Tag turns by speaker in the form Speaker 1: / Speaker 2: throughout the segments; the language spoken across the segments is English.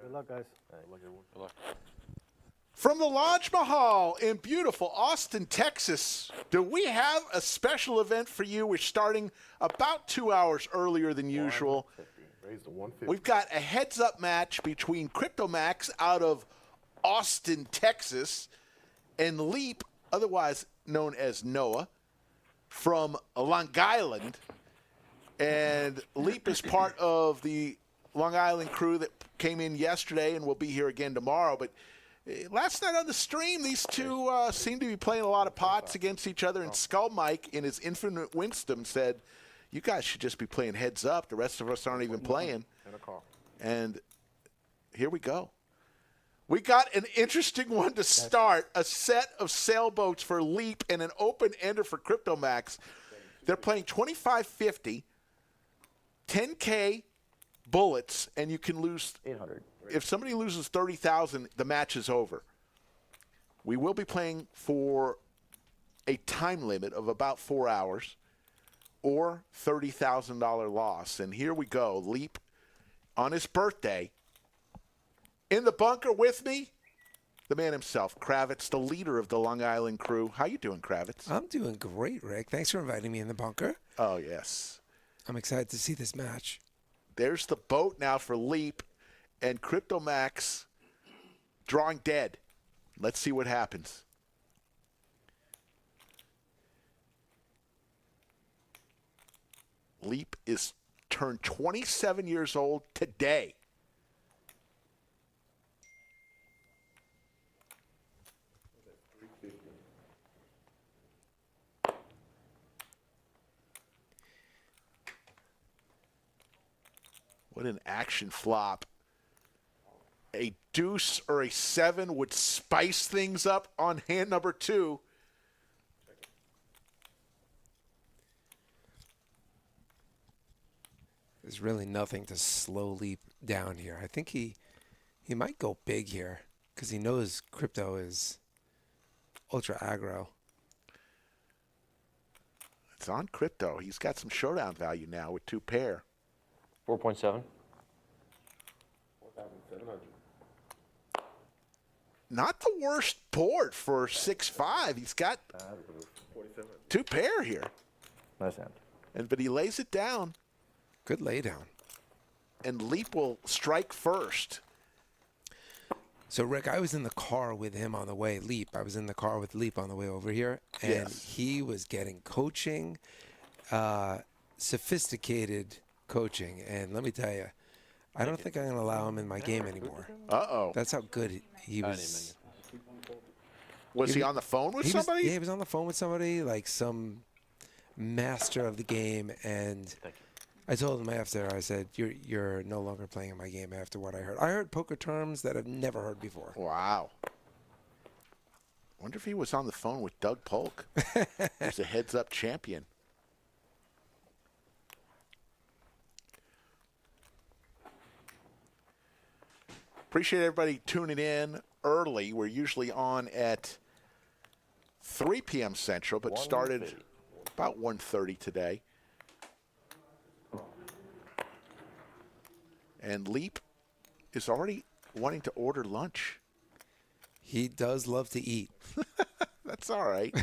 Speaker 1: Good luck, guys.
Speaker 2: Good luck.
Speaker 3: From the Lodge Mahal in beautiful Austin, Texas, do we have a special event for you? We're starting about 2 hours earlier than usual.
Speaker 2: Raise to 150.
Speaker 3: We've got a heads-up match between CryptoMax out of Austin, Texas, and Leap, otherwise known as Noah, from Long Island. And Leap is part of the Long Island crew that came in yesterday and will be here again tomorrow. But last night on the stream, these two seemed to be playing a lot of pots against each other. And Skull Mike, in his infinite wisdom, said, you guys should just be playing heads up. The rest of us aren't even playing. And here we go. We got an interesting one to start, a set of sailboats for Leap and an open-ender for CryptoMax. They're playing 25-50, 10K bullets, and you can lose
Speaker 1: 800.
Speaker 3: If somebody loses 30,000, the match is over. We will be playing for a time limit of about 4 hours or $30,000 loss. And here we go. Leap on his birthday. In the bunker with me, the man himself, Kravitz, the leader of the Long Island crew. How you doing, Kravitz?
Speaker 4: I'm doing great, Rick. Thanks for inviting me in the bunker.
Speaker 3: Oh, yes.
Speaker 4: I'm excited to see this match.
Speaker 3: There's the boat now for Leap, and CryptoMax drawing dead. Let's see what happens. Leap is turned 27 years old today. What an action flop. A deuce or a 7 would spice things up on hand number 2.
Speaker 4: There's really nothing to slow Leap down here. I think he might go big here because he knows crypto is ultra aggro.
Speaker 3: It's on crypto. He's got some showdown value now with 2 pair.
Speaker 2: 4.7.
Speaker 1: 4,700.
Speaker 3: Not the worst board for 6-5. He's got 2 pair here.
Speaker 1: Nice hand.
Speaker 3: But he lays it down.
Speaker 4: Good laydown.
Speaker 3: And Leap will strike first.
Speaker 4: So, Rick, I was in the car with him on the way, Leap. I was in the car with Leap on the way over here, and
Speaker 3: Yes.
Speaker 4: he was getting coaching, sophisticated coaching. And let me tell you, I don't think I'm going to allow him in my game anymore.
Speaker 3: Uh-oh.
Speaker 4: That's how good he was.
Speaker 3: Was he on the phone with somebody?
Speaker 4: Yeah, he was on the phone with somebody, like some master of the game. And I told him after, I said, you're no longer playing in my game after what I heard. I heard poker terms that I've never heard before.
Speaker 3: Wow. Wonder if he was on the phone with Doug Polk. He's a heads-up champion. Appreciate everybody tuning in early. We're usually on at 3 p.m. Central, but started about 1:30 today. And Leap is already wanting to order lunch.
Speaker 4: He does love to eat.
Speaker 3: That's all right.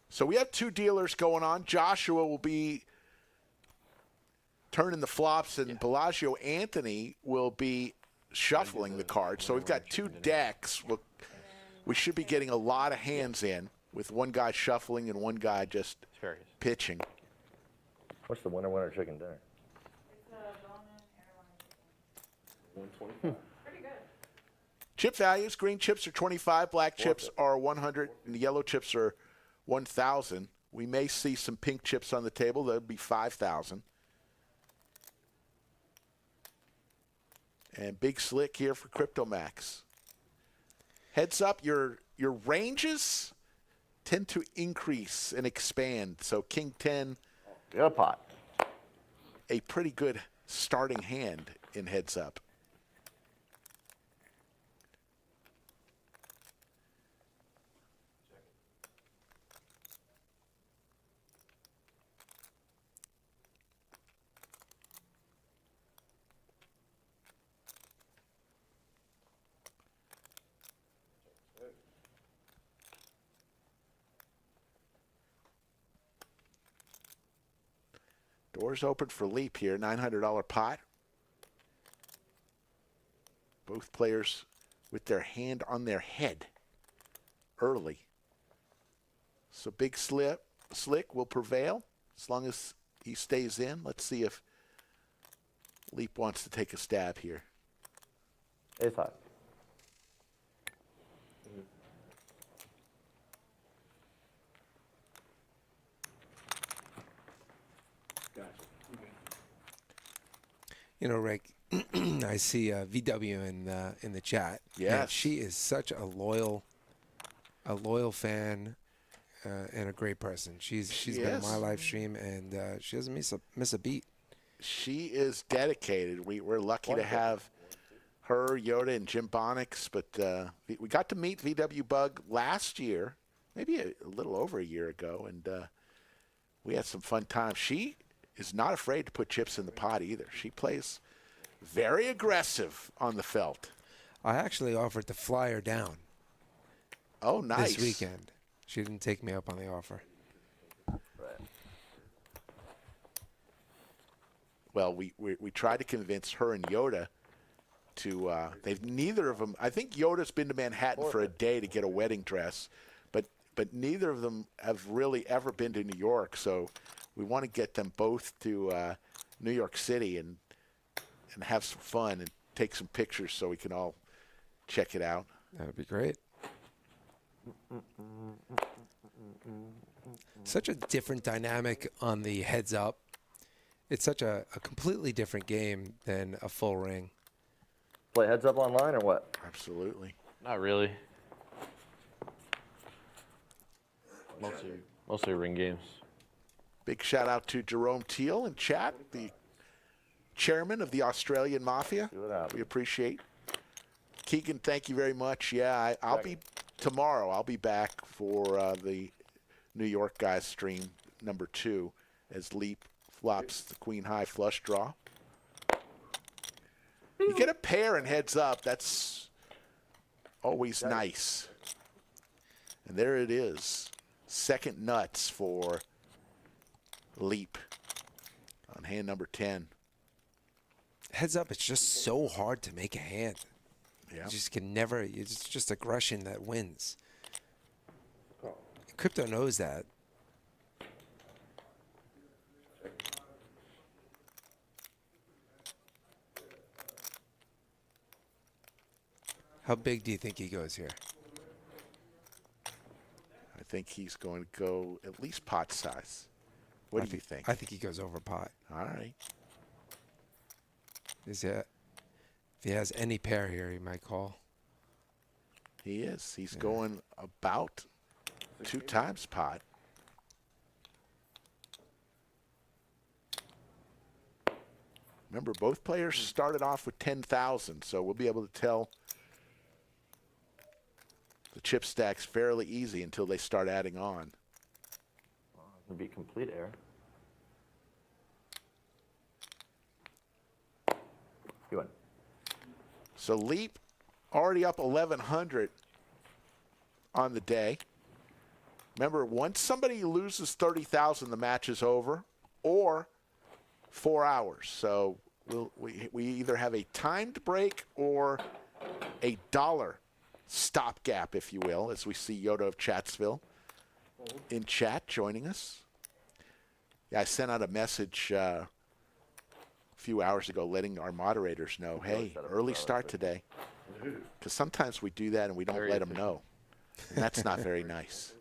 Speaker 3: So we have 2 dealers going on. Joshua will be turning the flops, and Bellagio Anthony will be shuffling the cards. So we've got 2 decks. We should be getting a lot of hands in with one guy shuffling and one guy just pitching.
Speaker 1: What's the winner chicken dinner?
Speaker 5: It's a bone-in airline chicken.
Speaker 1: 125.
Speaker 5: Pretty good.
Speaker 3: Chip values: green chips are 25, black chips are 100, and the yellow chips are 1,000. We may see some pink chips on the table. That would be 5,000. And big slick here for CryptoMax. Heads up, your ranges tend to increase and expand. So King 10,
Speaker 1: Good pot.
Speaker 3: a pretty good starting hand in heads up. Doors open for Leap here. $900 pot. Both players with their hand on their head early. So Big Slick will prevail as long as he stays in. Let's see if Leap wants to take a stab here.
Speaker 1: Ace high.
Speaker 4: You know, Rick, I see VW in the chat.
Speaker 3: Yes.
Speaker 4: Man, she is such a loyal fan and a great person. She's been on my live stream, and she doesn't miss a beat.
Speaker 3: She is dedicated. We're lucky to have her, Yoda, and Jim Bonix. But we got to meet VW Bug last year, maybe a little over a year ago, and we had some fun times. She is not afraid to put chips in the pot either. She plays very aggressive on the felt.
Speaker 4: I actually offered to fly her down.
Speaker 3: Oh, nice.
Speaker 4: This weekend. She didn't take me up on the offer.
Speaker 3: Well, we tried to convince her and Yoda to. They've neither of them. I think Yoda's been to Manhattan for a day to get a wedding dress, but neither of them have really ever been to New York. So we want to get them both to New York City and have some fun and take some pictures so we can all check it out.
Speaker 4: That would be great. Such a different dynamic on the heads up. It's such a completely different game than a full ring.
Speaker 1: Play heads up online or what?
Speaker 3: Absolutely.
Speaker 2: Not really. Mostly ring games.
Speaker 3: Big shout out to Jerome Teal in chat, the chairman of the Australian Mafia.
Speaker 1: See what happens.
Speaker 3: We appreciate. Keegan, thank you very much. Yeah, I'll be tomorrow. I'll be back for the New York guys stream number 2 as Leap flops the queen high flush draw. You get a pair and heads up. That's always nice. And there it is. Second nuts for Leap on hand number 10.
Speaker 4: Heads up, it's just so hard to make a hand.
Speaker 3: Yeah.
Speaker 4: You just can never. It's just aggression that wins. Crypto knows that. How big do you think he goes here?
Speaker 3: I think he's going to go at least pot size. What do you think?
Speaker 4: I think he goes over pot.
Speaker 3: All right.
Speaker 4: If he has any pair here, he might call.
Speaker 3: He is. He's going about 2 times pot. Remember, both players started off with 10,000, so we'll be able to tell the chip stacks fairly easy until they start adding on.
Speaker 1: It'd be complete air. You win.
Speaker 3: So Leap already up 1,100 on the day. Remember, once somebody loses 30,000, the match is over, or 4 hours. So we either have a timed break or a dollar stopgap, if you will, as we see Yoda of Chatsville in chat joining us. Yeah, I sent out a message a few hours ago letting our moderators know, hey, early start today. Because sometimes we do that and we don't let them know. And that's not very nice.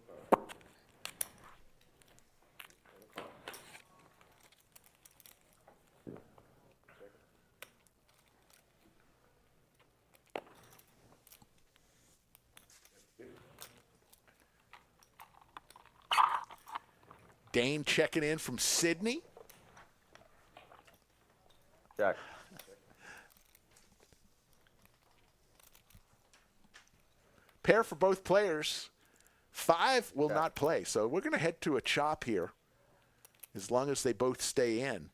Speaker 3: Dane checking in from Sydney.
Speaker 1: Jack.
Speaker 3: Pair for both players. 5 will not play. So we're going to head to a chop here as long as they both stay in.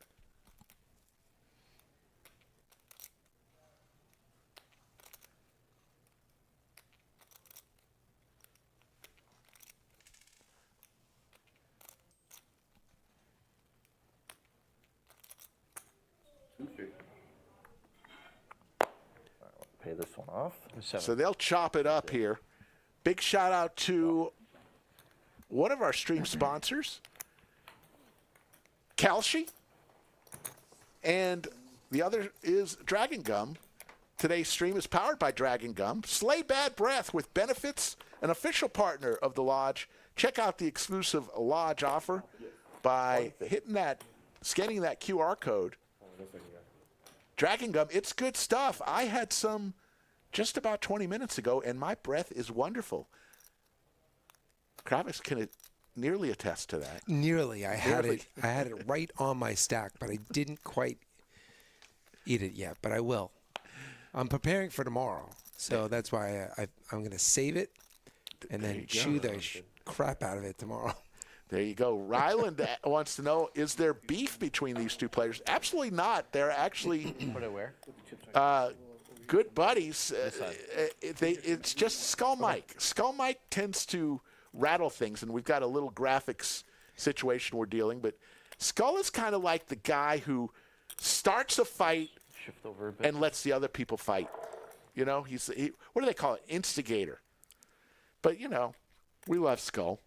Speaker 1: pay this one off.
Speaker 3: So they'll chop it up here. Big shout out to one of our stream sponsors, Kalshi, and the other is Dragon Gum. Today's stream is powered by Dragon Gum. Slay bad breath with benefits, an official partner of the Lodge. Check out the exclusive Lodge offer by scanning that QR code. Dragon Gum, it's good stuff. I had some just about 20 minutes ago, and my breath is wonderful. Kravis can nearly attest to that.
Speaker 4: Nearly. I had it right on my stack, but I didn't quite eat it yet, but I will. I'm preparing for tomorrow, so that's why I'm going to save it and then chew the crap out of it tomorrow.
Speaker 3: There you go. Ryland wants to know, is there beef between these two players? Absolutely not. They're actually good buddies. It's just Skull Mike. Skull Mike tends to rattle things, and we've got a little graphics situation we're dealing, but Skull is kind of like the guy who starts a fight and lets the other people fight. You know, what do they call it? Instigator. But, you know, we love Skull.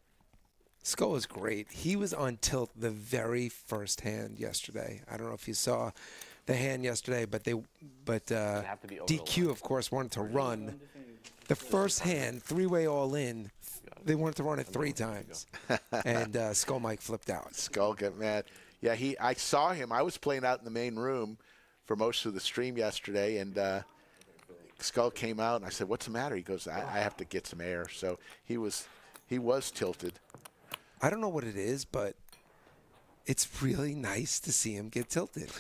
Speaker 4: Skull is great. He was on tilt the very first hand yesterday. I don't know if you saw the hand yesterday, but DQ, of course, wanted to run. The first hand, three-way all-in, they wanted to run it 3 times. And Skull Mike flipped out.
Speaker 3: Skull got mad. Yeah, I saw him. I was playing out in the main room for most of the stream yesterday, and Skull came out, and I said, "What's the matter?" He goes, I have to get some air. So he was tilted.
Speaker 4: I don't know what it is, but it's really nice to see him get tilted.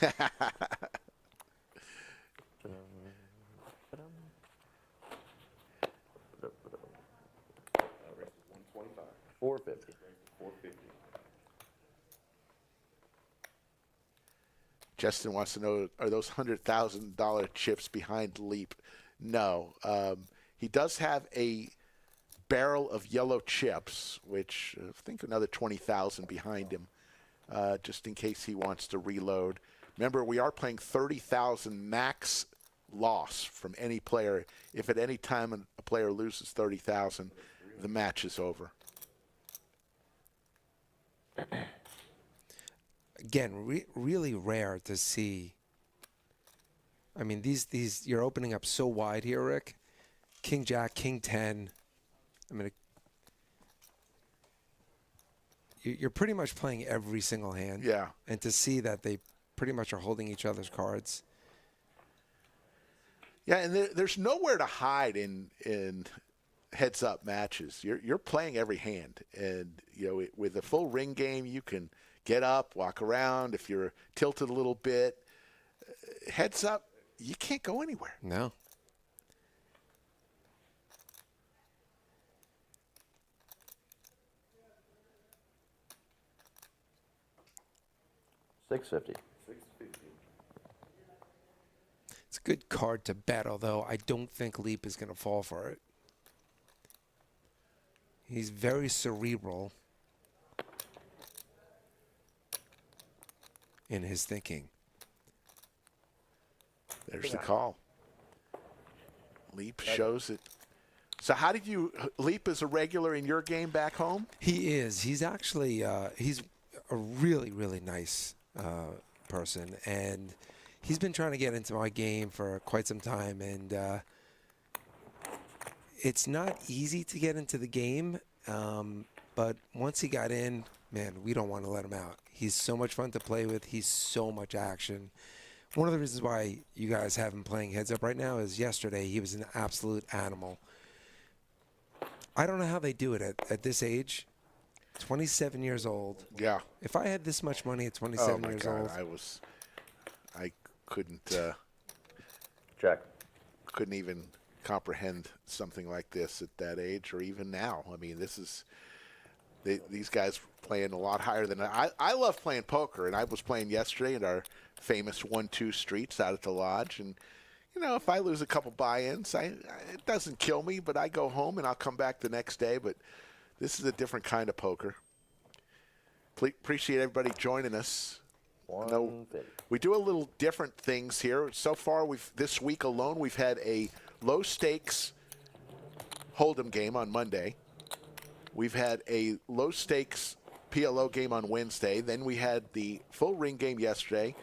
Speaker 1: 450.
Speaker 3: Justin wants to know, are those $100,000 chips behind Leap? No. He does have a barrel of yellow chips, which I think another 20,000 behind him, just in case he wants to reload. Remember, we are playing 30,000 max loss from any player. If at any time a player loses 30,000, the match is over.
Speaker 4: Again, really rare to see. I mean, these you're opening up so wide here, Rick. King Jack, King 10. I mean, you're pretty much playing every single hand.
Speaker 3: Yeah.
Speaker 4: And to see that they pretty much are holding each other's cards.
Speaker 3: Yeah, and there's nowhere to hide in heads-up matches. You're playing every hand, and you know, with a full ring game, you can get up, walk around. If you're tilted a little bit, heads up, you can't go anywhere.
Speaker 4: No.
Speaker 1: $650.
Speaker 4: It's a good card to bet, although I don't think Leap is going to fall for it. He's very cerebral in his thinking.
Speaker 3: There's the call. Leap shows it. So how did you, Leap is a regular in your game back home?
Speaker 4: He is. He's actually, he's a really, really nice person. And he's been trying to get into my game for quite some time. And it's not easy to get into the game. But once he got in, man, we don't want to let him out. He's so much fun to play with. He's so much action. One of the reasons why you guys have him playing heads up right now is yesterday he was an absolute animal. I don't know how they do it at this age. 27 years old.
Speaker 3: Yeah.
Speaker 4: If I had this much money at 27 years old.
Speaker 3: I couldn't
Speaker 1: Jack.
Speaker 3: couldn't even comprehend something like this at that age, or even now. I mean, these guys playing a lot higher than I love playing poker, and I was playing yesterday at our famous 1-2 streets out at the Lodge, and you know, if I lose a couple buy-ins, it doesn't kill me, but I go home and I'll come back the next day. But this is a different kind of poker. Appreciate everybody joining us. No, we do a little different things here. So far, this week alone, we've had a low stakes Hold'em game on Monday. We've had a low stakes PLO game on Wednesday. Then we had the full ring game yesterday.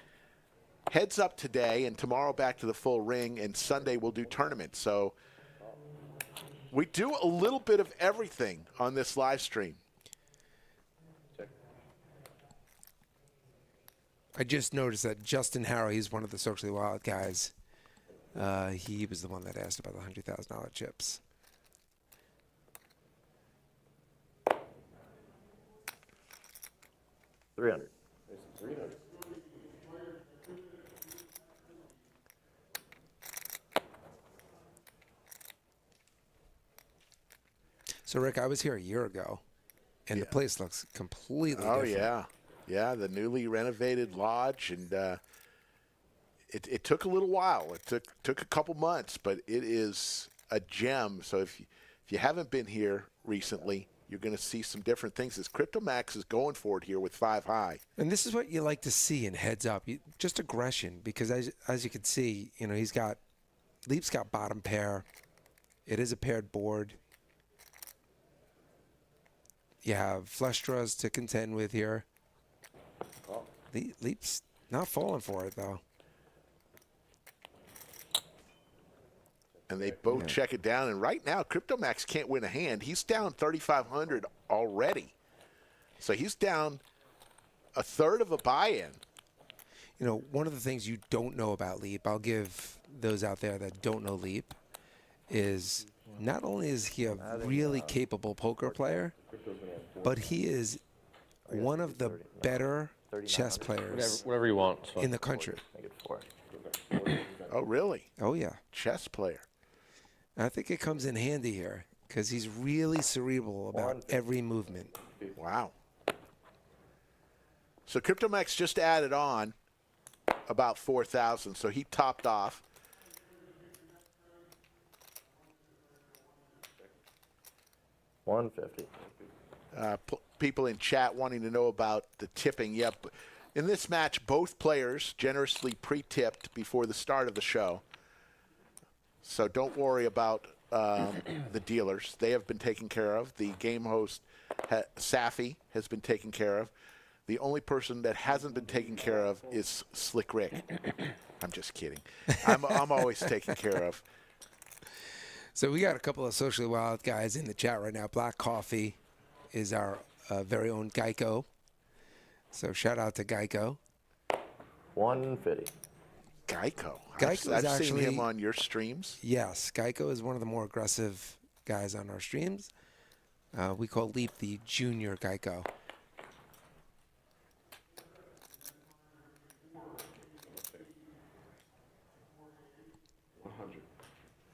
Speaker 3: Heads up today, and tomorrow back to the full ring, and Sunday we'll do tournaments. So we do a little bit of everything on this live stream.
Speaker 4: I just noticed that Justin Harrow, he's one of the Socially Wild guys. He was the one that asked about the $100,000 chips.
Speaker 1: $300.
Speaker 4: So, Rick, I was here a year ago, and the place looks completely different.
Speaker 3: Yeah. Yeah, the newly renovated lodge, and it took a little while. It took a couple months, but it is a gem. So if you haven't been here recently, you're going to see some different things. As CryptoMax is going for it here with 5 high.
Speaker 4: And this is what you like to see in heads up, just aggression, because as you can see, you know, Leap's got bottom pair. It is a paired board. You have flush draws to contend with here. Leap's not falling for it, though.
Speaker 3: And they both check it down. And right now, CryptoMax can't win a hand. He's down 3,500 already. So he's down a third of a buy-in.
Speaker 4: You know, one of the things you don't know about Leap, I'll give those out there that don't know Leap, is not only is he a really capable poker player, but he is one of the better chess players
Speaker 2: Whatever you want. So.
Speaker 4: in the country.
Speaker 1: Make it 4.
Speaker 3: Oh, really?
Speaker 4: Oh, yeah.
Speaker 3: Chess player.
Speaker 4: I think it comes in handy here because he's really cerebral about every movement.
Speaker 3: Wow. So CryptoMax just added on about 4,000, so he topped off.
Speaker 1: $150.
Speaker 3: People in chat wanting to know about the tipping. Yep. In this match, both players generously pre-tipped before the start of the show. So don't worry about the dealers. They have been taken care of. The game host, Safi, has been taken care of. The only person that hasn't been taken care of is Slick Rick. I'm just kidding. I'm always taken care of.
Speaker 4: So we got a couple of Socially Wild guys in the chat right now. Black Coffee is our very own Geico. So shout out to Geico.
Speaker 1: $150.
Speaker 3: Geico.
Speaker 4: Geico
Speaker 3: I've
Speaker 4: is
Speaker 3: seen
Speaker 4: actually-
Speaker 3: him on your streams.
Speaker 4: Yes, Geico is one of the more aggressive guys on our streams. We call Leap the Junior Geico.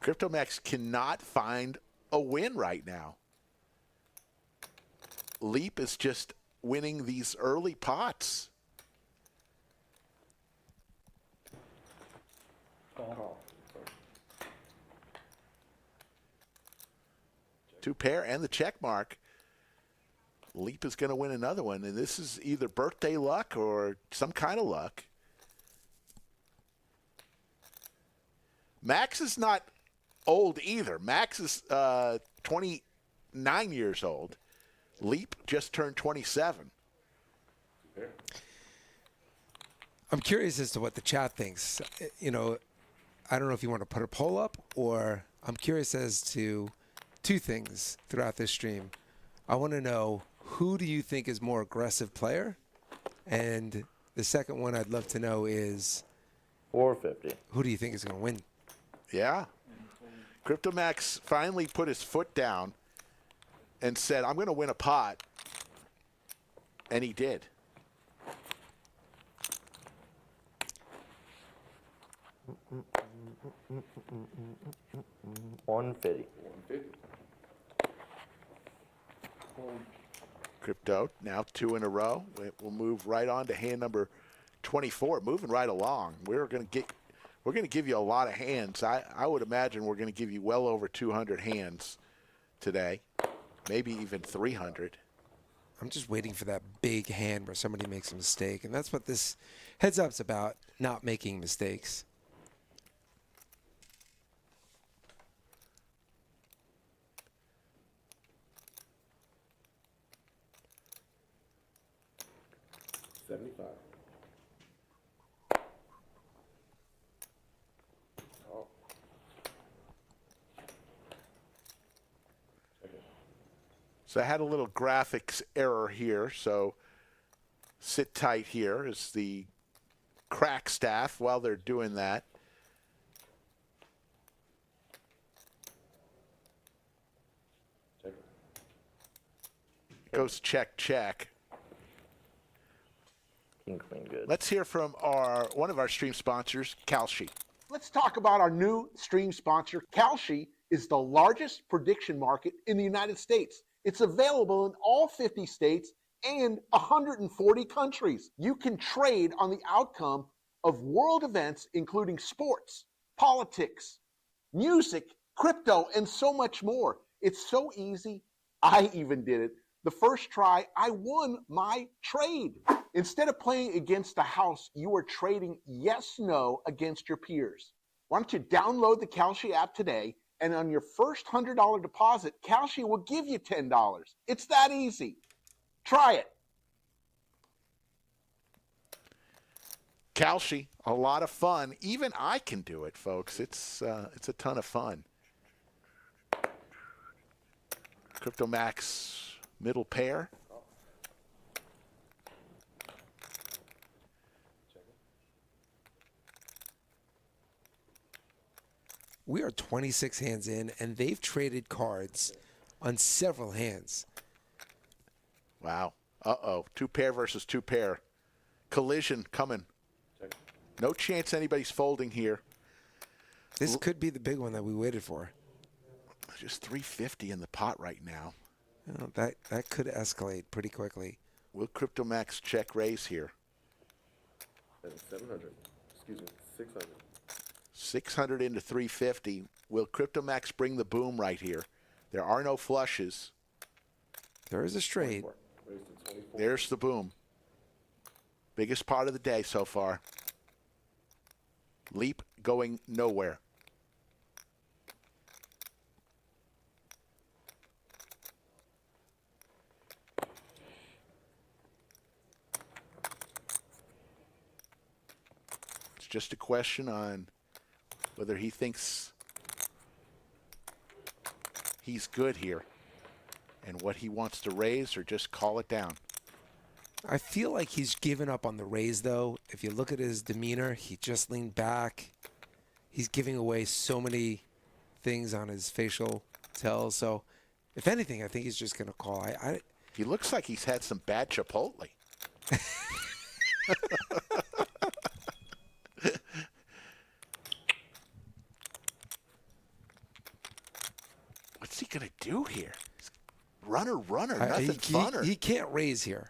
Speaker 3: CryptoMax cannot find a win right now. Leap is just winning these early pots. Two pair and the check mark. Leap is going to win another one, and this is either birthday luck or some kind of luck. Max is not old either. Max is 29 years old. Leap just turned 27.
Speaker 4: I'm curious as to what the chat thinks. You know, I don't know if you want to put a poll up, or I'm curious as to two things throughout this stream. I want to know, who do you think is more aggressive player? And the second one I'd love to know is,
Speaker 1: $450.
Speaker 4: who do you think is going to win?
Speaker 3: Yeah. CryptoMax finally put his foot down and said, I'm going to win a pot. And he did.
Speaker 1: $150.
Speaker 3: Crypto, now 2 in a row. We'll move right on to hand number 24. Moving right along. We're going to give you a lot of hands. I would imagine we're going to give you well over 200 hands today, maybe even 300.
Speaker 4: I'm just waiting for that big hand where somebody makes a mistake, and that's what this heads up's about, not making mistakes.
Speaker 2: 75. Oh.
Speaker 3: So I had a little graphics error here, so sit tight here as the crack staff while they're doing that.
Speaker 2: Check.
Speaker 3: Goes check, check.
Speaker 1: King, queen, good.
Speaker 3: Let's hear from one of our stream sponsors, Kalshi.
Speaker 6: Let's talk about our new stream sponsor. Kalshi is the largest prediction market in the United States. It's available in all 50 states and 140 countries. You can trade on the outcome of world events, including sports, politics, music, crypto, and so much more. It's so easy. I even did it. The first try, I won my trade. Instead of playing against the house, you are trading yes-no against your peers. Why don't you download the Kalshi app today, and on your first $100 deposit, Kalshi will give you $10. It's that easy. Try it.
Speaker 3: Kalshi, a lot of fun. Even I can do it, folks. It's a ton of fun. CryptoMax middle pair.
Speaker 4: We are 26 hands in, and they've traded cards on several hands.
Speaker 3: Wow. Uh-oh. Two pair versus two pair. Collision coming.
Speaker 2: Check.
Speaker 3: No chance anybody's folding here.
Speaker 4: This could be the big one that we waited for.
Speaker 3: Just 350 in the pot right now.
Speaker 4: You know, that could escalate pretty quickly.
Speaker 3: Will CryptoMax check raise here?
Speaker 2: 700. Excuse me, 600.
Speaker 3: 600 into 350. Will CryptoMax bring the boom right here? There are no flushes.
Speaker 4: There is a straight.
Speaker 2: Raised to 24.
Speaker 3: There's the boom. Biggest part of the day so far. Leap going nowhere. It's just a question on whether he thinks he's good here and what he wants to raise or just call it down.
Speaker 4: I feel like he's given up on the raise, though. If you look at his demeanor, he just leaned back. He's giving away so many things on his facial tells. So, if anything, I think he's just going to call.
Speaker 3: He looks like he's had some bad Chipotle. What's he going to do here? Runner, nothing funner.
Speaker 4: He can't raise here.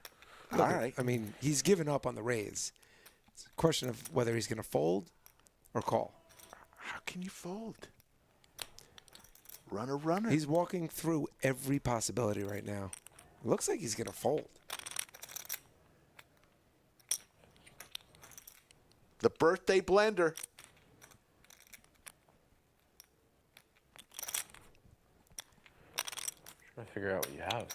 Speaker 3: All right.
Speaker 4: I mean, he's given up on the raise. It's a question of whether he's going to fold or call.
Speaker 3: How can you fold? Runner.
Speaker 4: He's walking through every possibility right now. It looks like he's going to fold.
Speaker 3: The birthday blender.
Speaker 2: Trying to figure out what you have.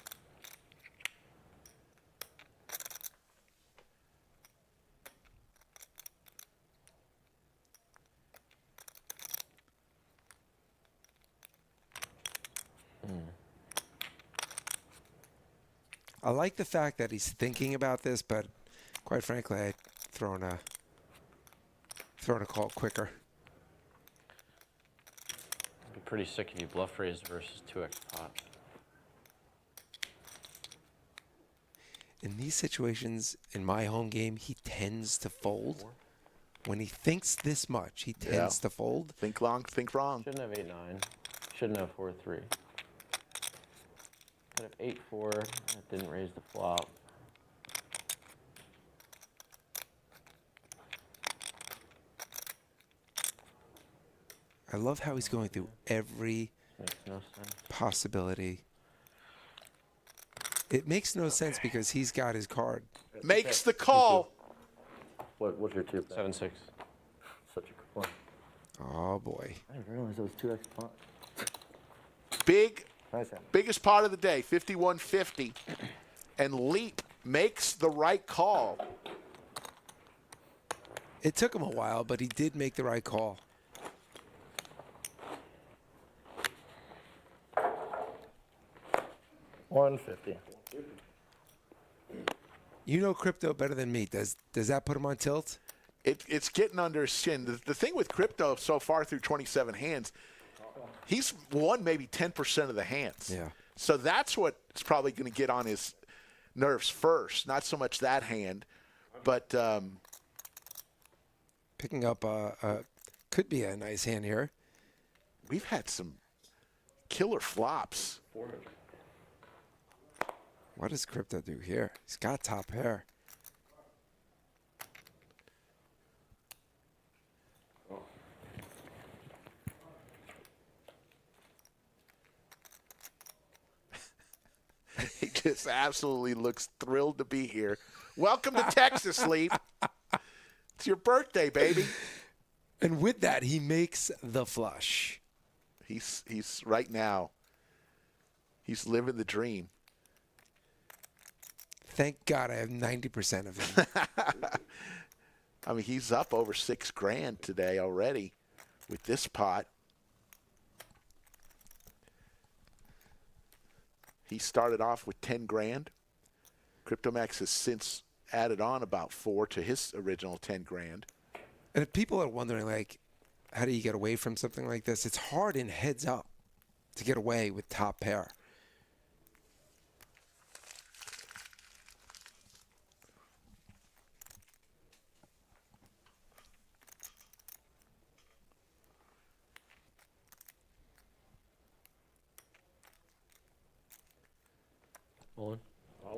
Speaker 4: I like the fact that he's thinking about this, but quite frankly, I'd thrown a call quicker.
Speaker 2: It'd be pretty sick if you bluff raised versus 2x pot.
Speaker 4: In these situations, in my home game, he tends to fold. When he thinks this much, he tends to fold.
Speaker 3: Think long, think wrong.
Speaker 2: Shouldn't have 8-9. Shouldn't have 4-3. Could have 8-4. That didn't raise the flop.
Speaker 4: I love how he's going through every
Speaker 2: Makes no sense.
Speaker 4: possibility. It makes no sense because he's got his card.
Speaker 3: Makes the call.
Speaker 1: What's your two?
Speaker 2: 7-6.
Speaker 1: Such a good one.
Speaker 4: Oh, boy.
Speaker 1: I didn't realize it was 2x pot. Nice hand.
Speaker 3: Biggest part of the day, 5150. And Leap makes the right call.
Speaker 4: It took him a while, but he did make the right call.
Speaker 1: $150.
Speaker 4: You know crypto better than me. Does that put him on tilt?
Speaker 3: It's getting under his skin. The thing with crypto so far through 27 hands, he's won maybe 10% of the hands.
Speaker 4: Yeah.
Speaker 3: So that's what's probably going to get on his nerves first. Not so much that hand, but
Speaker 4: Picking up could be a nice hand here.
Speaker 3: we've had some killer flops.
Speaker 4: What does crypto do here? He's got top pair.
Speaker 3: He just absolutely looks thrilled to be here. Welcome to Texas, Leap. It's your birthday, baby.
Speaker 4: And with that, he makes the flush.
Speaker 3: He's right now. He's living the dream.
Speaker 4: Thank God I have 90% of him.
Speaker 3: I mean, he's up over $6,000 today already with this pot. He started off with $10,000. CryptoMax has since added on about $4,000 to his original $10,000.
Speaker 4: And if people are wondering, like, how do you get away from something like this? It's hard in heads up to get away with top pair.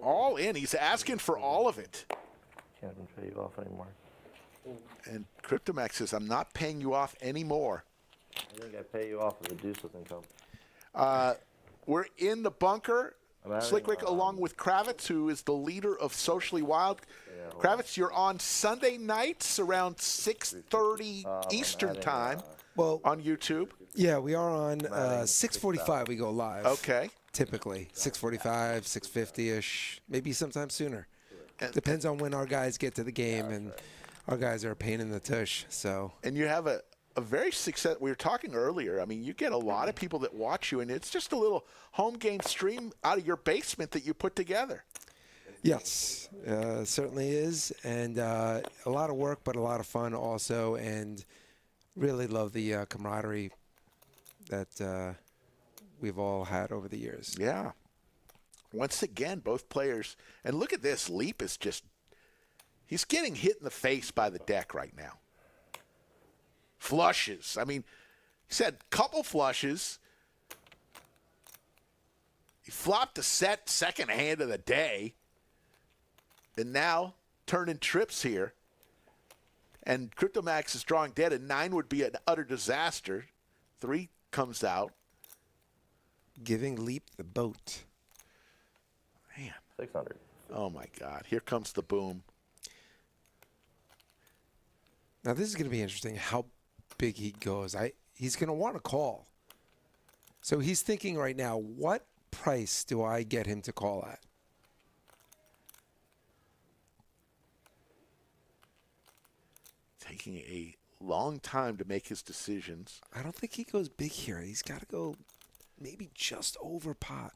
Speaker 3: All in. He's asking for all of it.
Speaker 1: Can't even pay you off anymore.
Speaker 3: And CryptoMax says, I'm not paying you off anymore.
Speaker 1: I think I pay you off of the deuces income.
Speaker 3: We're in the bunker.
Speaker 1: I'm adding,
Speaker 3: Slickwick, along with Kravitz, who is the leader of Socially Wild.
Speaker 1: Yeah,
Speaker 3: Kravitz, you're on Sunday nights around 6:30 Eastern
Speaker 1: adding,
Speaker 3: time
Speaker 4: Well,
Speaker 3: on YouTube.
Speaker 4: yeah, we are on 6:45. We go live.
Speaker 3: Okay.
Speaker 4: Typically 6:45, 6:50ish, maybe sometime sooner. Depends on when our guys get to the game, and our guys are a pain in the tush. So
Speaker 3: And you have a very success. We were talking earlier. I mean, you get a lot of people that watch you, and it's just a little home game stream out of your basement that you put together.
Speaker 4: yes, certainly is, and a lot of work, but a lot of fun also, and really love the camaraderie that we've all had over the years.
Speaker 3: Yeah. Once again, both players. And look at this. Leap is just, he's getting hit in the face by the deck right now. Flushes. I mean, he's had a couple flushes. He flopped a second hand of the day. And now turning trips here. And CryptoMax is drawing dead. And 9 would be an utter disaster. 3 comes out.
Speaker 4: Giving Leap the boat.
Speaker 3: Man.
Speaker 1: 600.
Speaker 3: Oh, my God. Here comes the boom.
Speaker 4: Now this is going to be interesting. How big he goes. He's going to want to call. So he's thinking right now, what price do I get him to call at?
Speaker 3: Taking a long time to make his decisions.
Speaker 4: I don't think he goes big here. He's got to go maybe just over pot.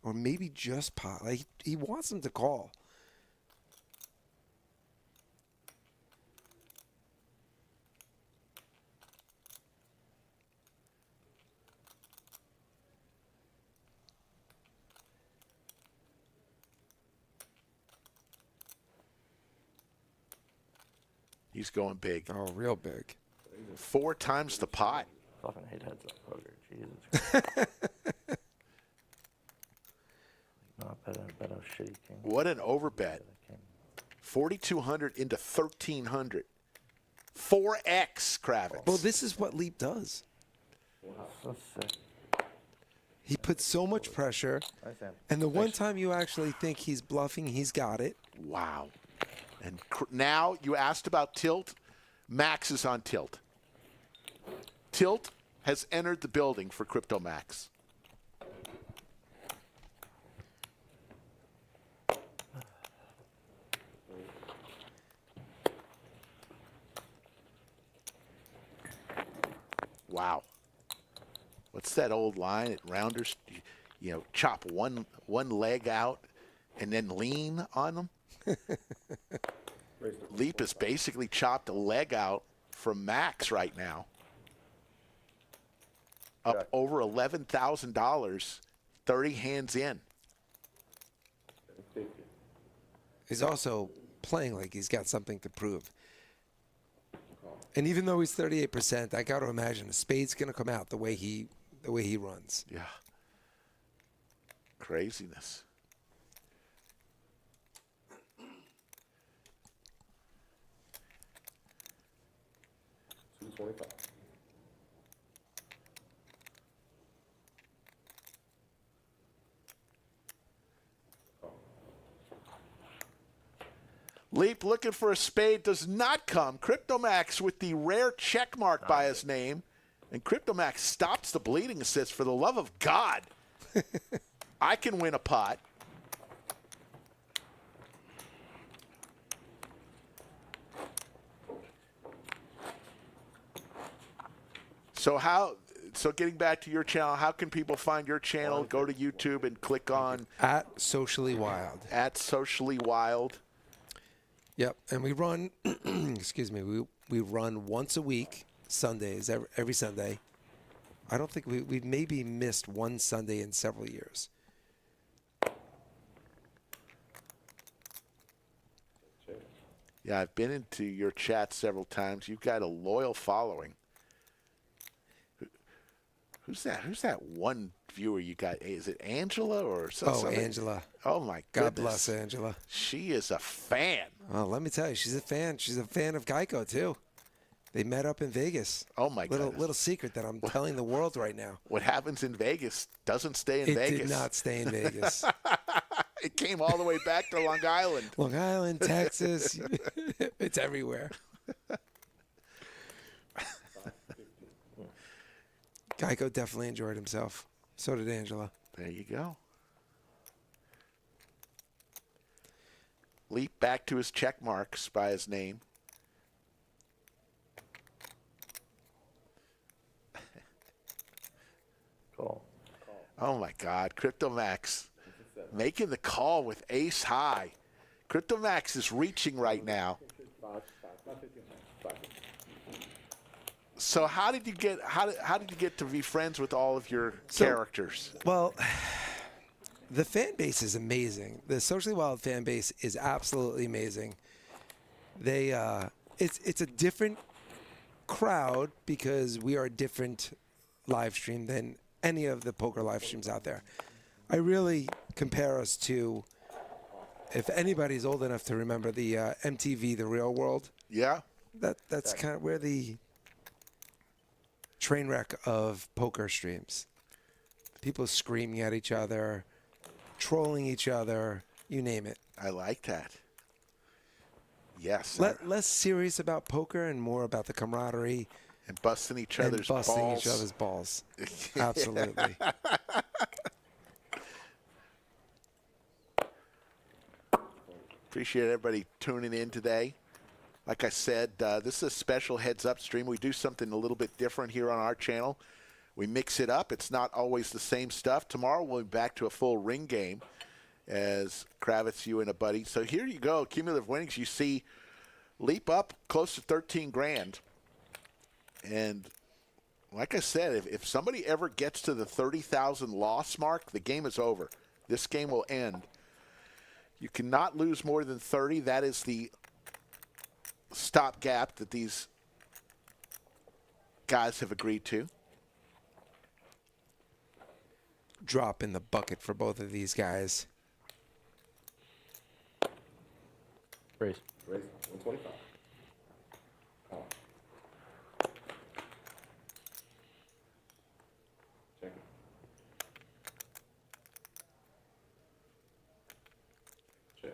Speaker 4: Or maybe just pot. Like he wants him to call.
Speaker 3: He's going big.
Speaker 4: Oh, real big.
Speaker 3: 4 times the pot.
Speaker 1: Fucking hate heads up poker. Jesus Christ. Not better, better shitty king.
Speaker 3: What an overbet. 4,200 into 1,300. 4x, Kravitz.
Speaker 4: Well, this is what Leap does.
Speaker 1: So sick.
Speaker 4: He puts so much pressure,
Speaker 1: Nice hand.
Speaker 4: and the one time you actually think he's bluffing, he's got it.
Speaker 3: Wow. And now you asked about tilt. Max is on tilt. Tilt has entered the building for CryptoMax. Wow. What's that old line at Rounders? You know, chop one leg out and then lean on them. Leap has basically chopped a leg out from Max right now. Up over $11,000, 30 hands in.
Speaker 4: He's also playing like he's got something to prove. And even though he's 38%, I got to imagine a spade's going to come out the way he runs.
Speaker 3: Yeah. Craziness.
Speaker 1: $225.
Speaker 3: Leap looking for a spade does not come. Cryptomax with the rare check mark by his name. And Cryptomax stops the bleeding and says, for the love of God, I can win a pot. So getting back to your channel, how can people find your channel? Go to YouTube and click on
Speaker 4: At Socially Wild.
Speaker 3: at Socially Wild.
Speaker 4: Yep, and we run. Excuse me. We run once a week, Sundays, every Sunday. I don't think we've maybe missed one Sunday in several years.
Speaker 3: Yeah, I've been into your chat several times. You've got a loyal following. Who's that? Who's that one viewer you got? Is it Angela or something?
Speaker 4: Oh, Angela.
Speaker 3: Oh, my
Speaker 4: God
Speaker 3: goodness.
Speaker 4: bless Angela.
Speaker 3: She is a fan.
Speaker 4: Oh, let me tell you, she's a fan. She's a fan of Geico, too. They met up in Vegas.
Speaker 3: Oh, my goodness.
Speaker 4: Little secret that I'm telling the world right now.
Speaker 3: What happens in Vegas doesn't stay in Vegas.
Speaker 4: It did not stay in Vegas.
Speaker 3: It came all the way back to Long Island.
Speaker 4: Long Island, Texas. It's everywhere. Geico definitely enjoyed himself. So did Angela.
Speaker 3: There you go. Leap back to his check marks by his name.
Speaker 1: Call.
Speaker 3: Oh, my God. Cryptomax making the call with ace high. Cryptomax is reaching right now. So how did you get to be friends with all of your characters?
Speaker 4: Well, the fan base is amazing. The Socially Wild fan base is absolutely amazing. They it's a different crowd because we are a different live stream than any of the poker live streams out there. I really compare us to, if anybody's old enough to remember the MTV The Real World.
Speaker 3: Yeah.
Speaker 4: That's kind of where the train wreck of poker streams. People screaming at each other, trolling each other, you name it.
Speaker 3: I like that. Yes.
Speaker 4: Less serious about poker and more about the camaraderie
Speaker 3: And busting each
Speaker 4: and
Speaker 3: other's
Speaker 4: busting
Speaker 3: balls.
Speaker 4: each other's balls. Absolutely.
Speaker 3: Appreciate everybody tuning in today. Like I said, this is a special heads-up stream. We do something a little bit different here on our channel. We mix it up. It's not always the same stuff. Tomorrow we'll be back to a full ring game as Kravitz, you and a buddy. So here you go. Cumulative winnings. You see Leap up close to 13 grand. And like I said, if somebody ever gets to the 30,000 loss mark, the game is over. This game will end. You cannot lose more than 30. That is the stopgap that these guys have agreed to.
Speaker 4: Drop in the bucket for both of these guys.
Speaker 2: Raise.
Speaker 1: Raise 125. Call. Check it. Check.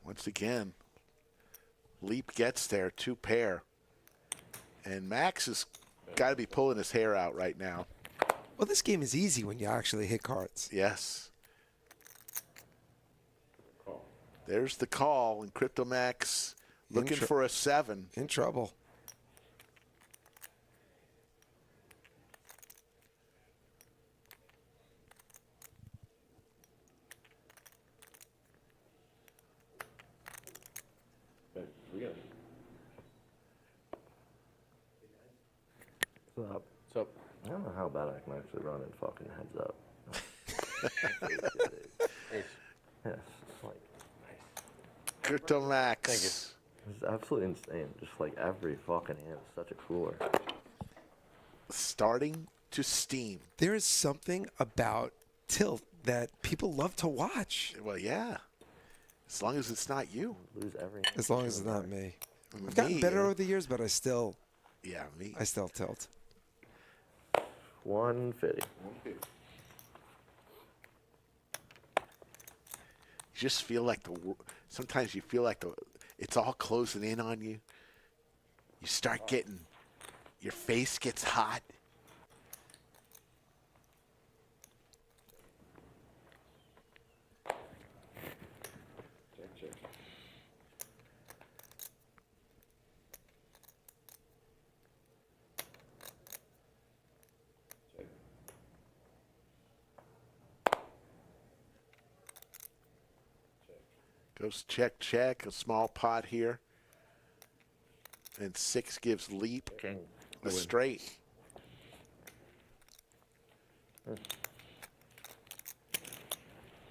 Speaker 3: Once again, Leap gets there, 2 pair. And Max has got to be pulling his hair out right now.
Speaker 4: Well, this game is easy when you actually hit cards.
Speaker 3: Yes.
Speaker 1: Call.
Speaker 3: There's the call, and Cryptomax looking for a 7.
Speaker 4: In trouble.
Speaker 1: What's up?
Speaker 2: So,
Speaker 1: I don't know how bad I can actually run in fucking heads up.
Speaker 2: ace.
Speaker 1: Yes, it's like nice.
Speaker 3: Cryptomax.
Speaker 2: Thank you.
Speaker 1: It's absolutely insane. Just like every fucking hand is such a cooler.
Speaker 3: Starting to steam.
Speaker 4: There is something about tilt that people love to watch.
Speaker 3: Well, yeah. As long as it's not you.
Speaker 1: Lose every.
Speaker 4: As long as it's not me. I've gotten better over the years, but I still
Speaker 3: me.
Speaker 4: tilt.
Speaker 1: 150.
Speaker 3: You just feel like sometimes you feel like it's all closing in on you. You start getting, your face gets hot. Goes check, check, a small pot here. And 6 gives Leap a straight.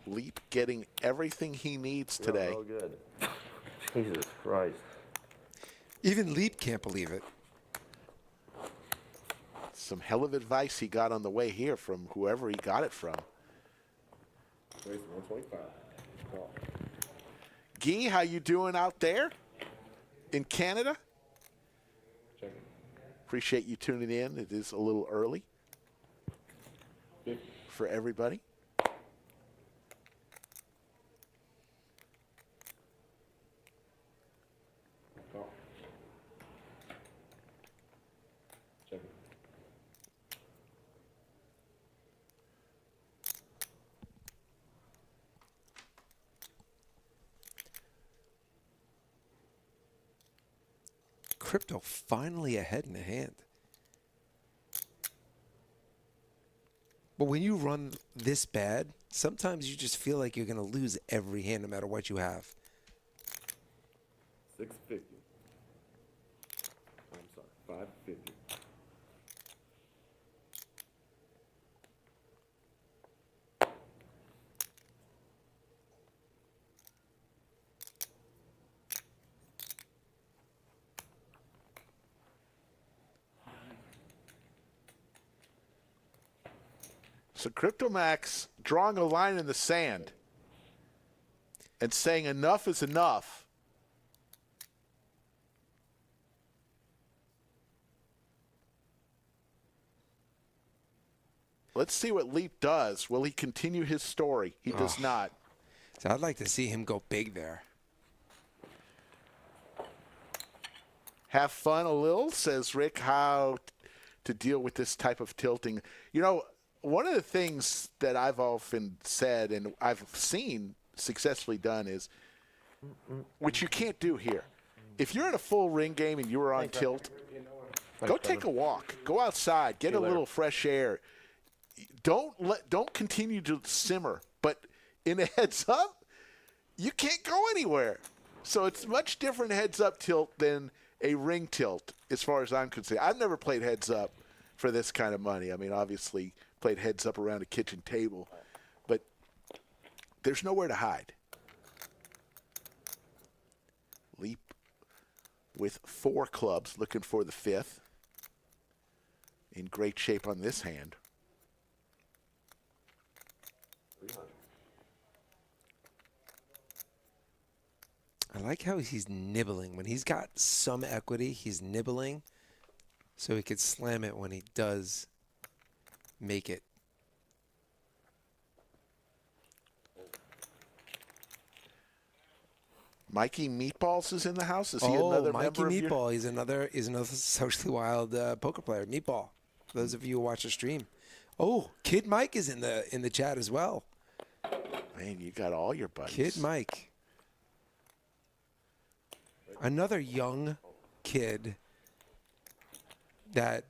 Speaker 3: Leap getting everything he needs today.
Speaker 1: Oh, good. Jesus Christ.
Speaker 4: Even Leap can't believe it.
Speaker 3: Some hell of advice he got on the way here from whoever he got it from.
Speaker 1: 125.
Speaker 3: Guy, how you doing out there in Canada? Appreciate you tuning in. It is a little early for everybody.
Speaker 4: Crypto finally ahead in the hand. But when you run this bad, sometimes you just feel like you're going to lose every hand no matter what you have.
Speaker 7: 650. I'm sorry, 550.
Speaker 3: So Cryptomax drawing a line in the sand and saying enough is enough. Let's see what Leap does. Will he continue his story? He does not.
Speaker 4: So I'd like to see him go big there.
Speaker 3: Have fun a little, says Rick, how to deal with this type of tilting. You know, one of the things that I've often said and I've seen successfully done is, which you can't do here. If you're in a full ring game and you were on tilt, go take a walk. Go outside. Get a little fresh air. Don't continue to simmer. But in a heads up, you can't go anywhere. So it's much different heads up tilt than a ring tilt, as far as I'm concerned. I've never played heads up for this kind of money. I mean, obviously played heads up around a kitchen table, but there's nowhere to hide. Leap with 4 clubs, looking for the 5th. In great shape on this hand.
Speaker 4: I like how he's nibbling. When he's got some equity, he's nibbling so he could slam it when he does make it.
Speaker 3: Mikey Meatballs is in the house. Is he another
Speaker 4: Mikey
Speaker 3: member of
Speaker 4: Meatball. He's another socially wild poker player. Meatball. For those of you who watch the stream. Oh, Kid Mike is in the chat as well.
Speaker 3: Man, you got all your buddies.
Speaker 4: Kid Mike. Another young kid that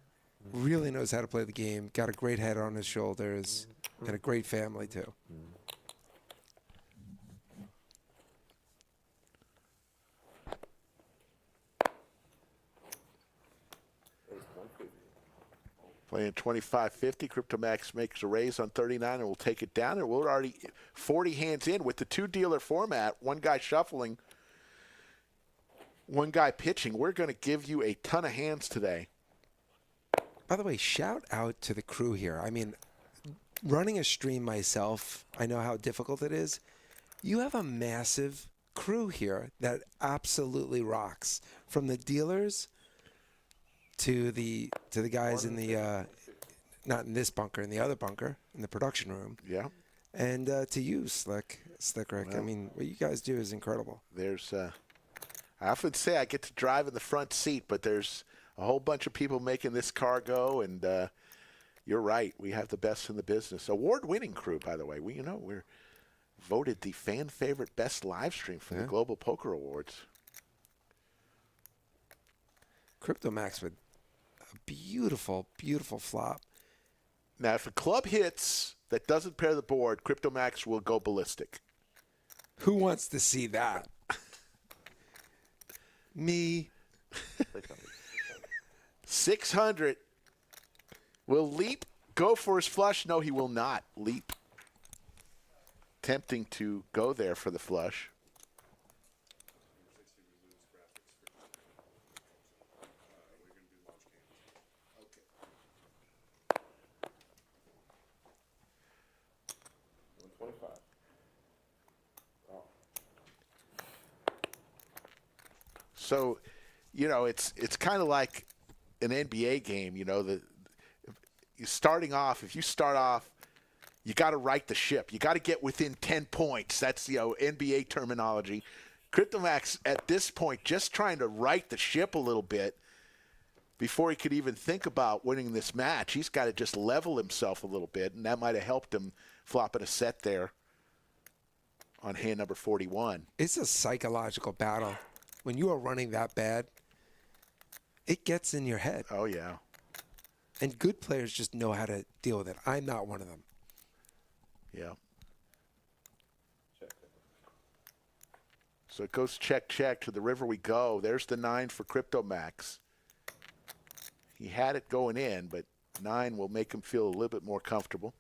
Speaker 4: really knows how to play the game, got a great head on his shoulders, and a great family too.
Speaker 3: Playing 25-50, CryptoMax makes a raise on 39 and will take it down. And we're already 40 hands in with the two-dealer format, one guy shuffling, one guy pitching. We're going to give you a ton of hands today.
Speaker 4: By the way, shout out to the crew here. I mean, running a stream myself, I know how difficult it is. You have a massive crew here that absolutely rocks. From the dealers to the guys in the not in this bunker, in the other bunker, in the production room.
Speaker 3: Yeah.
Speaker 4: And to you, Slick Rick.
Speaker 3: Well,
Speaker 4: I mean, what you guys do is incredible.
Speaker 3: There's I often say I get to drive in the front seat, but there's a whole bunch of people making this car go, and you're right. We have the best in the business. Award-winning crew, by the way. We're voted the fan favorite best live stream for the Global Poker Awards.
Speaker 4: CryptoMax with a beautiful, beautiful flop.
Speaker 3: Now, if a club hits that doesn't pair the board, CryptoMax will go ballistic.
Speaker 4: Who wants to see that? Me.
Speaker 3: 600. Will Leap go for his flush? No, he will not. Leap tempting to go there for the flush. So, it's kind of like an NBA game. Starting off, if you start off, you got to right the ship. You got to get within 10 points. That's NBA terminology. CryptoMax at this point just trying to right the ship a little bit before he could even think about winning this match. He's got to just level himself a little bit, and that might have helped him flopping a set there on hand number 41.
Speaker 4: It's a psychological battle. When you are running that bad, it gets in your head.
Speaker 3: Oh, yeah.
Speaker 4: And good players just know how to deal with it. I'm not one of them.
Speaker 3: Yeah. So it goes check, check. To the river we go. There's the 9 for CryptoMax. He had it going in, but 9 will make him feel a little bit more comfortable.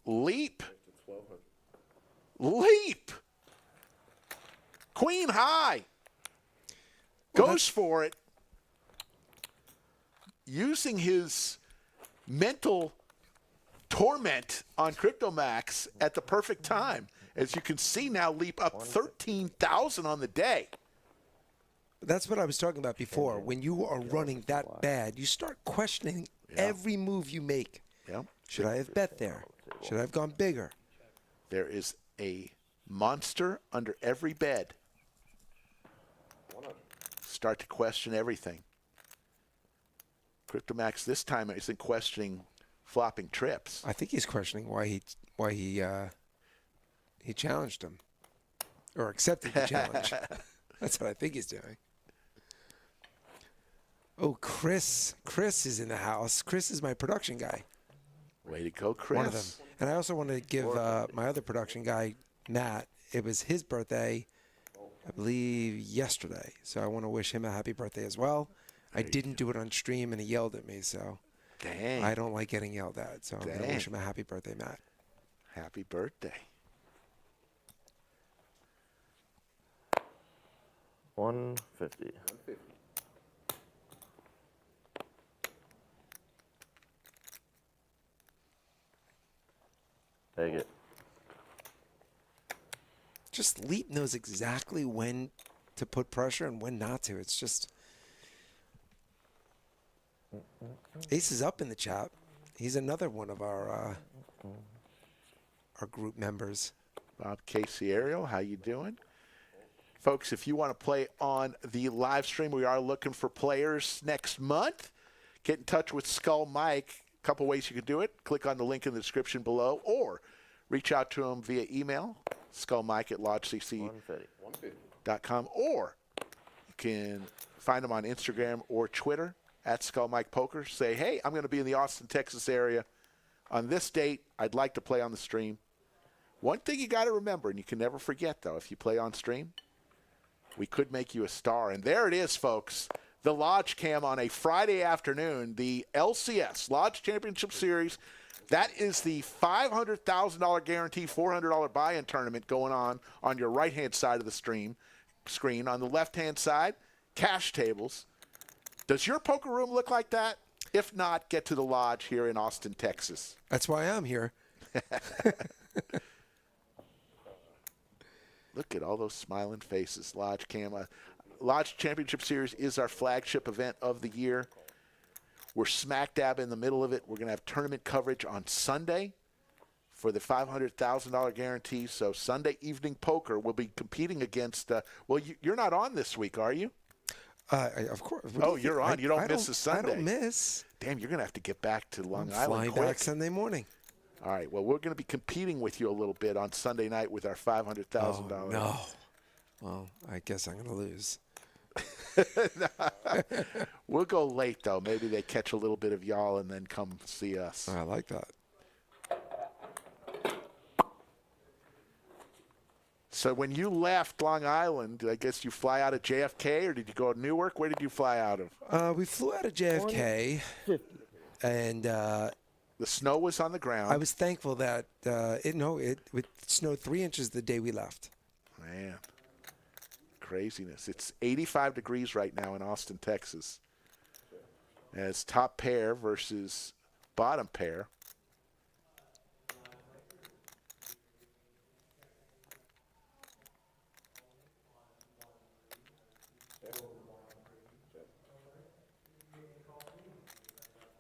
Speaker 3: Leap. Leap. Queen high. Goes for it. Using his mental torment on CryptoMax at the perfect time. As you can see now, Leap up 13,000 on the day.
Speaker 4: That's what I was talking about before. When you are running that bad, you start questioning every move you make.
Speaker 3: Yeah.
Speaker 4: Should I have bet there? Should I have gone bigger?
Speaker 3: There is a monster under every bed. Start to question everything. CryptoMax this time isn't questioning flopping trips.
Speaker 4: I think he's questioning why he challenged him or accepted the challenge. That's what I think he's doing. Oh, Chris is in the house. Chris is my production guy.
Speaker 3: Way to go, Chris.
Speaker 4: One of them. And I also want to give my other production guy, Matt, it was his birthday, I believe, yesterday. So I want to wish him a happy birthday as well. I didn't do it on stream, and he yelled at me, so
Speaker 3: Dang.
Speaker 4: I don't like getting yelled at. So I'm going to wish him a happy birthday, Matt.
Speaker 3: Happy birthday.
Speaker 1: 150. Take it.
Speaker 4: Just Leap knows exactly when to put pressure and when not to. It's just Ace is up in the chat. He's another one of our group members.
Speaker 3: Bob, Casey, Ariel, how you doing? Folks, if you want to play on the live stream, we are looking for players next month. Get in touch with Skull Mike. A couple ways you can do it. Click on the link in the description below, or reach out to him via email, skullmike@lodgecc.com, or you can find him on Instagram or Twitter at SkullMikePoker. Say, hey, I'm going to be in the Austin, Texas area on this date. I'd like to play on the stream. One thing you got to remember, and you can never forget, though, if you play on stream, we could make you a star. And there it is, folks. The Lodge Cam on a Friday afternoon, the LCS, Lodge Championship Series. That is the $500,000 guarantee, $400 buy-in tournament going on your right-hand side of the screen. On the left-hand side, cash tables. Does your poker room look like that? If not, get to the Lodge here in Austin, Texas.
Speaker 4: That's why I'm here.
Speaker 3: Look at all those smiling faces. Lodge Cam. Lodge Championship Series is our flagship event of the year. We're smack dab in the middle of it. We're going to have tournament coverage on Sunday for the $500,000 guarantee. So Sunday evening poker will be competing against you're not on this week, are you?
Speaker 4: Of course.
Speaker 3: Oh, you're on. You don't miss a Sunday.
Speaker 4: I don't miss.
Speaker 3: Damn, you're going to have to get back to Long
Speaker 4: I'm
Speaker 3: Island
Speaker 4: flying
Speaker 3: quick.
Speaker 4: back Sunday morning.
Speaker 3: All right. Well, we're going to be competing with you a little bit on Sunday night with our $500,000.
Speaker 4: Oh, no. Well, I guess I'm going to lose.
Speaker 3: We'll go late, though. Maybe they catch a little bit of y'all and then come see us.
Speaker 4: I like that.
Speaker 3: So when you left Long Island, I guess you fly out of JFK, or did you go to Newark? Where did you fly out of?
Speaker 4: We flew out of JFK, and
Speaker 3: The snow was on the ground.
Speaker 4: I was thankful that it snowed 3 inches the day we left.
Speaker 3: Man, craziness. It's 85 degrees right now in Austin, Texas. As top pair versus bottom pair.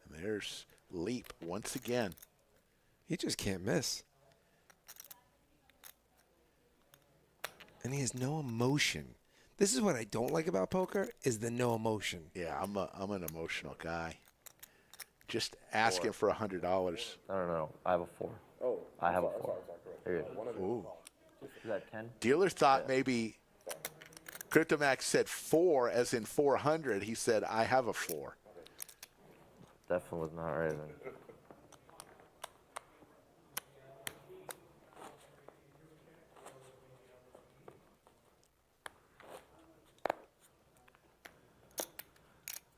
Speaker 3: And there's Leap once again.
Speaker 4: He just can't miss. And he has no emotion. This is what I don't like about poker, is the no emotion.
Speaker 3: Yeah, I'm an emotional guy. Just asking for $100.
Speaker 1: No. I have a 4.
Speaker 2: Oh,
Speaker 1: I have a 4. Here you go.
Speaker 3: Ooh.
Speaker 1: Is that 10?
Speaker 3: Dealer thought maybe CryptoMax said 4 as in 400. He said, I have a 4.
Speaker 1: Definitely was not right then.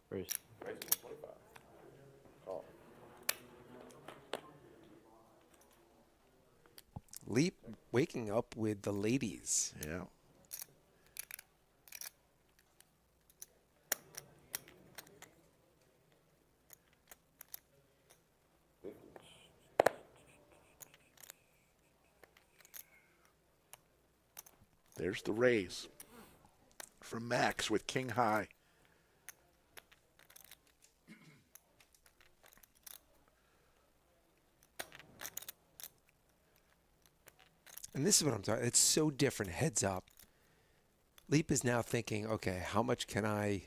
Speaker 1: Raise.
Speaker 4: Leap waking up with the ladies.
Speaker 3: Yeah. There's the raise from Max with King High.
Speaker 4: And this is what I'm talking. It's so different. Heads up. Leap is now thinking, okay, how much can I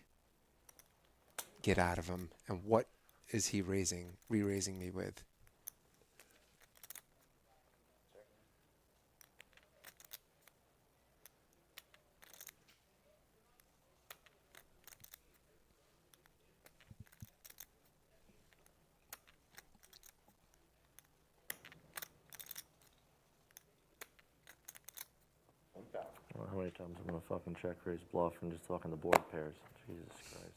Speaker 4: get out of him, and what is he re-raising me with?
Speaker 1: I don't know how many times I'm gonna fucking check raise bluff and just talking the board pairs. Jesus Christ.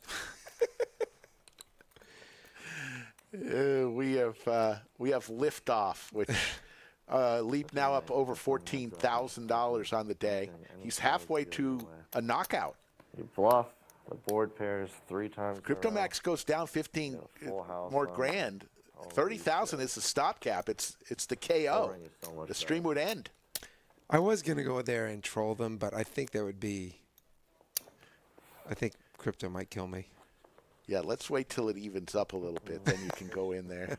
Speaker 3: We have liftoff, which Leap now up over $14,000 on the day. He's halfway to a knockout.
Speaker 1: You bluff the board pairs 3 times. in a row.
Speaker 3: CryptoMax goes down 15
Speaker 1: Yeah, full house
Speaker 3: more
Speaker 1: on.
Speaker 3: grand.
Speaker 1: Oh,
Speaker 3: 30,000 is the stopgap. It's the KO.
Speaker 1: Scoring is so much
Speaker 3: The stream
Speaker 1: better.
Speaker 3: would end.
Speaker 4: I was going to go there and troll them, but I think that would be... I think crypto might kill me.
Speaker 3: Yeah, let's wait till it evens up a little bit, then you can go in there.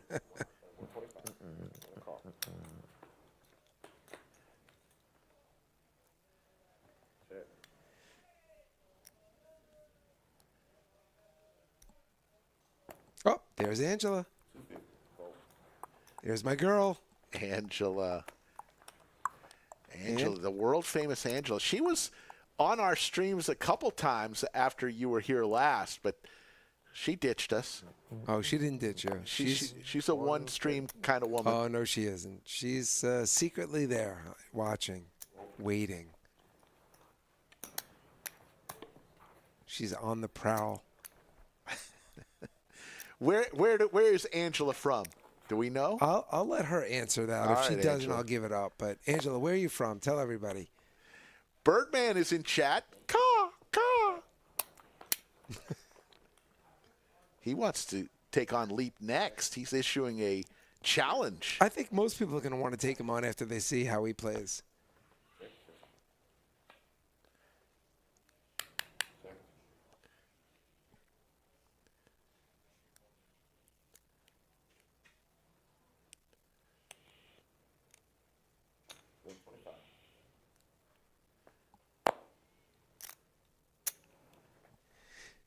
Speaker 4: There's Angela. There's my girl.
Speaker 3: Angela, the world famous Angela. She was on our streams a couple times after you were here last, but she ditched us.
Speaker 4: Oh, she didn't ditch you.
Speaker 3: She's a one stream kind of woman.
Speaker 4: Oh, no, she isn't. She's secretly there, watching, waiting. She's on the prowl.
Speaker 3: Where is Angela from? Do we know?
Speaker 4: I'll let her answer that.
Speaker 3: All
Speaker 4: If she
Speaker 3: right,
Speaker 4: doesn't,
Speaker 3: Angela.
Speaker 4: I'll give it up. But Angela, where are you from? Tell everybody.
Speaker 3: Birdman is in chat. Caw, caw. He wants to take on Leap next. He's issuing a challenge.
Speaker 4: I think most people are going to want to take him on after they see how he plays.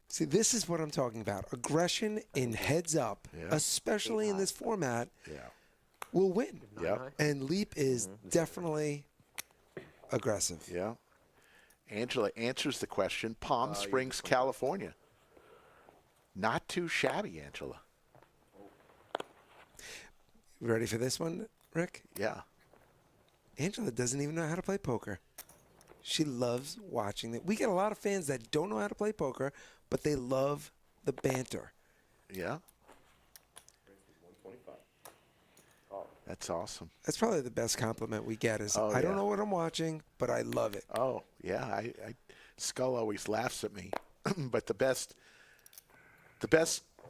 Speaker 4: See, this is what I'm talking about. Aggression in heads up,
Speaker 3: Yeah.
Speaker 4: especially in this format,
Speaker 3: Yeah.
Speaker 4: will win.
Speaker 3: Yep.
Speaker 4: And Leap is definitely aggressive.
Speaker 3: Yeah. Angela answers the question. Palm Springs, California. Not too shabby, Angela.
Speaker 4: Ready for this one, Rick?
Speaker 3: Yeah.
Speaker 4: Angela doesn't even know how to play poker. She loves watching it. We get a lot of fans that don't know how to play poker, but they love the banter.
Speaker 3: Yeah. That's awesome.
Speaker 4: That's probably the best compliment we get is,
Speaker 3: Oh,
Speaker 4: I don't
Speaker 3: yeah.
Speaker 4: know what I'm watching, but I love it.
Speaker 3: Oh, yeah. I Skull always laughs at me. But the best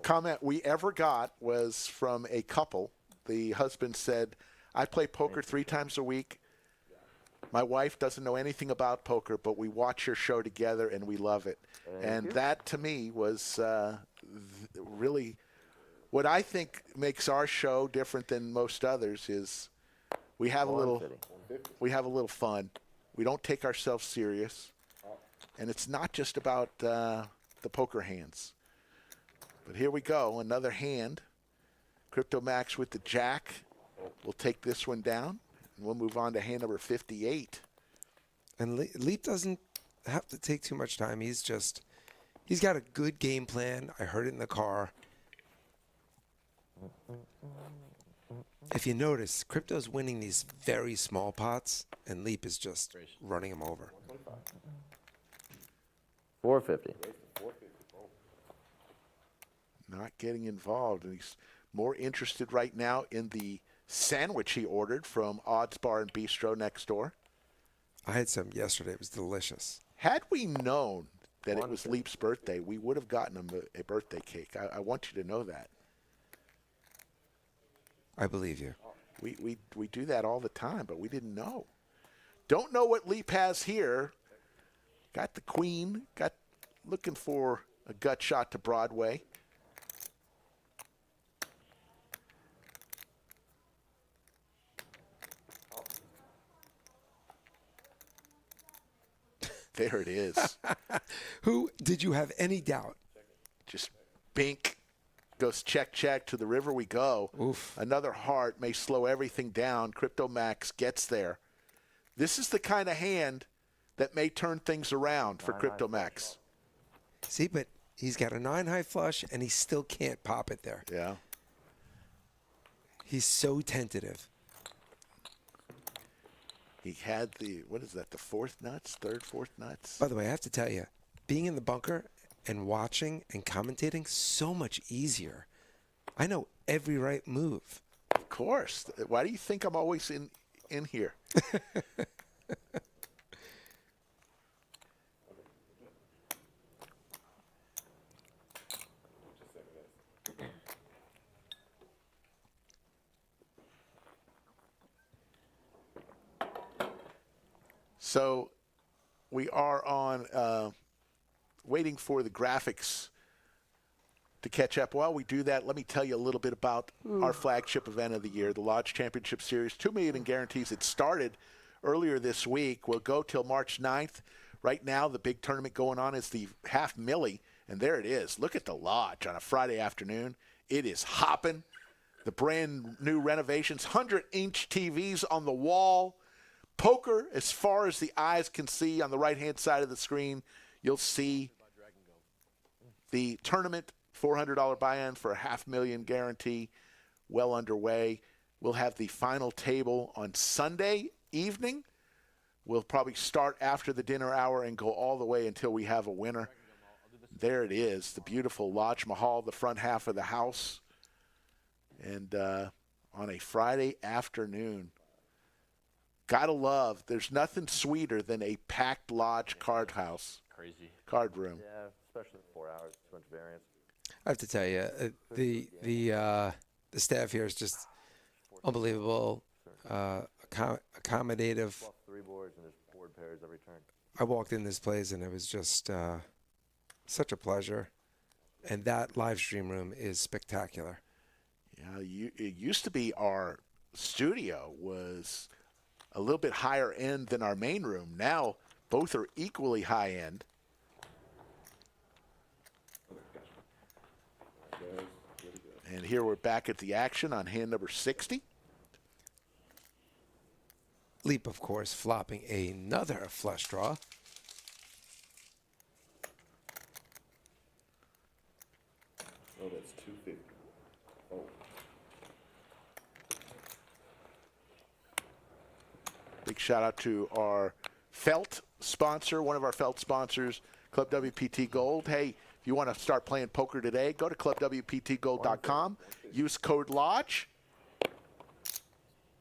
Speaker 3: comment we ever got was from a couple. The husband said, I play poker 3 times a week. My wife doesn't know anything about poker, but we watch your show together and we love it. And that to me was really what I think makes our show different than most others is we have a little fun. We don't take ourselves serious. And it's not just about the poker hands. But here we go, another hand. Crypto Max with the jack. We'll take this one down. And we'll move on to hand number 58.
Speaker 4: And Leap doesn't have to take too much time. He's got a good game plan. I heard it in the car. If you notice, Crypto's winning these very small pots, and Leap is just running him over.
Speaker 1: 450.
Speaker 3: Not getting involved. And he's more interested right now in the sandwich he ordered from Odds Bar and Bistro next door.
Speaker 4: I had some yesterday. It was delicious.
Speaker 3: Had we known that it was Leap's birthday, we would have gotten him a birthday cake. I want you to know that.
Speaker 4: I believe you.
Speaker 3: We do that all the time, but we didn't know. Don't know what Leap has here. Got the queen. Got looking for a gut shot to Broadway. There it is.
Speaker 4: Who did you have any doubt?
Speaker 3: Just bink. Goes check, check. To the river we go.
Speaker 4: Oof.
Speaker 3: Another heart may slow everything down. Crypto Max gets there. This is the kind of hand that may turn things around for Crypto Max.
Speaker 4: See, but he's got a 9 high flush, and he still can't pop it there.
Speaker 3: Yeah.
Speaker 4: He's so tentative.
Speaker 3: He had the, what is that, the fourth nuts, fourth nuts?
Speaker 4: By the way, I have to tell you, being in the bunker and watching and commentating, so much easier. I know every right move.
Speaker 3: Of course. Why do you think I'm always in here? So we are on waiting for the graphics to catch up. While we do that, let me tell you a little bit about our flagship event of the year, the Lodge Championship Series. $2 million in guarantees. It started earlier this week. We'll go till March 9th. Right now, the big tournament going on is the half milli, and there it is. Look at the Lodge on a Friday afternoon. It is hopping. The brand new renovations, 100-inch TVs on the wall. Poker as far as the eyes can see on the right-hand side of the screen. You'll see the tournament, $400 buy-in for a $500,000 guarantee, well underway. We'll have the final table on Sunday evening. We'll probably start after the dinner hour and go all the way until we have a winner. There it is, the beautiful Lodge Mahal, the front half of the house. And on a Friday afternoon, gotta love, there's nothing sweeter than a packed Lodge card house.
Speaker 2: Crazy.
Speaker 3: Card room.
Speaker 1: Yeah, especially in 4 hours. Too much variance.
Speaker 4: I have to tell you, the staff here is just unbelievable, accommodative.
Speaker 1: Bluff 3 boards and there's board pairs every turn.
Speaker 4: I walked in this place and it was just such a pleasure. And that live stream room is spectacular.
Speaker 3: Yeah, it used to be our studio was a little bit higher end than our main room. Now both are equally high end. And here we're back at the action on hand number 60.
Speaker 4: Leap, of course, flopping another flush draw.
Speaker 7: Oh, that's 250. Oh.
Speaker 3: Big shout out to our felt sponsor, one of our felt sponsors, Club WPT Gold. Hey, if you want to start playing poker today, go to clubwptgold.com, use code LODGE,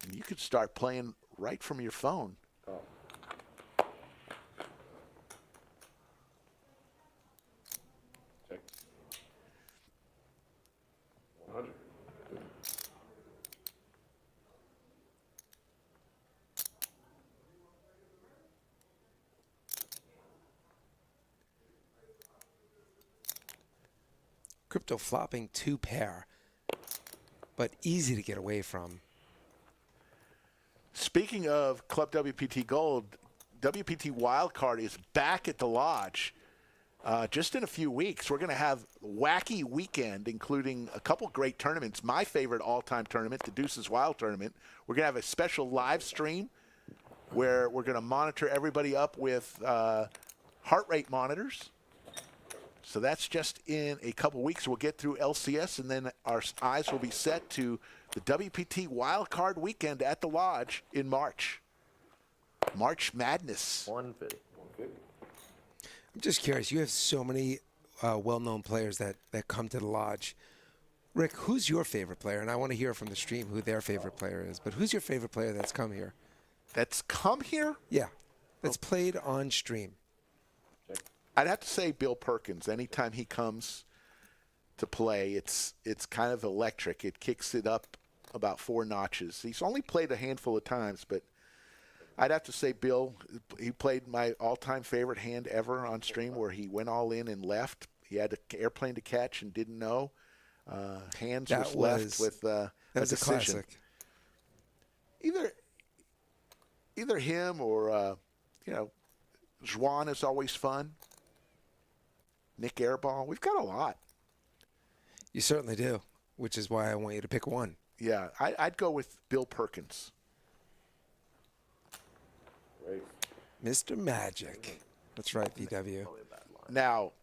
Speaker 3: and you could start playing right from your phone.
Speaker 7: Oh. Check. 100.
Speaker 4: Crypto flopping 2 pair, but easy to get away from.
Speaker 3: Speaking of Club WPT Gold, WPT Wildcard is back at the Lodge just in a few weeks. We're going to have a wacky weekend, including a couple great tournaments. My favorite all-time tournament, the Deuces Wild Tournament. We're going to have a special live stream where we're going to monitor everybody up with heart rate monitors. So that's just in a couple weeks. We'll get through LCS, and then our eyes will be set to the WPT Wildcard Weekend at the Lodge in March. March Madness.
Speaker 1: 150.
Speaker 7: 150.
Speaker 4: I'm just curious. You have so many well-known players that come to the Lodge. Rick, who's your favorite player? And I want to hear from the stream who their favorite player is. But who's your favorite player that's come here?
Speaker 3: That's come here?
Speaker 4: Yeah, that's played on stream.
Speaker 3: I'd have to say Bill Perkins. Anytime he comes to play, it's kind of electric. It kicks it up about 4 notches. He's only played a handful of times, but I'd have to say Bill, he played my all-time favorite hand ever on stream where he went all in and left. He had an airplane to catch and didn't know. Hands was left with a decision.
Speaker 4: Classic.
Speaker 3: Either him or, Juan is always fun. Nick Airball. We've got a lot.
Speaker 4: You certainly do, which is why I want you to pick one.
Speaker 3: Yeah, I'd go with Bill Perkins.
Speaker 7: Race.
Speaker 4: Mr. Magic. That's right, VW.
Speaker 3: Now,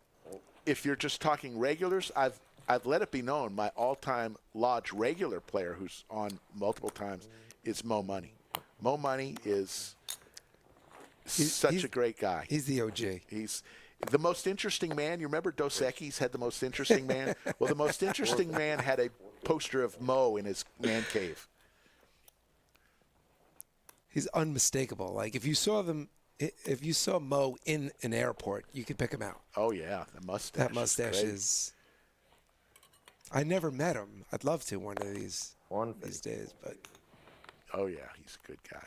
Speaker 3: if you're just talking regulars, I've let it be known my all-time Lodge regular player who's on multiple times is Mo Money. Mo Money is such a great guy.
Speaker 4: He's the OG.
Speaker 3: He's the most interesting man. You remember Dos Equis had the most interesting man? Well, the most interesting man had a poster of Mo in his man cave.
Speaker 4: He's unmistakable. Like if you saw Mo in an airport, you could pick him out.
Speaker 3: Oh yeah, the mustache.
Speaker 4: That mustache
Speaker 3: great.
Speaker 4: is. I never met him. I'd love to one of these
Speaker 1: 150.
Speaker 4: days, but
Speaker 3: Oh yeah, he's a good guy.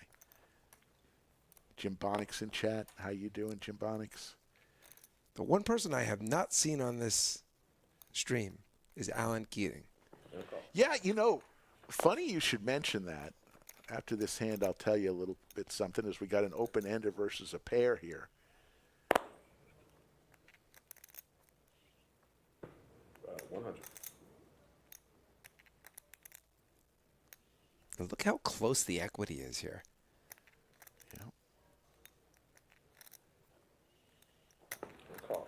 Speaker 3: Jim Bonix in chat. How you doing, Jim Bonix?
Speaker 4: the one person I have not seen on this stream is Alan Keating.
Speaker 3: Yeah, funny you should mention that. After this hand, I'll tell you a little bit something as we got an open-ender versus a pair here.
Speaker 7: 100.
Speaker 4: And look how close the equity is here.
Speaker 3: Yeah.
Speaker 7: Call.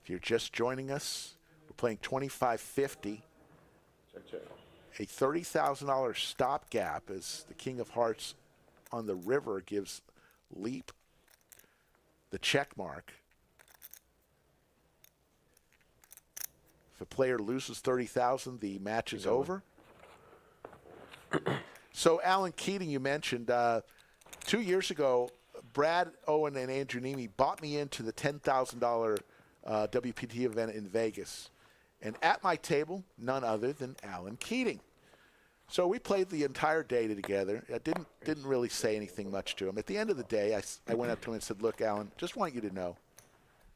Speaker 3: If you're just joining us, we're playing 25-50.
Speaker 7: Check.
Speaker 3: A $30,000 stopgap as the King of Hearts on the river gives Leap the check mark. If a player loses 30,000, the match is over. So, Alan Keating, you mentioned 2 years ago, Brad Owen and Andrew Nemi bought me into the $10,000 WPT event in Vegas. And at my table, none other than Alan Keating. So we played the entire day together. I didn't really say anything much to him. At the end of the day, I went up to him and said, "Look, Alan, just want you to know,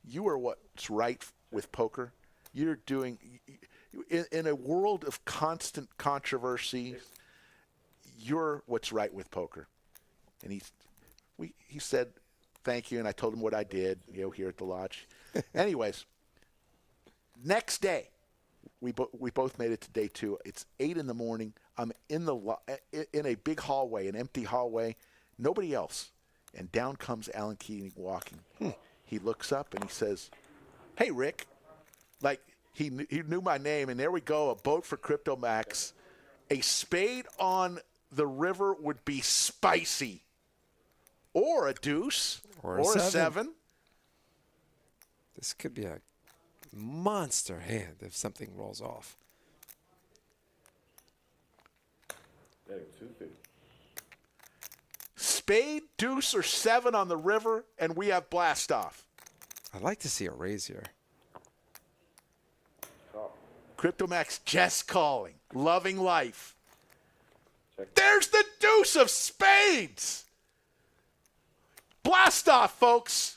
Speaker 3: you are what's right with poker. You're doing in a world of constant controversy. You're what's right with poker." And he said, "Thank you," and I told him what I did, here at the lodge. Anyways, next day, we both made it to day 2. It's 8 in the morning. I'm in a big hallway, an empty hallway, nobody else. And down comes Alan Keating walking. He looks up and he says, "Hey, Rick." Like he knew my name, and there we go, a boat for Crypto Max. A spade on the river would be spicy. Or a deuce.
Speaker 4: Or
Speaker 3: a
Speaker 4: a
Speaker 3: 7.
Speaker 4: This could be a monster hand if something rolls off.
Speaker 7: There you go, 250.
Speaker 3: Spade, deuce, or 7 on the river, and we have blast off.
Speaker 4: I'd like to see a raise here.
Speaker 7: Call.
Speaker 3: Cryptomax just calling, loving life.
Speaker 7: Check.
Speaker 3: There's the deuce of spades. Blast off, folks.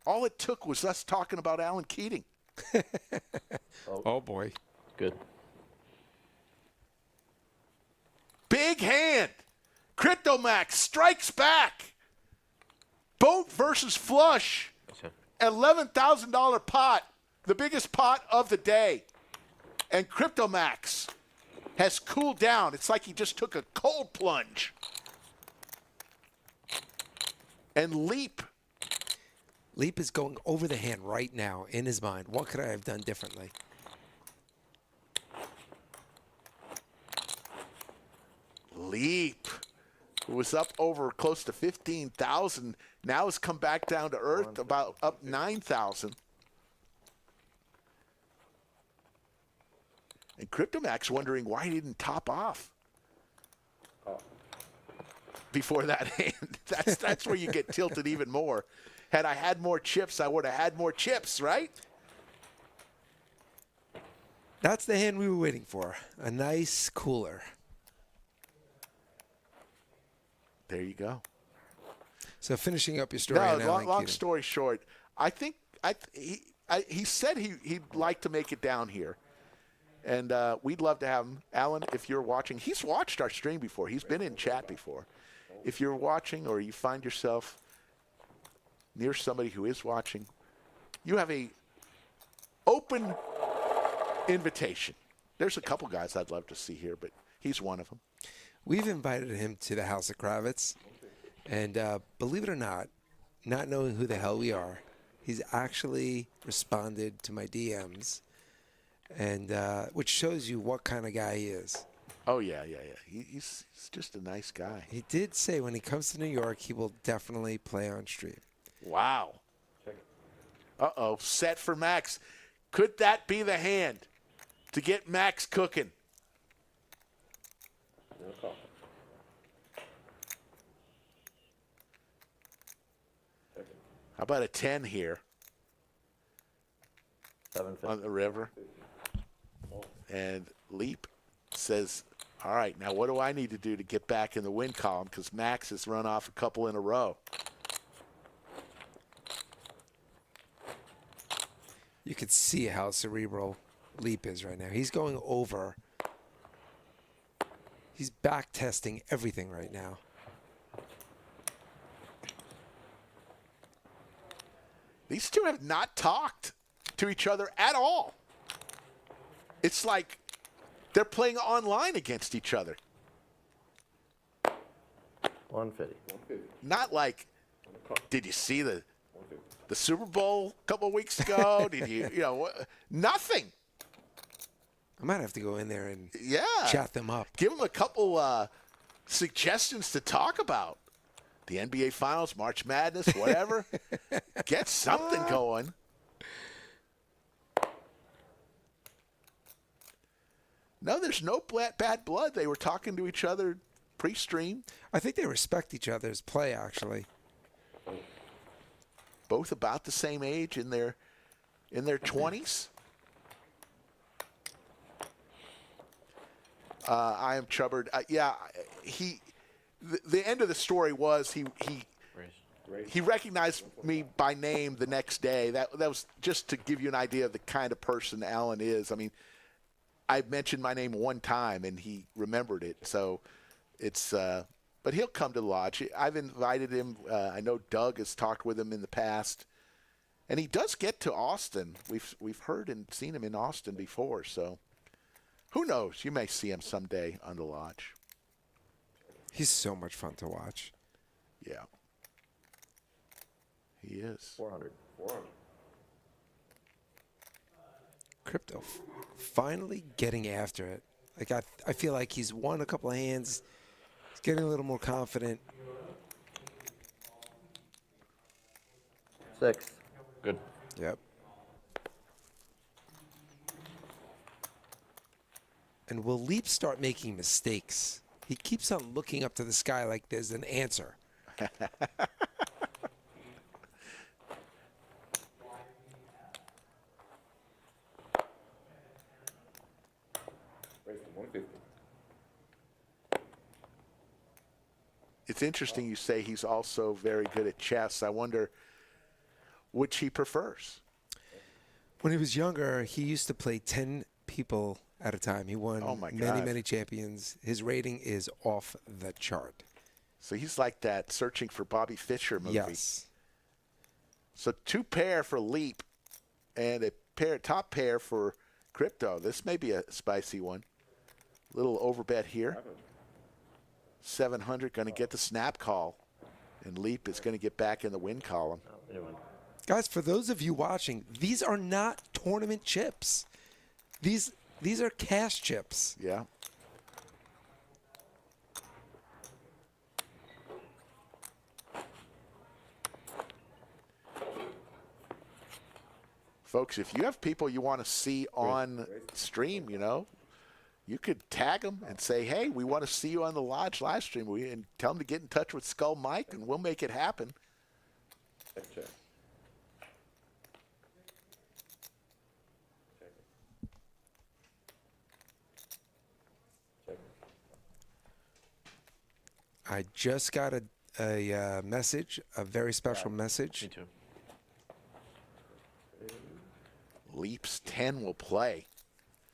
Speaker 3: All it took was us talking about Alan Keating.
Speaker 4: Oh, boy.
Speaker 2: Good.
Speaker 3: Big hand. Cryptomax strikes back. Boat versus flush.
Speaker 2: Okay.
Speaker 3: $11,000 pot. The biggest pot of the day. And Cryptomax has cooled down. It's like he just took a cold plunge. And Leap.
Speaker 4: Leap is going over the hand right now in his mind. What could I have done differently?
Speaker 3: Leap, who was up over close to 15,000, now has come back down to earth, about up 9,000. And Cryptomax wondering why he didn't top off before that hand. That's where you get tilted even more. Had I had more chips, I would have had more chips, right?
Speaker 4: That's the hand we were waiting for. A nice cooler.
Speaker 3: There you go.
Speaker 4: So finishing up your story
Speaker 3: No,
Speaker 4: on Alan
Speaker 3: long
Speaker 4: Keating.
Speaker 3: story short, I think he said he'd like to make it down here. And we'd love to have him. Alan, if you're watching, he's watched our stream before. He's been in chat before. If you're watching or you find yourself near somebody who is watching, you have a open invitation. There's a couple guys I'd love to see here, but he's one of them.
Speaker 4: We've invited him to the House of Kravitz. And believe it or not knowing who the hell we are, he's actually responded to my DMs, and which shows you what kind of guy he is.
Speaker 3: Oh, yeah. He's just a nice guy.
Speaker 4: He did say when he comes to New York, he will definitely play on stream.
Speaker 3: Wow. Uh-oh, set for Max. Could that be the hand to get Max cooking?
Speaker 7: No call. Check it.
Speaker 3: How about a 10 here
Speaker 1: 750.
Speaker 3: on the river? And Leap says, all right, now what do I need to do to get back in the win column? Because Max has run off a couple in a row.
Speaker 4: You could see how cerebral Leap is right now. He's going over. He's back testing everything right now.
Speaker 3: These two have not talked to each other at all. It's like they're playing online against each other.
Speaker 1: 150.
Speaker 7: 150.
Speaker 3: Not like, did you see the
Speaker 7: 150.
Speaker 3: Super Bowl a couple of weeks ago? Did you know, nothing.
Speaker 4: I might have to go in there and
Speaker 3: Yeah.
Speaker 4: chat them up.
Speaker 3: Give them a couple suggestions to talk about. The NBA Finals, March Madness, whatever. Get something going. No, there's no bad blood. They were talking to each other pre-stream.
Speaker 4: I think they respect each other's play, actually.
Speaker 3: Both about the same age in their 20s. I am Chubbard. The end of the story was he recognized me by name the next day. That was just to give you an idea of the kind of person Alan is. I mean, I mentioned my name one time and he remembered it. So it's but he'll come to the lodge. I've invited him. I know Doug has talked with him in the past, and he does get to Austin. We've heard and seen him in Austin before. So who knows? You may see him someday on the lodge.
Speaker 4: He's so much fun to watch.
Speaker 3: Yeah, he is.
Speaker 1: 400.
Speaker 7: 400.
Speaker 4: Crypto finally getting after it. Like I feel like he's won a couple of hands. He's getting a little more confident.
Speaker 1: 6.
Speaker 2: Good.
Speaker 4: Yep. And will Leap start making mistakes? He keeps on looking up to the sky like there's an answer.
Speaker 7: Raise to 150.
Speaker 3: It's interesting you say he's also very good at chess. I wonder which he prefers.
Speaker 4: When he was younger, he used to play 10 people at a time. He won
Speaker 3: Oh my
Speaker 4: many,
Speaker 3: God.
Speaker 4: many champions. His rating is off the chart.
Speaker 3: So he's like that Searching for Bobby Fischer movie.
Speaker 4: Yes.
Speaker 3: So 2 pair for Leap and a top pair for Crypto. This may be a spicy one. Little overbet here. 700 going to get the snap call. And Leap is going to get back in the win column.
Speaker 1: Anyway.
Speaker 4: Guys, for those of you watching, these are not tournament chips. These are cash chips.
Speaker 3: Yeah. Folks, if you have people you want to see on stream, you could tag them and say, hey, we want to see you on the Lodge live stream. And tell them to get in touch with Skull Mike, and we'll make it happen.
Speaker 7: Check, check.
Speaker 4: I just got a message, a very special message.
Speaker 2: Me too.
Speaker 3: Leaps 10 will play.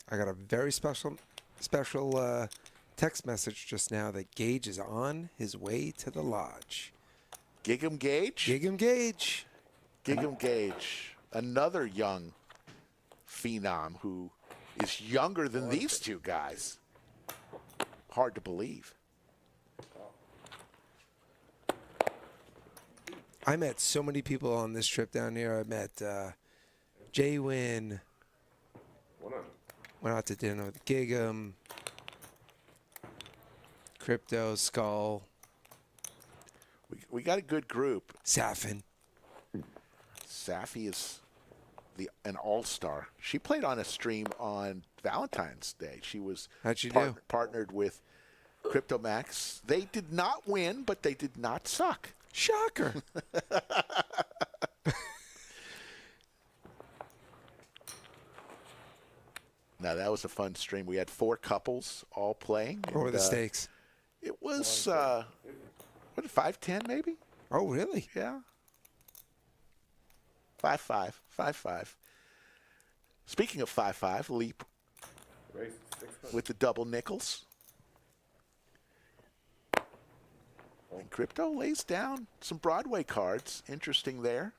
Speaker 4: I got a very special text message just now that Gage is on his way to the lodge.
Speaker 3: Gig'em Gage?
Speaker 4: Gig'em Gage.
Speaker 3: Gig'em Gage, another young phenom who is younger than these two guys. Hard to believe.
Speaker 4: I met so many people on this trip down here. I met Jay Wynn.
Speaker 7: 100.
Speaker 4: Went out to dinner with Gig'em, Crypto, Skull,
Speaker 3: We got a good group.
Speaker 4: Safin.
Speaker 3: Safi is an all-star. She played on a stream on Valentine's Day. She was
Speaker 4: How'd she do?
Speaker 3: partnered with CryptoMax. They did not win, but they did not suck.
Speaker 4: Shocker.
Speaker 3: Now, that was a fun stream. We had 4 couples all playing.
Speaker 4: What were the stakes?
Speaker 3: It was, 5-10 maybe?
Speaker 4: Oh, really?
Speaker 3: Yeah. 5-5. 5-5. Speaking of 5-5, Leap
Speaker 7: Raise to 600.
Speaker 3: with the double nickels. And Crypto lays down some Broadway cards. Interesting there.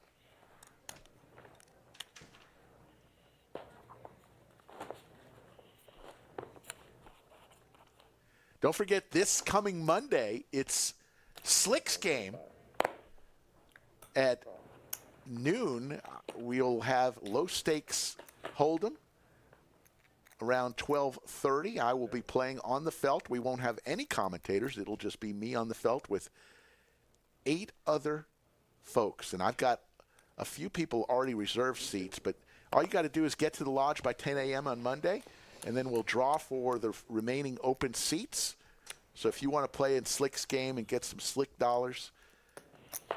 Speaker 3: Don't forget this coming Monday, it's Slick's game at noon. We'll have low stakes Hold'em around 12:30. I will be playing on the felt. We won't have any commentators. It'll just be me on the felt with 8 other folks. And I've got a few people already reserved seats, but all you got to do is get to the lodge by 10 a.m. on Monday, and then we'll draw for the remaining open seats. So if you want to play in Slick's game and get some Slick dollars,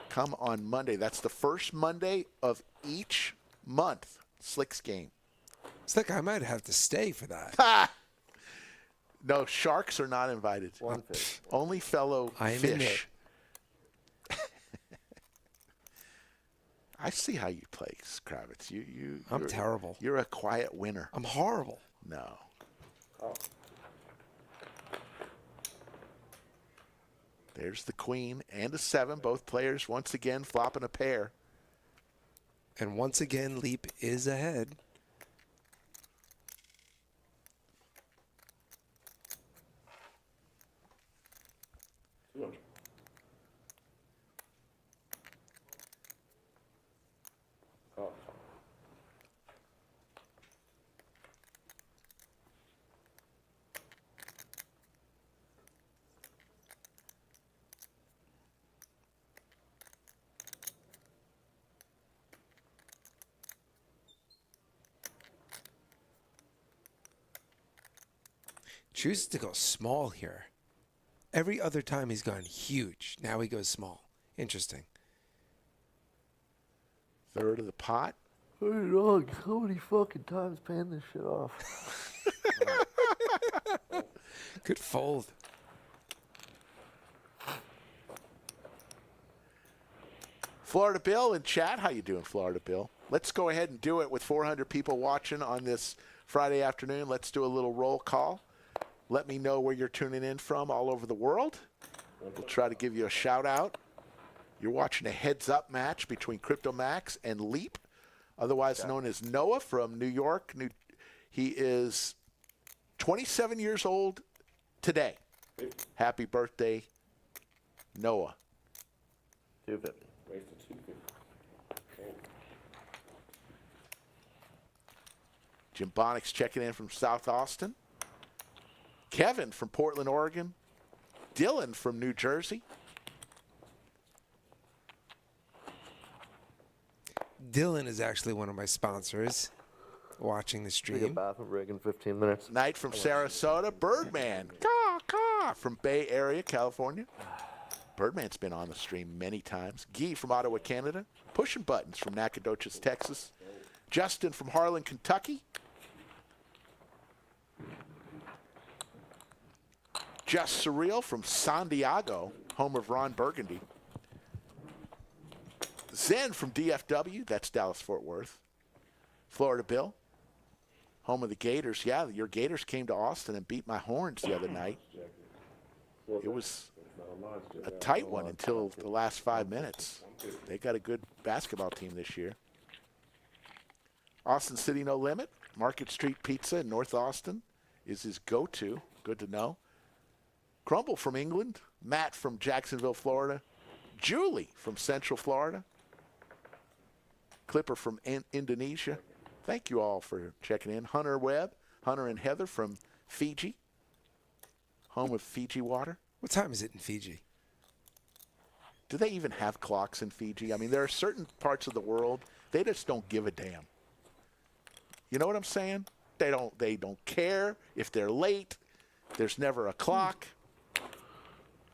Speaker 3: come on Monday. That's the first Monday of each month, Slick's game.
Speaker 4: Slick, I might have to stay for that.
Speaker 3: Ha! No, sharks are not invited.
Speaker 1: One fish.
Speaker 3: Only fellow
Speaker 4: I am in
Speaker 3: fish. I see how you play, Kravitz.
Speaker 4: I'm
Speaker 3: you're-
Speaker 4: terrible.
Speaker 3: You're a quiet winner.
Speaker 4: I'm horrible.
Speaker 3: No.
Speaker 7: Oh.
Speaker 3: There's the queen and a 7. Both players once again flopping a pair.
Speaker 4: And once again, Leap is ahead.
Speaker 7: Oh.
Speaker 4: Chooses to go small here. Every other time he's gone huge. Now he goes small. Interesting.
Speaker 3: Third of the pot.
Speaker 1: Hey, dog, how many fucking times paying this shit off?
Speaker 4: Good fold.
Speaker 3: Florida Bill in chat. How you doing, Florida Bill? Let's go ahead and do it with 400 people watching on this Friday afternoon. Let's do a little roll call. Let me know where you're tuning in from all over the world. We'll try to give you a shout out. You're watching a heads-up match between Crypto Max and Leap, otherwise known as Noah from New York. He is 27 years old today. Happy birthday, Noah.
Speaker 1: 250.
Speaker 7: Wasted 250. Oh.
Speaker 3: Jim Bonnick's checking in from South Austin. Kevin from Portland, Oregon. Dylan from New Jersey.
Speaker 4: Dylan is actually one of my sponsors watching the
Speaker 1: Take a
Speaker 4: stream.
Speaker 1: bathroom break in 15 minutes.
Speaker 3: Knight from Sarasota. Birdman from Bay Area, California. Birdman's been on the stream many times. Guy from Ottawa, Canada. Pushing Buttons from Nacogdoches, Texas. Justin from Harlan, Kentucky. Just Surreal from San Diego, home of Ron Burgundy. Zen from DFW, that's Dallas-Fort Worth. Florida Bill, home of the Gators. Yeah, your Gators came to Austin and beat my Horns the other night. It was a tight one until the last 5 minutes. They got a good basketball team this year. Austin City No Limit, Market Street Pizza in North Austin is his go-to. Good to know. Crumble from England, Matt from Jacksonville, Florida, Julie from Central Florida, Clipper from Indonesia. Thank you all for checking in. Hunter Webb, Hunter and Heather from Fiji, home of Fiji water.
Speaker 4: What time is it in Fiji?
Speaker 3: Do they even have clocks in Fiji? I mean, there are certain parts of the world, they just don't give a damn. You know what I'm saying? They don't care if they're late. There's never a clock.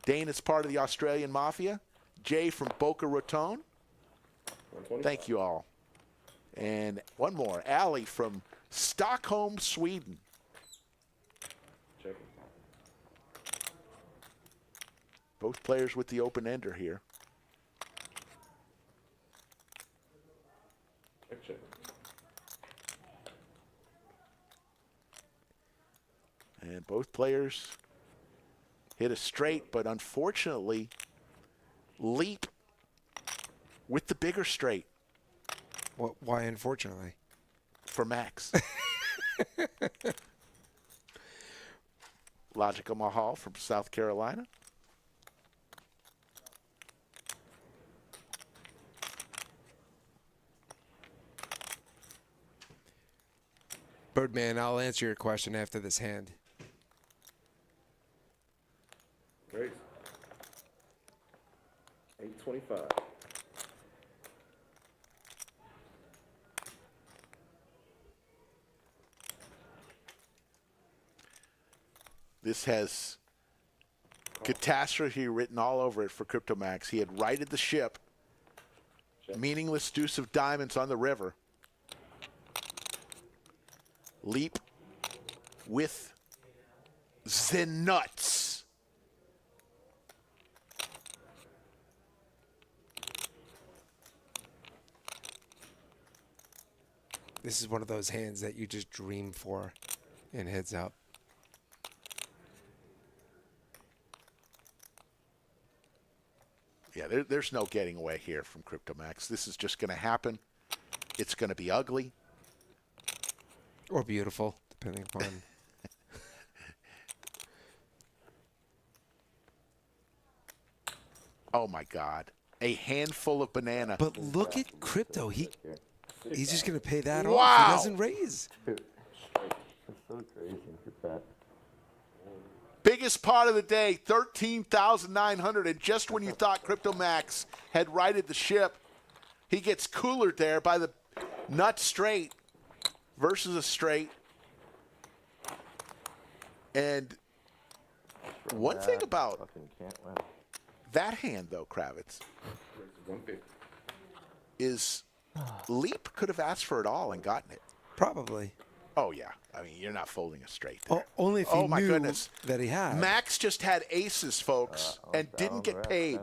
Speaker 3: Dane is part of the Australian Mafia. Jay from Boca Raton. Thank you all. And one more. Allie from Stockholm, Sweden.
Speaker 7: Check.
Speaker 3: Both players with the open ender here.
Speaker 7: Check.
Speaker 3: And both players hit a straight, but unfortunately, Leap with the bigger straight
Speaker 4: Why, unfortunately?
Speaker 3: for Max. Logical Mahal from South Carolina.
Speaker 4: Birdman, I'll answer your question after this hand.
Speaker 7: Raise. 825.
Speaker 3: This has catastrophe written all over it for CryptoMax. He had righted the ship. Meaningless deuce of diamonds on the river. Leap with the nuts.
Speaker 4: This is one of those hands that you just dream for in heads up.
Speaker 3: Yeah, there's no getting away here from CryptoMax. This is just going to happen. It's going to be ugly.
Speaker 4: Or beautiful, depending upon.
Speaker 3: Oh, my God. A handful of banana.
Speaker 4: But look at Crypto. He's just going to pay that
Speaker 3: Wow.
Speaker 4: off. He doesn't raise.
Speaker 1: Dude, that's so crazy. Look at that.
Speaker 3: Biggest pot of the day, 13,900. And just when you thought CryptoMax had righted the ship, he gets coolered there by the nut straight versus a straight. And one thing about
Speaker 1: Fucking can't win.
Speaker 3: that hand, though, Kravitz,
Speaker 7: Raise 150.
Speaker 3: is Leap could have asked for it all and gotten it.
Speaker 4: Probably.
Speaker 3: Oh, yeah. I mean, you're not folding a straight there.
Speaker 4: Only if he
Speaker 3: Oh, my
Speaker 4: knew
Speaker 3: goodness.
Speaker 4: that he had.
Speaker 3: Max just had aces, folks, and didn't get paid.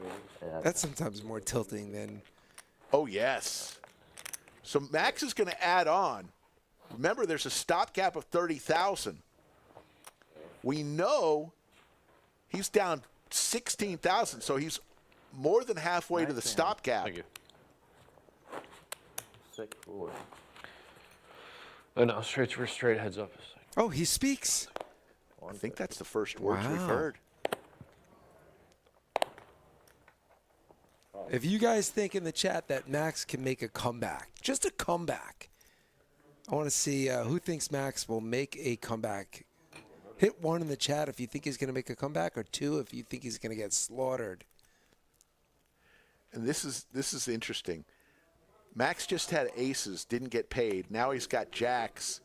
Speaker 1: Yeah,
Speaker 4: That's sometimes more tilting than.
Speaker 3: Oh, yes. So Max is going to add on. Remember, there's a stopgap of 30,000. We know he's down 16,000, so he's more than halfway to the
Speaker 1: Nice hand.
Speaker 3: stopgap.
Speaker 2: Thank you.
Speaker 1: sick cooler.
Speaker 2: No, straight for straight, heads up.
Speaker 4: Oh, he speaks.
Speaker 3: I think that's the first words we've
Speaker 4: Wow.
Speaker 3: heard.
Speaker 4: If you guys think in the chat that Max can make a comeback, just a comeback, I want to see who thinks Max will make a comeback. Hit 1 in the chat if you think he's going to make a comeback, or 2 if you think he's going to get slaughtered.
Speaker 3: And this is interesting. Max just had aces, didn't get paid. Now he's got jacks.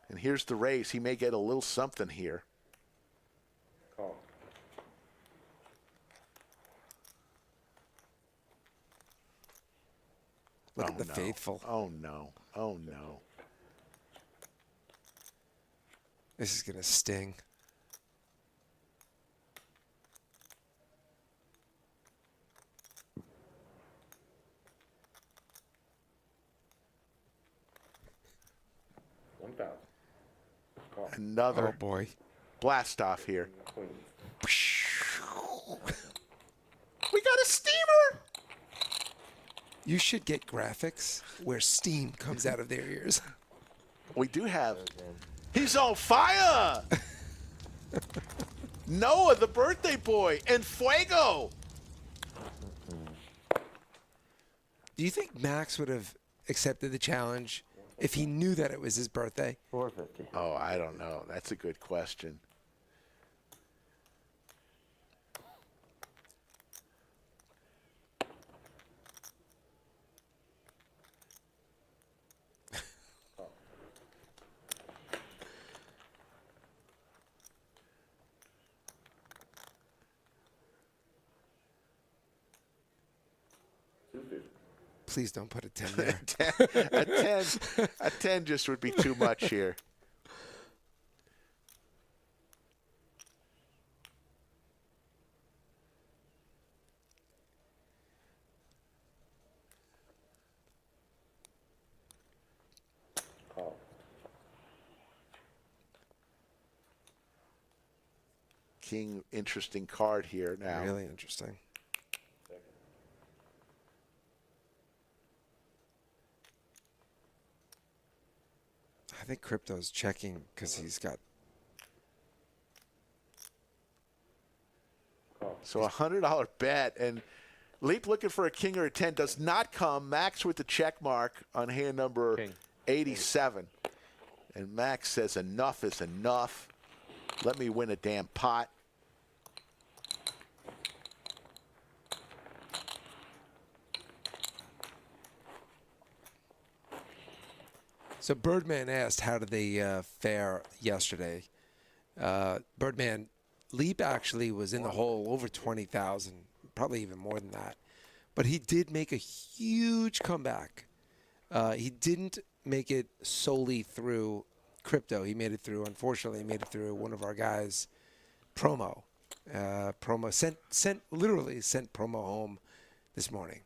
Speaker 3: And here's the raise. He may get a little something here.
Speaker 7: Call.
Speaker 4: Look
Speaker 3: Oh,
Speaker 4: at the
Speaker 3: no.
Speaker 4: faithful.
Speaker 3: Oh, no. Oh, no.
Speaker 4: This is going to sting.
Speaker 3: Another
Speaker 4: Oh, boy.
Speaker 3: blast off here.
Speaker 7: Queen.
Speaker 3: We got a steamer.
Speaker 4: You should get graphics where steam comes out of their ears.
Speaker 3: We do have. He's on fire. Noah, the birthday boy, and Fuego.
Speaker 4: Do you think Max would have accepted the challenge if he knew that it was his birthday?
Speaker 1: 450.
Speaker 3: Oh, I don't know. That's a good question.
Speaker 4: Please don't put a 10 there.
Speaker 3: A 10 just would be too much here.
Speaker 7: Call.
Speaker 3: King, interesting card here now.
Speaker 4: Really interesting. think Crypto's checking because he's got.
Speaker 3: So $100 bet, and Leap looking for a king or a 10 does not come. Max with the check mark on hand number
Speaker 2: King.
Speaker 3: 87. And Max says enough is enough. Let me win a damn pot.
Speaker 4: So Birdman asked, how did they fare yesterday? Birdman, Leap actually was in the hole over 20,000, probably even more than that. But he did make a huge comeback. He didn't make it solely through crypto. He made it through, unfortunately, he made it through one of our guys' promo. Literally sent promo home this morning.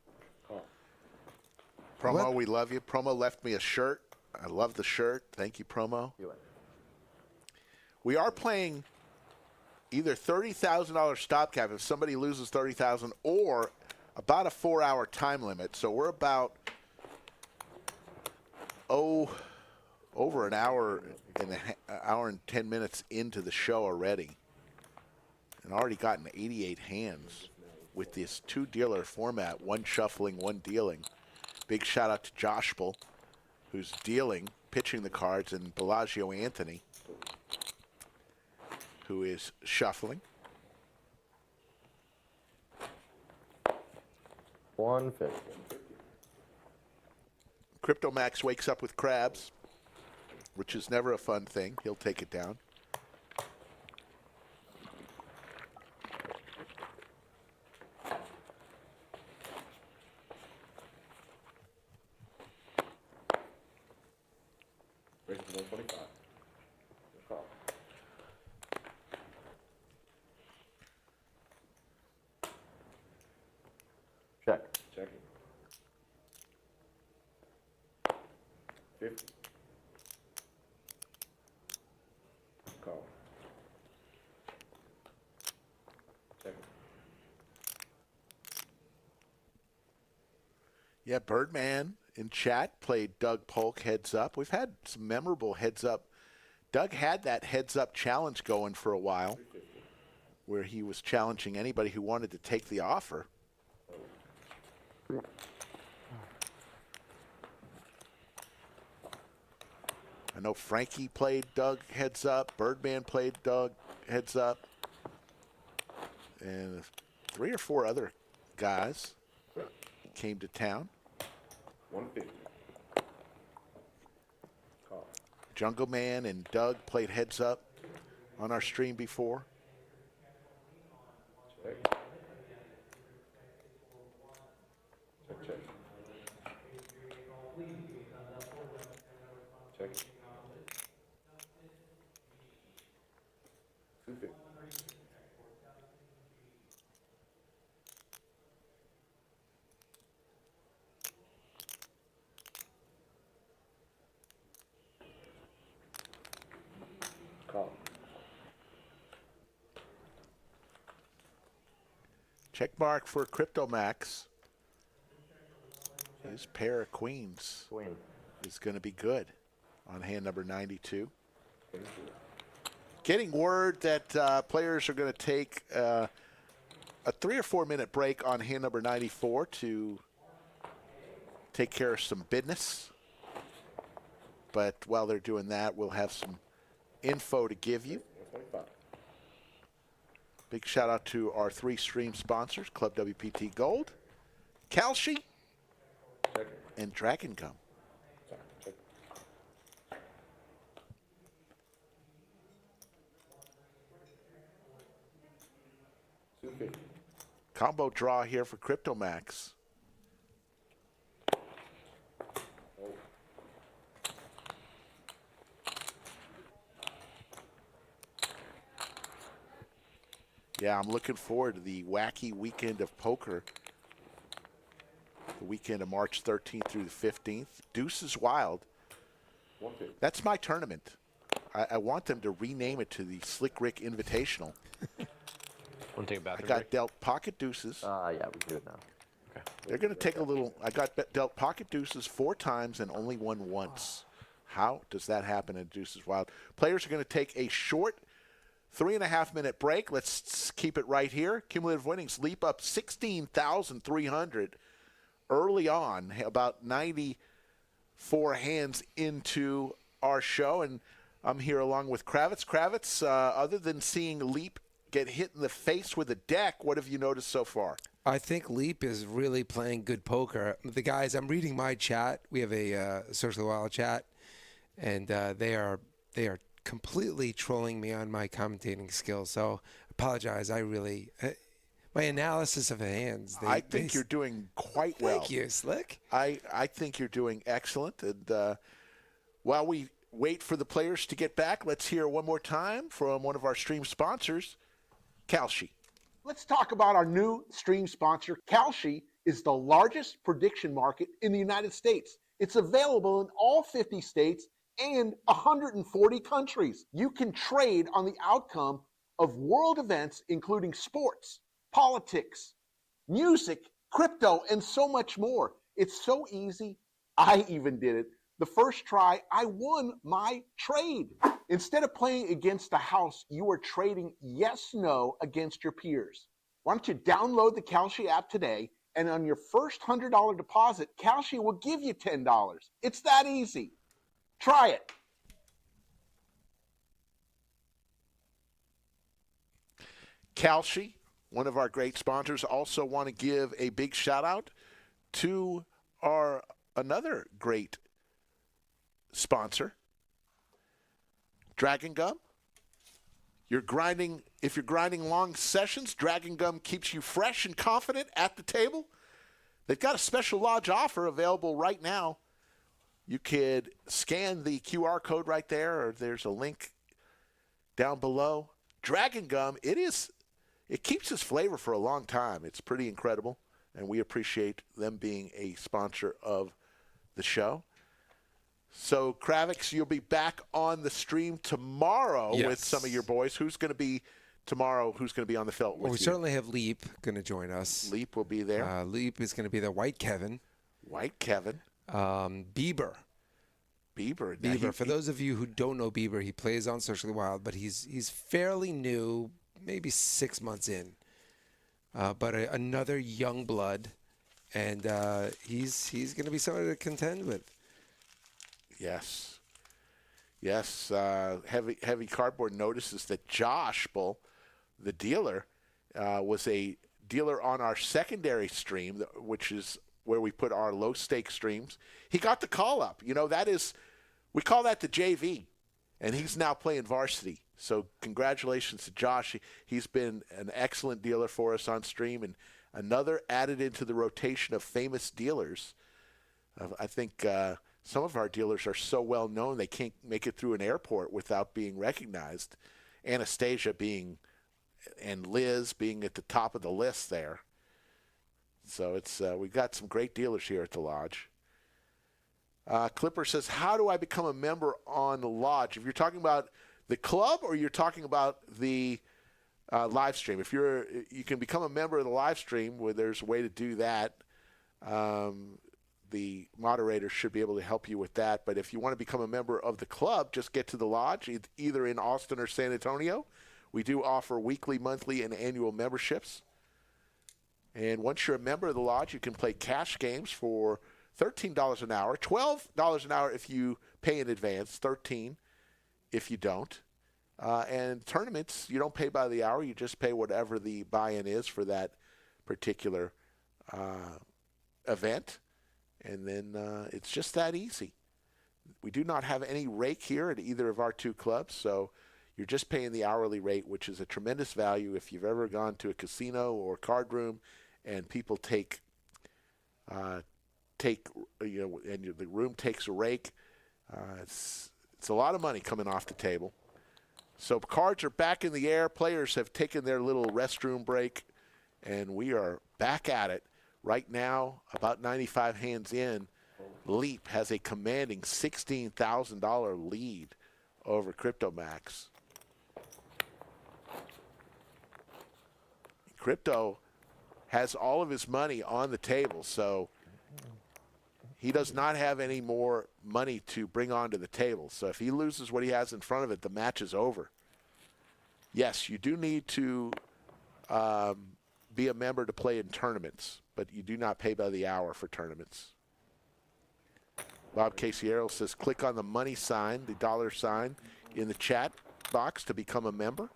Speaker 3: Promo,
Speaker 4: What?
Speaker 3: we love you. Promo left me a shirt. I love the shirt. Thank you, Promo.
Speaker 1: You win.
Speaker 3: We are playing either $30,000 stop cap if somebody loses $30,000 or about a 4-hour time limit. So we're about, over an hour and hour and 10 minutes into the show already. And already gotten 88 hands with this 2-dealer format, one shuffling, one dealing. Big shout out to Josh Bull, who's dealing, pitching the cards, and Bellagio Anthony, who is shuffling.
Speaker 1: 150.
Speaker 3: Crypto Max wakes up with crabs, which is never a fun thing. He'll take it down.
Speaker 7: Raise to 125. Call.
Speaker 1: Check.
Speaker 7: Checking. 50. Call. Checking.
Speaker 3: Yeah, Birdman in chat played Doug Polk heads up. We've had some memorable heads up. Doug had that heads up challenge going for a while where he was challenging anybody who wanted to take the offer. I know Frankie played Doug heads up. Birdman played Doug heads up. And 3 or 4 other guys came to town.
Speaker 7: 150. Call.
Speaker 3: Jungle Man and Doug played heads up on our stream before.
Speaker 7: Check. Check, check. Check. 250. Call.
Speaker 3: Check mark for Crypto Max. His pair of queens
Speaker 1: Queen.
Speaker 3: is going to be good on hand number 92. Getting word that players are going to take a 3 or 4 minute break on hand number 94 to take care of some business. But while they're doing that, we'll have some info to give you.
Speaker 7: 125.
Speaker 3: Big shout out to our 3 stream sponsors, Club WPT Gold, Kalshi,
Speaker 7: Check.
Speaker 3: and Dragon Gum.
Speaker 7: Sorry. Check. $250.
Speaker 3: Combo draw here for Crypto Max. Yeah, I'm looking forward to the wacky weekend of poker. The weekend of March 13th through the 15th. Deuce is Wild.
Speaker 7: 150.
Speaker 3: That's my tournament. I want them to rename it to the Slick Rick Invitational.
Speaker 2: Want to take a
Speaker 3: I
Speaker 2: bathroom
Speaker 3: got
Speaker 2: break?
Speaker 3: dealt pocket deuces.
Speaker 1: Yeah, we can do it now.
Speaker 3: They're going to take a little. I got dealt pocket deuces 4 times and only won once. How does that happen in Deuces Wild? Players are going to take a short 3.5-minute break. Let's keep it right here. Cumulative winnings leap up 16,300 early on, about 94 hands into our show. And I'm here along with Kravitz. Kravitz, other than seeing Leap get hit in the face with a deck, what have you noticed so far?
Speaker 4: I think Leap is really playing good poker. The guys, I'm reading my chat. We have a Socially Wild chat, and they are completely trolling me on my commentating skills. So apologize. I really my analysis of hands.
Speaker 3: I think you're doing quite well.
Speaker 4: Thank you, Slick.
Speaker 3: I think you're doing excellent. And while we wait for the players to get back, let's hear one more time from one of our stream sponsors, Kalshi.
Speaker 6: Let's talk about our new stream sponsor. Kalshi is the largest prediction market in the United States. It's available in all 50 states and 140 countries. You can trade on the outcome of world events, including sports, politics, music, crypto, and so much more. It's so easy. I even did it. The first try, I won my trade. Instead of playing against the house, you are trading yes-no against your peers. Why don't you download the Kalshi app today, and on your first $100 deposit, Kalshi will give you $10. It's that easy. Try it.
Speaker 3: Kalshi, one of our great sponsors, also want to give a big shout out to our another great sponsor, Dragon Gum. If you're grinding long sessions, Dragon Gum keeps you fresh and confident at the table. They've got a special lodge offer available right now. You could scan the QR code right there, or there's a link down below. Dragon Gum, it keeps its flavor for a long time. It's pretty incredible, and we appreciate them being a sponsor of the show. So, Kravitz, you'll be back on the stream tomorrow with some of your boys. Who's going to be tomorrow? Who's going to be on the felt with
Speaker 4: Well, we
Speaker 3: you?
Speaker 4: certainly have Leap going to join us.
Speaker 3: Leap will be there.
Speaker 4: Leap is going to be the White Kevin.
Speaker 3: White Kevin.
Speaker 4: Bieber.
Speaker 3: Bieber.
Speaker 4: Bieber. For those of you who don't know Bieber, he plays on Socially Wild, but he's fairly new, maybe 6 months in. But another young blood, and he's going to be somebody to contend with.
Speaker 3: Yes. Yes. Heavy Cardboard notices that Josh Bull, the dealer, was a dealer on our secondary stream, which is where we put our low-stake streams. He got the call-up. You know, we call that the JV, and he's now playing varsity. So congratulations to Josh. He's been an excellent dealer for us on stream, and another added into the rotation of famous dealers. I think some of our dealers are so well known they can't make it through an airport without being recognized. Anastasia and Liz being at the top of the list there. So we've got some great dealers here at the lodge. Clipper says, how do I become a member on the lodge? If you're talking about the club or you're talking about the live stream, you can become a member of the live stream where there's a way to do that. The moderator should be able to help you with that. But if you want to become a member of the club, just get to the lodge, either in Austin or San Antonio. We do offer weekly, monthly, and annual memberships. And once you're a member of the lodge, you can play cash games for $13 an hour, $12 an hour if you pay in advance, $13 if you don't. And tournaments, you don't pay by the hour. You just pay whatever the buy-in is for that particular event. And then it's just that easy. We do not have any rake here at either of our two clubs, so you're just paying the hourly rate, which is a tremendous value. If you've ever gone to a casino or card room and people take and the room takes a rake, it's a lot of money coming off the table. So cards are back in the air. Players have taken their little restroom break, and we are back at it. Right now, about 95 hands in, Leap has a commanding $16,000 lead over CryptoMax. Crypto has all of his money on the table, so he does not have any more money to bring onto the table. So if he loses what he has in front of it, the match is over. Yes, you do need to be a member to play in tournaments, but you do not pay by the hour for tournaments. Bob Casiero says click on the money sign, the dollar sign in the chat box to become a member.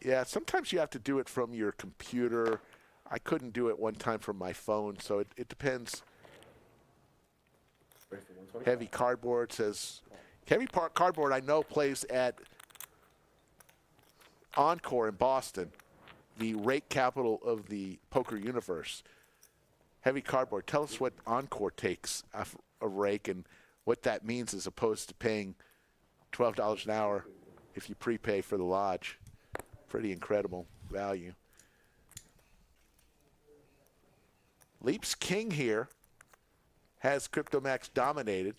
Speaker 3: Yeah, sometimes you have to do it from your computer. I couldn't do it one time from my phone, so it depends.
Speaker 7: Ready for 125.
Speaker 3: Heavy Cardboard says, Cardboard I know plays at Encore in Boston, the rake capital of the poker universe. Heavy Cardboard, tell us what Encore takes a rake and what that means as opposed to paying $12 an hour if you prepay for the lodge. Pretty incredible value. Leap's king here has CryptoMax dominated.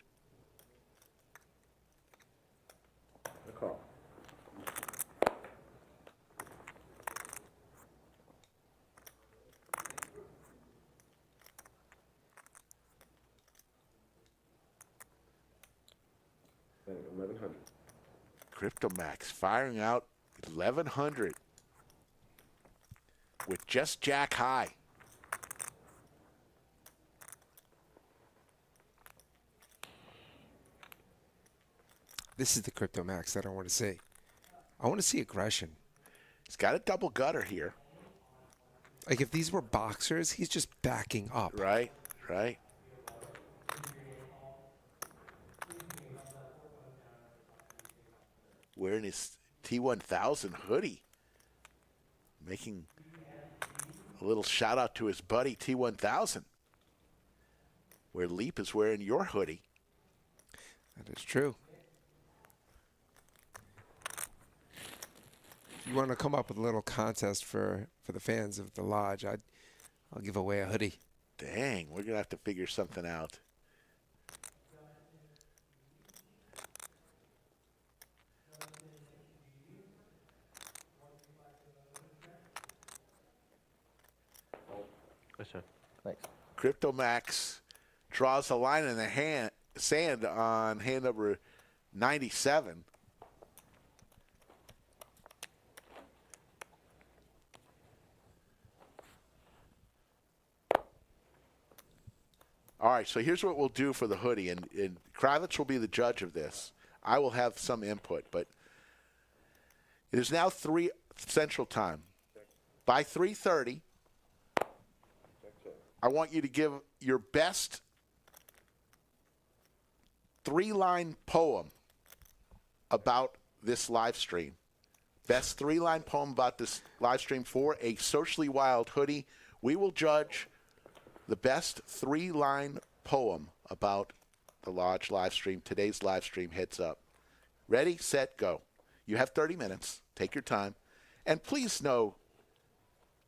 Speaker 7: The call. And 1100.
Speaker 3: CryptoMax firing out 1100 with just jack high.
Speaker 4: This is the Crypto Max that I want to see. I want to see aggression.
Speaker 3: He's got a double gutter here.
Speaker 4: Like if these were boxers, he's just backing up.
Speaker 3: Right, right. Wearing his T1000 hoodie. Making a little shout out to his buddy T1000. Where Leap is wearing your hoodie.
Speaker 4: That is true. If you want to come up with a little contest for the fans of the lodge, I'll give away a hoodie.
Speaker 3: Dang, we're going to have to figure something out.
Speaker 2: Yes, sir.
Speaker 1: Thanks.
Speaker 3: CryptoMax draws a line in the sand on hand number 97. All right, so here's what we'll do for the hoodie, and Kravitz will be the judge of this. I will have some input, but it is now 3 Central Time. By 3:30, I want you to give your best 3-line poem about this live stream. Best 3-line poem about this live stream for a Socially Wild hoodie. We will judge the best 3-line poem about the Lodge live stream, today's live stream heads up. Ready, set, go. You have 30 minutes. Take your time. And please know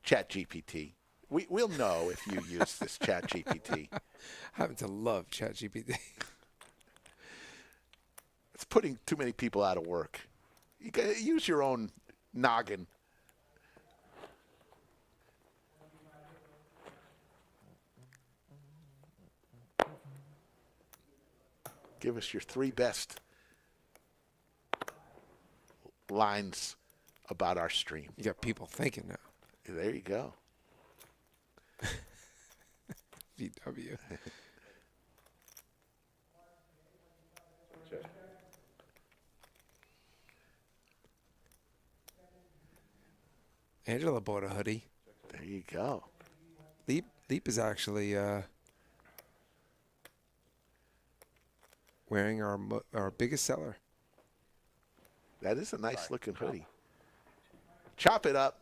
Speaker 3: ChatGPT. We'll know if you use this ChatGPT.
Speaker 4: I happen to love ChatGPT.
Speaker 3: It's putting too many people out of work. You gotta use your own noggin. Give us your 3 best lines about our stream.
Speaker 4: You got people thinking now.
Speaker 3: There you go.
Speaker 4: VW.
Speaker 7: Check.
Speaker 4: Angela bought a hoodie.
Speaker 3: There you go.
Speaker 4: Leap is actually wearing our biggest seller.
Speaker 3: That is a nice looking hoodie. Chop it up.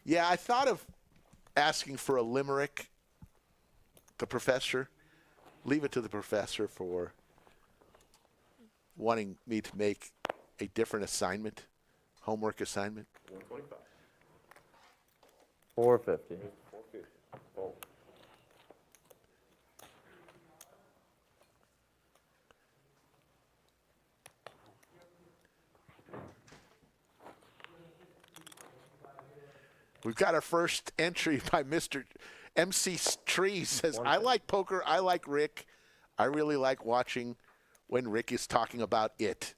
Speaker 3: Yeah, I thought of asking for a limerick. The professor. Leave it to the professor for wanting me to make a different assignment, homework assignment.
Speaker 7: 125.
Speaker 1: 450.
Speaker 7: 450. Fold.
Speaker 3: We've got our first entry by Mr. MC Tree. Says, I like poker. I like Rick. I really like watching when Rick is talking about it.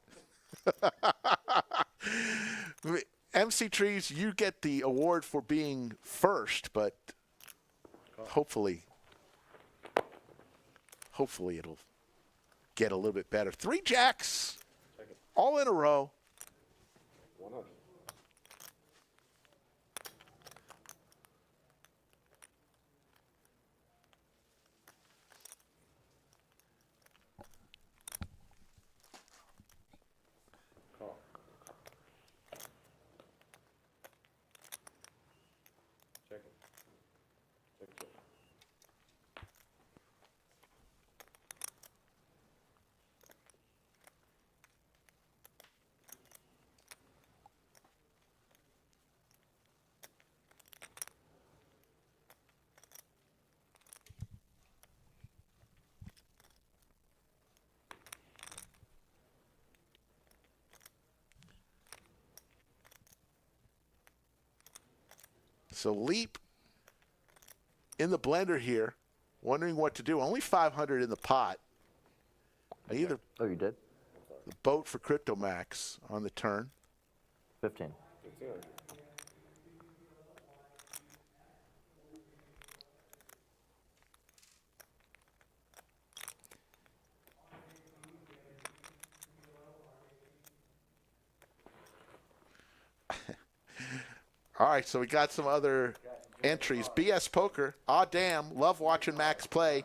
Speaker 3: MC Trees, you get the award for being first, but hopefully it'll get a little bit better. 3 jacks, all in a row.
Speaker 7: 100. Call. Check it. Check, check.
Speaker 3: So Leap in the blender here, wondering what to do. Only 500 in the pot. I either
Speaker 1: Oh, you did?
Speaker 3: the boat for CryptoMax on the turn.
Speaker 1: 15.
Speaker 7: 1500.
Speaker 3: All right, so we got some other entries. BS Poker. Aw, damn. Love watching Max play.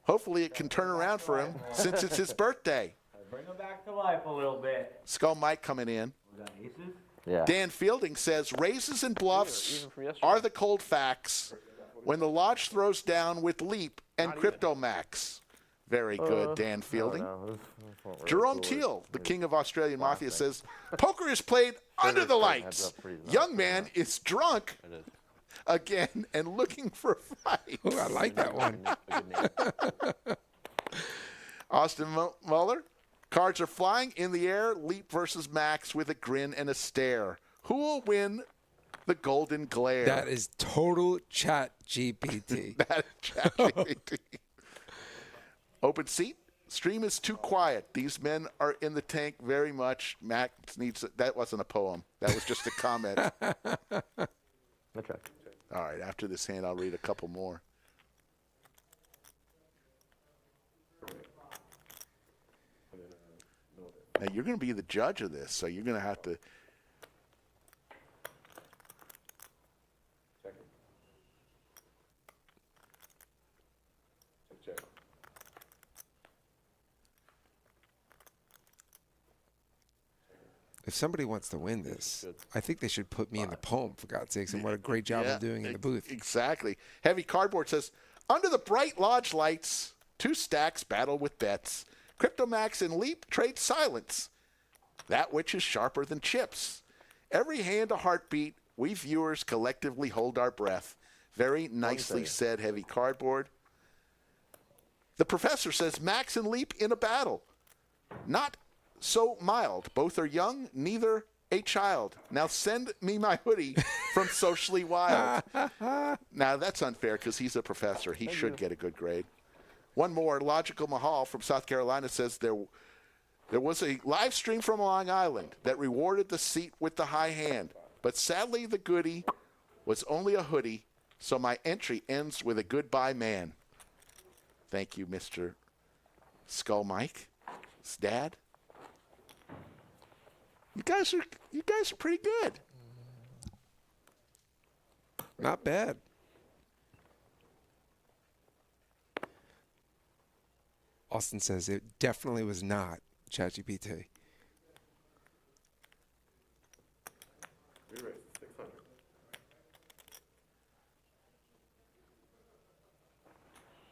Speaker 3: Hopefully it can turn around for him since it's his birthday.
Speaker 8: Bring them back to life a little bit.
Speaker 3: Skull Mike coming in.
Speaker 8: We got aces.
Speaker 1: Yeah.
Speaker 3: Dan Fielding says, raises and bluffs
Speaker 2: Even from yesterday.
Speaker 3: are the cold facts when the Lodge throws down with Leap and CryptoMax. Very good, Dan Fielding. Jerome Teal, the king of Australian Mafia, says, poker is played under the lights. Young man is drunk
Speaker 2: It is.
Speaker 3: again and looking for a fight.
Speaker 4: Ooh, I like that one.
Speaker 2: A good name.
Speaker 3: Austin Muller, cards are flying in the air. Leap versus Max with a grin and a stare. Who will win the golden glare?
Speaker 4: That is total chat GPT.
Speaker 3: That is ChatGPT. Open seat. Stream is too quiet. These men are in the tank very much. Max needs. That wasn't a poem. That was just a comment.
Speaker 1: That's right.
Speaker 3: All right. After this hand, I'll read a couple more. Now you're going to be the judge of this, so you're going to have to.
Speaker 7: Check it. Check, check.
Speaker 4: If somebody wants to win this, I think they should put me in the poem, for God's sakes, and what a great job I'm doing in the booth.
Speaker 3: Exactly. Heavy Cardboard says, under the bright lodge lights, 2 stacks battle with bets. CryptoMax and Leap trade silence. That which is sharper than chips. Every hand a heartbeat. We viewers collectively hold our breath. Very nicely said, Heavy Cardboard. The professor says, Max and Leap in a battle. Not so mild. Both are young, neither a child. Now send me my hoodie from Socially Wild. Now that's unfair because he's a professor. He should get a good grade. One more. Logical Mahal from South Carolina says there was a live stream from Long Island that rewarded the seat with the high hand. But sadly, the goodie was only a hoodie, so my entry ends with a goodbye man. Thank you, Mr. Skull Mike. It's Dad. You guys are pretty good.
Speaker 4: Not bad. Austin says it definitely was not ChatGPT.
Speaker 7: We raised 600.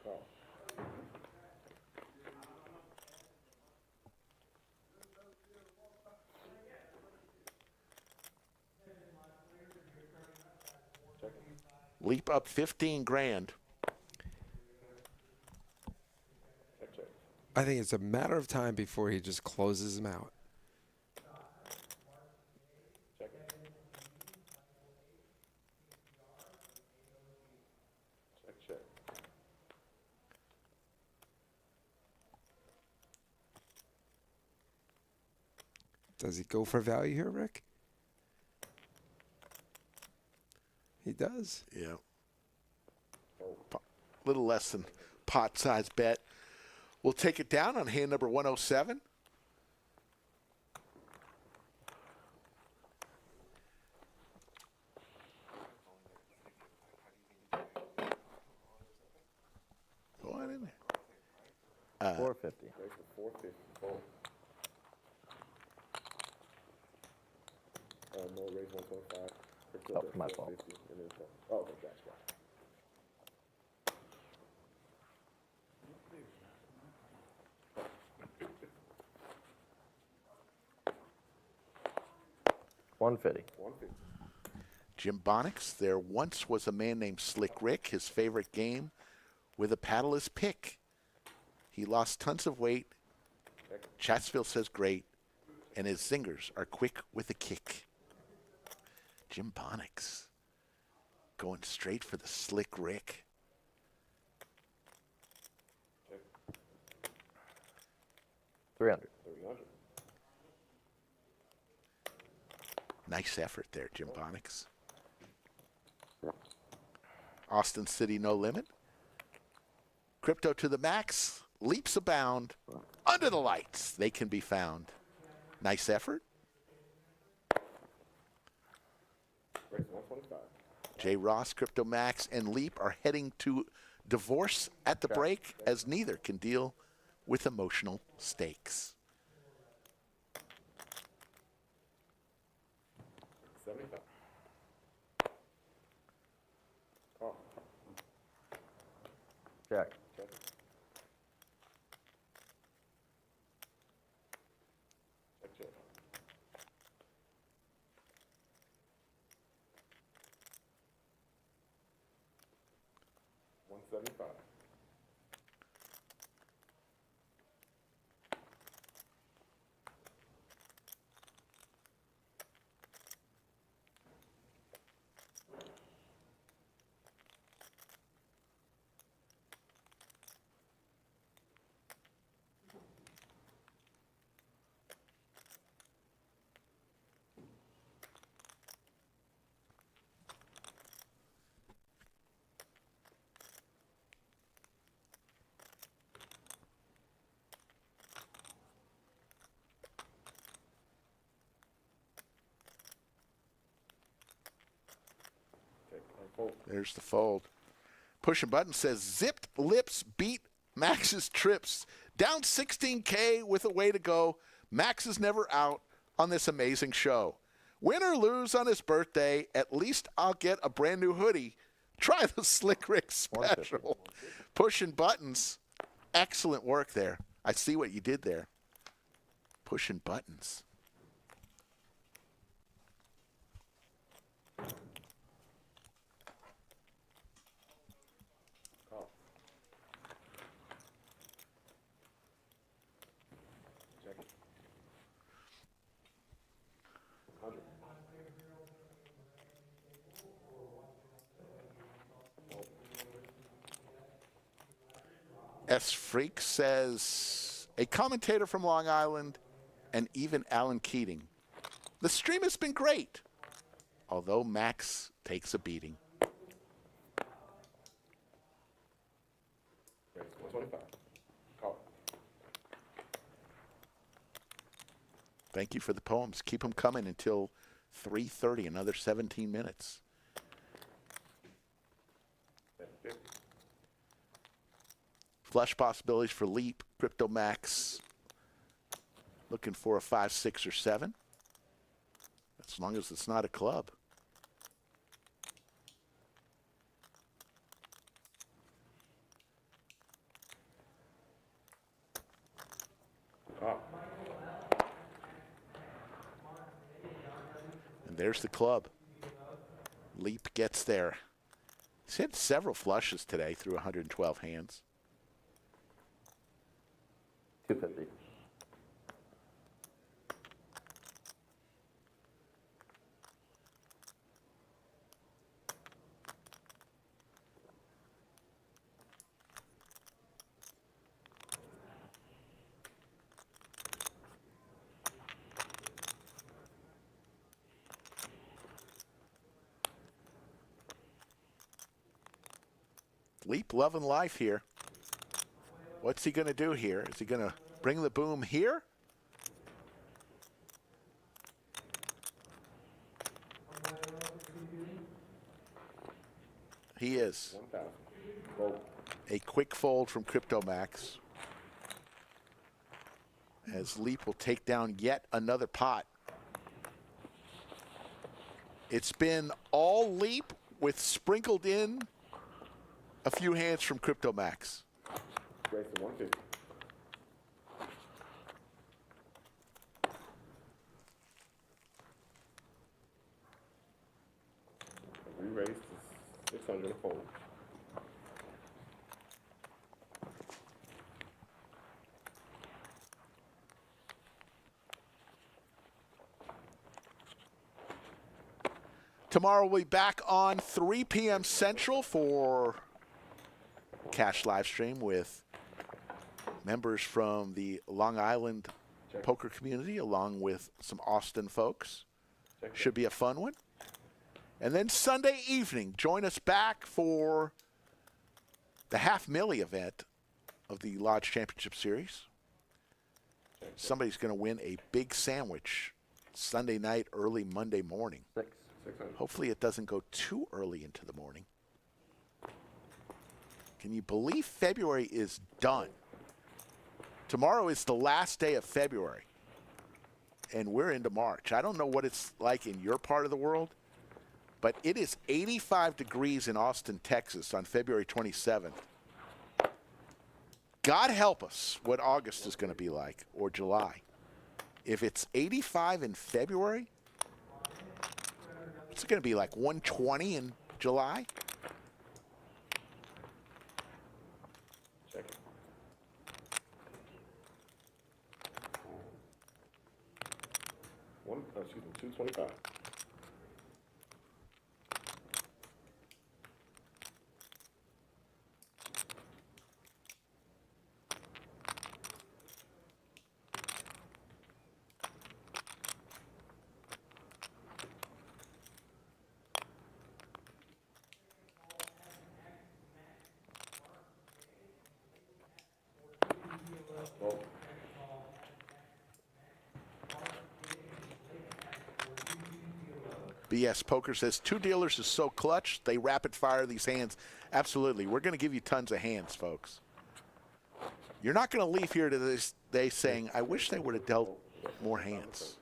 Speaker 7: Call. Check it.
Speaker 3: Leap up 15 grand.
Speaker 7: Check, check.
Speaker 4: I think it's a matter of time before he just closes him out.
Speaker 7: Check it.
Speaker 4: Does he go for value here, Rick? He does.
Speaker 3: Yeah. Little less than pot size bet. We'll take it down on hand number 107. Go on in there.
Speaker 1: 450.
Speaker 7: Raise to 450. Fold. No, raise 125. Crypto
Speaker 1: Oh,
Speaker 7: bet
Speaker 1: my fault.
Speaker 7: 450, and then fold. Oh, okay, that's right.
Speaker 1: $150.
Speaker 7: 150.
Speaker 3: Jim Bonix, there once was a man named Slick Rick. His favorite game with a paddle is pick. He lost tons of weight. Chatsville says great. And his zingers are quick with a kick. Jim Bonix going straight for the Slick Rick.
Speaker 1: $300.
Speaker 7: 300.
Speaker 3: Nice effort there, Jim Bonix. Austin City no limit. Crypto to the max. Leaps abound. Under the lights, they can be found. Nice effort.
Speaker 7: Raise to 125.
Speaker 3: Jay Ross, Crypto Max, and Leap are heading to divorce at the break as neither can deal with emotional stakes.
Speaker 7: 75. Call.
Speaker 1: Jack.
Speaker 7: Check. Check, check. $175. Check and fold.
Speaker 3: There's the fold. Pushing button says zipped lips beat Max's trips. Down 16K with a way to go. Max is never out on this amazing show. Win or lose on his birthday, at least I'll get a brand new hoodie. Try the Slick Rick special. Pushing buttons. Excellent work there. I see what you did there. Pushing buttons.
Speaker 7: Call. Check it. 100.
Speaker 3: S Freak says, a commentator from Long Island and even Alan Keating. The stream has been great, although Max takes a beating.
Speaker 7: Raise to 125. Call.
Speaker 3: Thank you for the poems. Keep them coming until 3:30, another 17 minutes.
Speaker 7: Bet 50.
Speaker 3: Flush possibilities for Leap, Crypto Max. Looking for a 5, 6, or 7. As long as it's not a club.
Speaker 7: Call.
Speaker 3: And there's the club. Leap gets there. He's hit several flushes today through 112 hands.
Speaker 1: 250.
Speaker 3: Leap loving life here. What's he going to do here? Is he going to bring the boom here? He is.
Speaker 7: 1,000. Roll.
Speaker 3: A quick fold from CryptoMax. As Leap will take down yet another pot. It's been all Leap with sprinkled in a few hands from CryptoMax.
Speaker 7: Raise to 150. Re-raise to 600 a fold.
Speaker 3: Tomorrow we'll be back on 3 p.m. Central for cash live stream with members from the Long Island poker community along with some Austin folks. Should be a fun one. And then Sunday evening, join us back for the $500,000 event of the Lodge Championship Series. Somebody's going to win a big sandwich Sunday night, early Monday morning.
Speaker 1: 6.
Speaker 7: 600.
Speaker 3: Hopefully it doesn't go too early into the morning. Can you believe February is done? Tomorrow is the last day of February, and we're into March. I don't know what it's like in your part of the world, but it is 85 degrees in Austin, Texas on February 27th. God help us what August is going to be like, or July. If it's 85 in February, it's going to be like 120 in July.
Speaker 7: Check it. Excuse me, 225. Roll.
Speaker 3: BS Poker says 2 dealers is so clutch, they rapid fire these hands. Absolutely. We're going to give you tons of hands, folks. You're not going to leave here to this day saying, I wish they would have dealt more hands.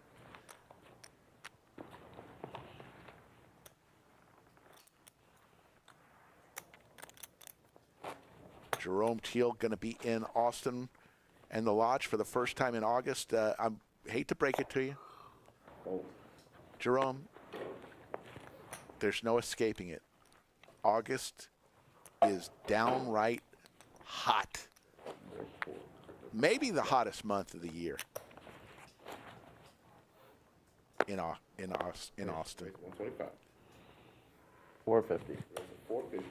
Speaker 3: Jerome Teal going to be in Austin and the Lodge for the first time in August. I hate to break it to you.
Speaker 7: Fold.
Speaker 3: Jerome, there's no escaping it. August is downright hot. Maybe the hottest month of the year in Austin.
Speaker 7: 125.
Speaker 1: 450.
Speaker 7: Raise to 450.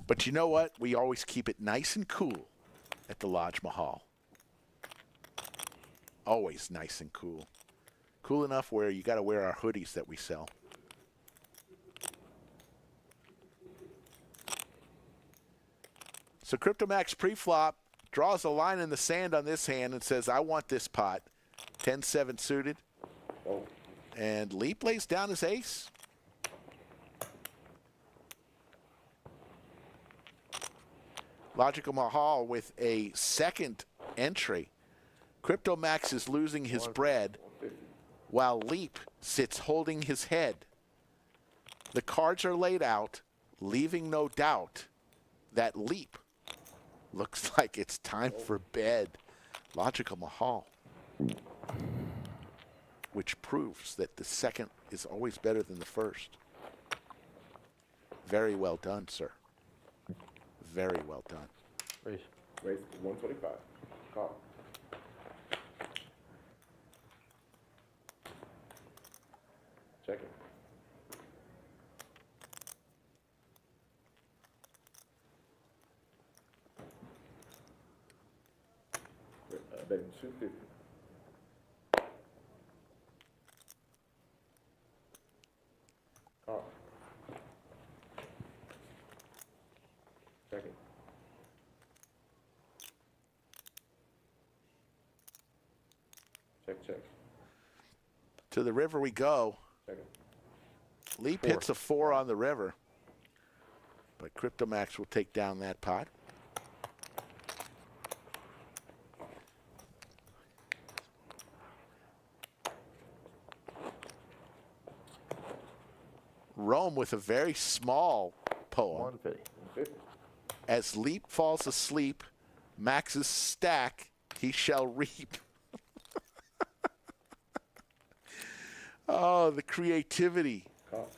Speaker 3: But you know what? We always keep it nice and cool at the Lodge Mahal. Always nice and cool. Cool enough where you got to wear our hoodies that we sell. So CryptoMax pre-flop draws a line in the sand on this hand and says, I want this pot. 10-7 suited.
Speaker 7: Fold.
Speaker 3: And Leap lays down his ace. Logical Mahal with a second entry. CryptoMax is losing his bread while Leap sits holding his head. The cards are laid out, leaving no doubt that Leap looks like it's time for bed. Logical Mahal. Which proves that the second is always better than the first. Very well done, sir. Very well done.
Speaker 2: Raise.
Speaker 7: Raise to 125. Call. Check it. Betting 250. Call. Second. Check.
Speaker 3: To the river we go.
Speaker 7: Second.
Speaker 3: Leap hits a 4 on the river. But CryptoMax will take down that pot. Rome with a very small poem.
Speaker 1: 150.
Speaker 3: As Leap falls asleep, Max's stack he shall reap. Oh, the creativity
Speaker 7: Call.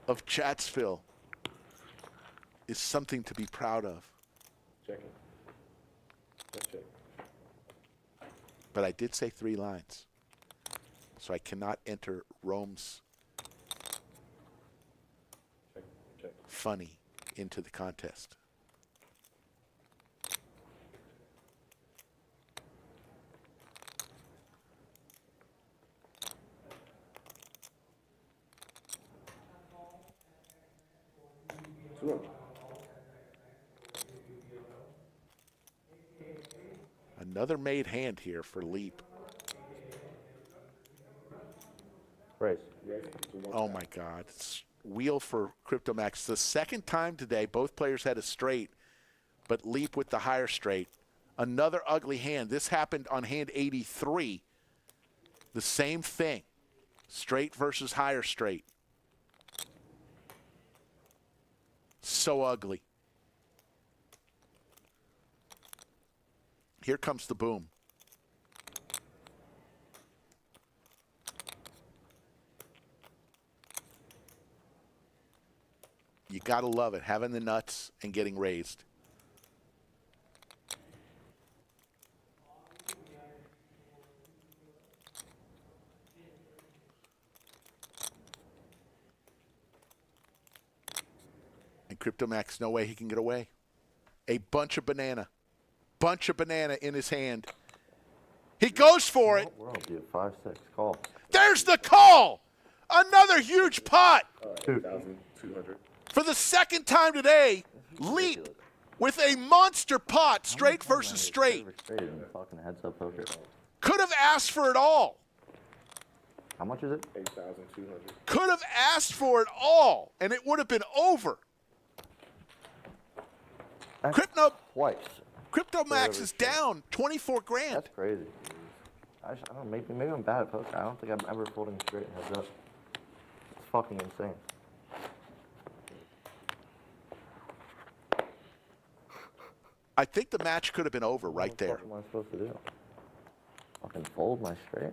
Speaker 3: of Chatsville is something to be proud of.
Speaker 7: Checking. Check.
Speaker 3: But I did say 3 lines. So I cannot enter Rome's
Speaker 7: Check.
Speaker 3: funny into the contest. Another made hand here for Leap.
Speaker 1: Raise.
Speaker 3: Oh my God. It's wheel for CryptoMax. The second time today, both players had a straight, but Leap with the higher straight. Another ugly hand. This happened on hand 83. The same thing. Straight versus higher straight. So ugly. Here comes the boom. You got to love it, having the nuts and getting raised. And CryptoMax, no way he can get away. A bunch of banana. Bunch of banana in his hand. He goes for it.
Speaker 1: We're on to 5-6. Call.
Speaker 3: There's the call. Another huge pot.
Speaker 7: 2,200.
Speaker 3: For the second time today, Leap with a monster pot, straight versus straight.
Speaker 1: Straight in the fucking heads up poker.
Speaker 3: Could have asked for it all.
Speaker 1: How much is it?
Speaker 7: 8,200.
Speaker 3: Could have asked for it all, and it would have been over.
Speaker 1: That's twice.
Speaker 3: CryptoMax is down 24 grand.
Speaker 1: That's crazy. I don't know, maybe I'm bad at poker. I don't think I'm ever folding straight heads up. It's fucking insane.
Speaker 3: I think the match could have been over right there.
Speaker 1: What am I supposed to do? Fucking fold my straight?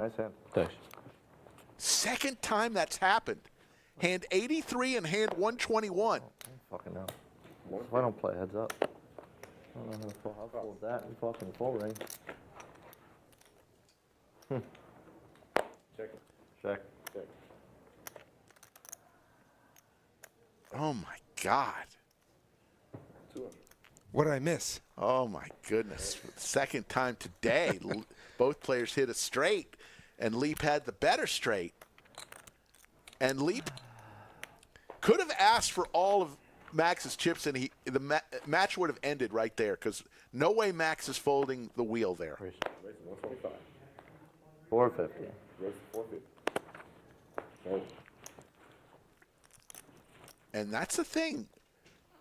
Speaker 1: Nice hand.
Speaker 2: Thanks.
Speaker 3: Second time that's happened. Hand 83 and hand 121.
Speaker 1: I don't fucking know. If I don't play heads up, I don't know how to fold that in fucking full ring.
Speaker 7: Checking.
Speaker 1: Check.
Speaker 7: Check.
Speaker 3: Oh my God.
Speaker 7: 200.
Speaker 4: What did I miss?
Speaker 3: Oh my goodness. For the second time today, both players hit a straight, and Leap had the better straight. And Leap could have asked for all of Max's chips, and the match would have ended right there, because no way Max is folding the wheel there.
Speaker 7: Raise 125.
Speaker 1: 450.
Speaker 7: Raise 450. Oh.
Speaker 3: And that's the thing.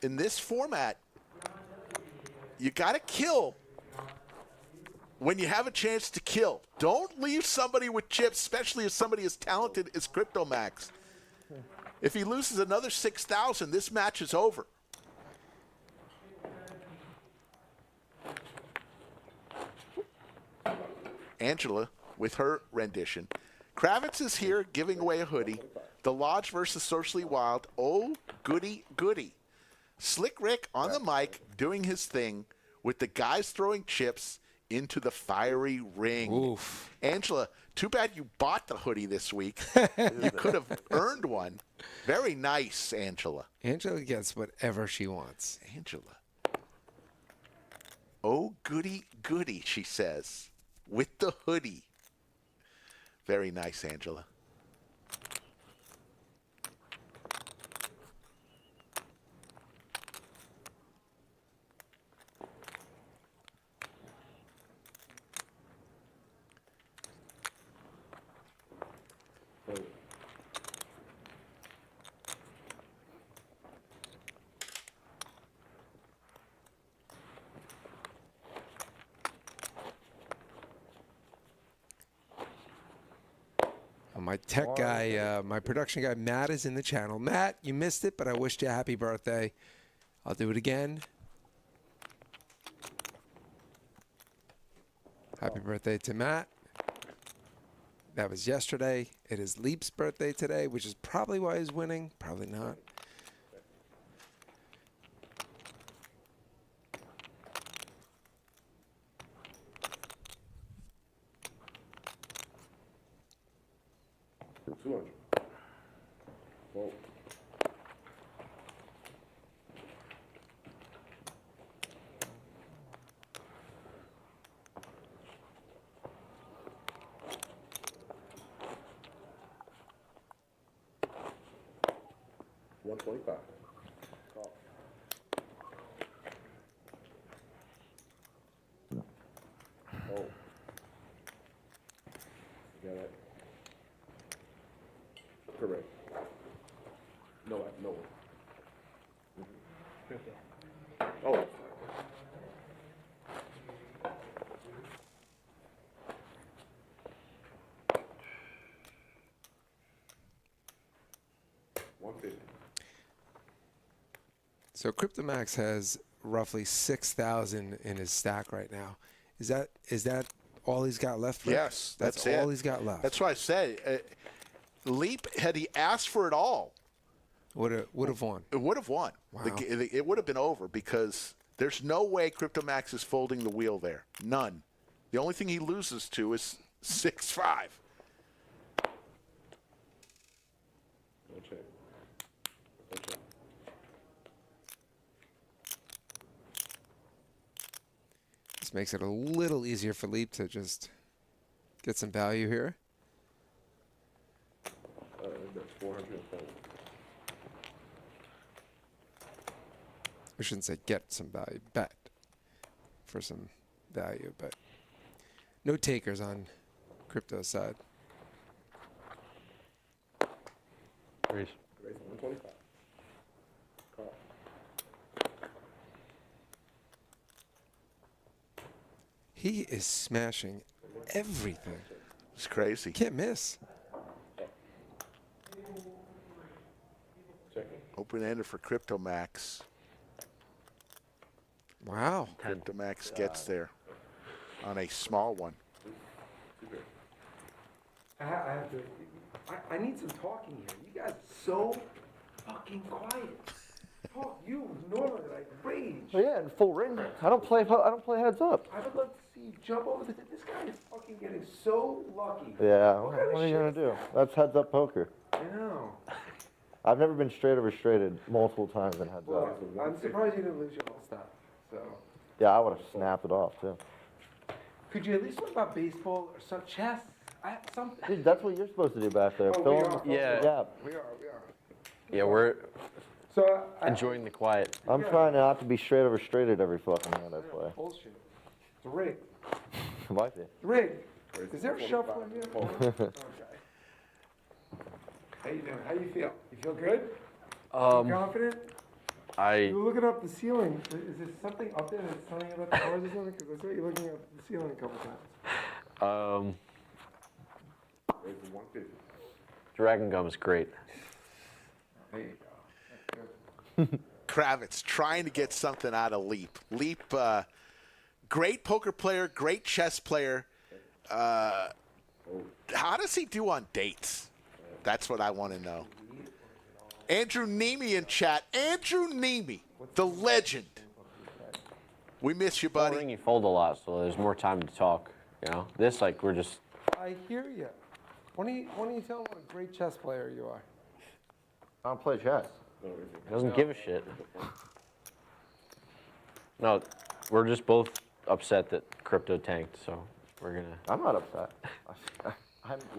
Speaker 3: In this format, you got to kill when you have a chance to kill. Don't leave somebody with chips, especially if somebody as talented as CryptoMax. If he loses another 6,000, this match is over. Angela with her rendition. Kravitz is here giving away a hoodie. The Lodge versus Socially Wild. Oh, goody, goody. Slick Rick on the mic doing his thing with the guys throwing chips into the fiery ring.
Speaker 4: Oof.
Speaker 3: Angela, too bad you bought the hoodie this week. You could have earned one. Very nice, Angela.
Speaker 4: Angela gets whatever she wants.
Speaker 3: Angela. Oh, goody, goody, she says, with the hoodie. Very nice, Angela.
Speaker 4: My tech guy, my production guy, Matt, is in the channel. Matt, you missed it, but I wished you a happy birthday. I'll do it again. Happy birthday to Matt. That was yesterday. It is Leap's birthday today, which is probably why he's winning. Probably not.
Speaker 7: For 200. Whoa. $125. Call. Oh. You got that? Correct. No, no. Oh. $150.
Speaker 4: So CryptoMax has roughly 6,000 in his stack right now. Is that all he's got left? Rick?
Speaker 3: Yes,
Speaker 4: that's
Speaker 3: it.
Speaker 4: all he's got left.
Speaker 3: That's why I said, Leap, had he asked for it all,
Speaker 4: would have won.
Speaker 3: it would have won.
Speaker 4: Wow.
Speaker 3: It would have been over because there's no way CryptoMax is folding the wheel there. None. The only thing he loses to is 6-5.
Speaker 7: No check. No check.
Speaker 4: This makes it a little easier for Leap to just get some value here.
Speaker 7: That's 440.
Speaker 4: I shouldn't say get some value, bet for some value, but no takers on crypto side.
Speaker 2: Raise.
Speaker 7: Raise 125. Call.
Speaker 4: He is smashing everything.
Speaker 3: It's crazy.
Speaker 4: Can't miss.
Speaker 7: Checking.
Speaker 3: Open-ended for CryptoMax.
Speaker 4: Wow.
Speaker 3: CryptoMax gets there on a small one.
Speaker 4: I have to. I need some talking here. You guys are so fucking quiet. Talk. You normally like rage.
Speaker 1: Oh, yeah, in full ring. I don't play heads up.
Speaker 4: I would love to see you jump over the. This guy is fucking getting so lucky.
Speaker 1: Yeah,
Speaker 4: What kind of
Speaker 1: what are you gonna
Speaker 4: shit
Speaker 1: do? That's heads up poker.
Speaker 4: I know.
Speaker 1: I've never been straight over straighted multiple times in heads
Speaker 4: Well,
Speaker 1: up.
Speaker 4: I'm surprised you didn't lose your whole stuff. So,
Speaker 1: Yeah, I would have snapped it off too.
Speaker 4: could you at least learn about baseball or some chess? Something.
Speaker 1: Dude, that's what you're supposed to do back there.
Speaker 4: Oh,
Speaker 1: Fill
Speaker 4: we
Speaker 1: in
Speaker 4: are.
Speaker 1: the
Speaker 2: Yeah.
Speaker 1: gap.
Speaker 4: We are.
Speaker 2: Yeah, we're
Speaker 4: So
Speaker 2: enjoying the quiet.
Speaker 1: I'm trying not to be straight over straighted every fucking hand I play.
Speaker 4: Bullshit. It's a rig.
Speaker 1: Might be.
Speaker 4: Rig. Is there a shuffle in here? Okay. How you doing? How you feel? You feel good? Confident? You're looking up the ceiling. Is there something up there that's telling you about the cars or something? Because I saw you looking up the ceiling a couple times.
Speaker 7: Raise 150.
Speaker 2: Dragon Gum is great.
Speaker 4: There you go. That's good.
Speaker 3: Kravitz trying to get something out of Leap. Leap, great poker player, great chess player. How does he do on dates? That's what I want to know. Andrew Nemi in chat. Andrew Nemi, the legend. We miss you,
Speaker 2: Buddy.
Speaker 3: buddy.
Speaker 2: You fold a lot, so there's more time to talk. You know, this like we're just.
Speaker 4: I hear you. Why don't you tell them what a great chess player you are?
Speaker 1: I don't play chess.
Speaker 2: He doesn't give a shit. No, we're just both upset that crypto tanked, so we're gonna.
Speaker 1: I'm not upset.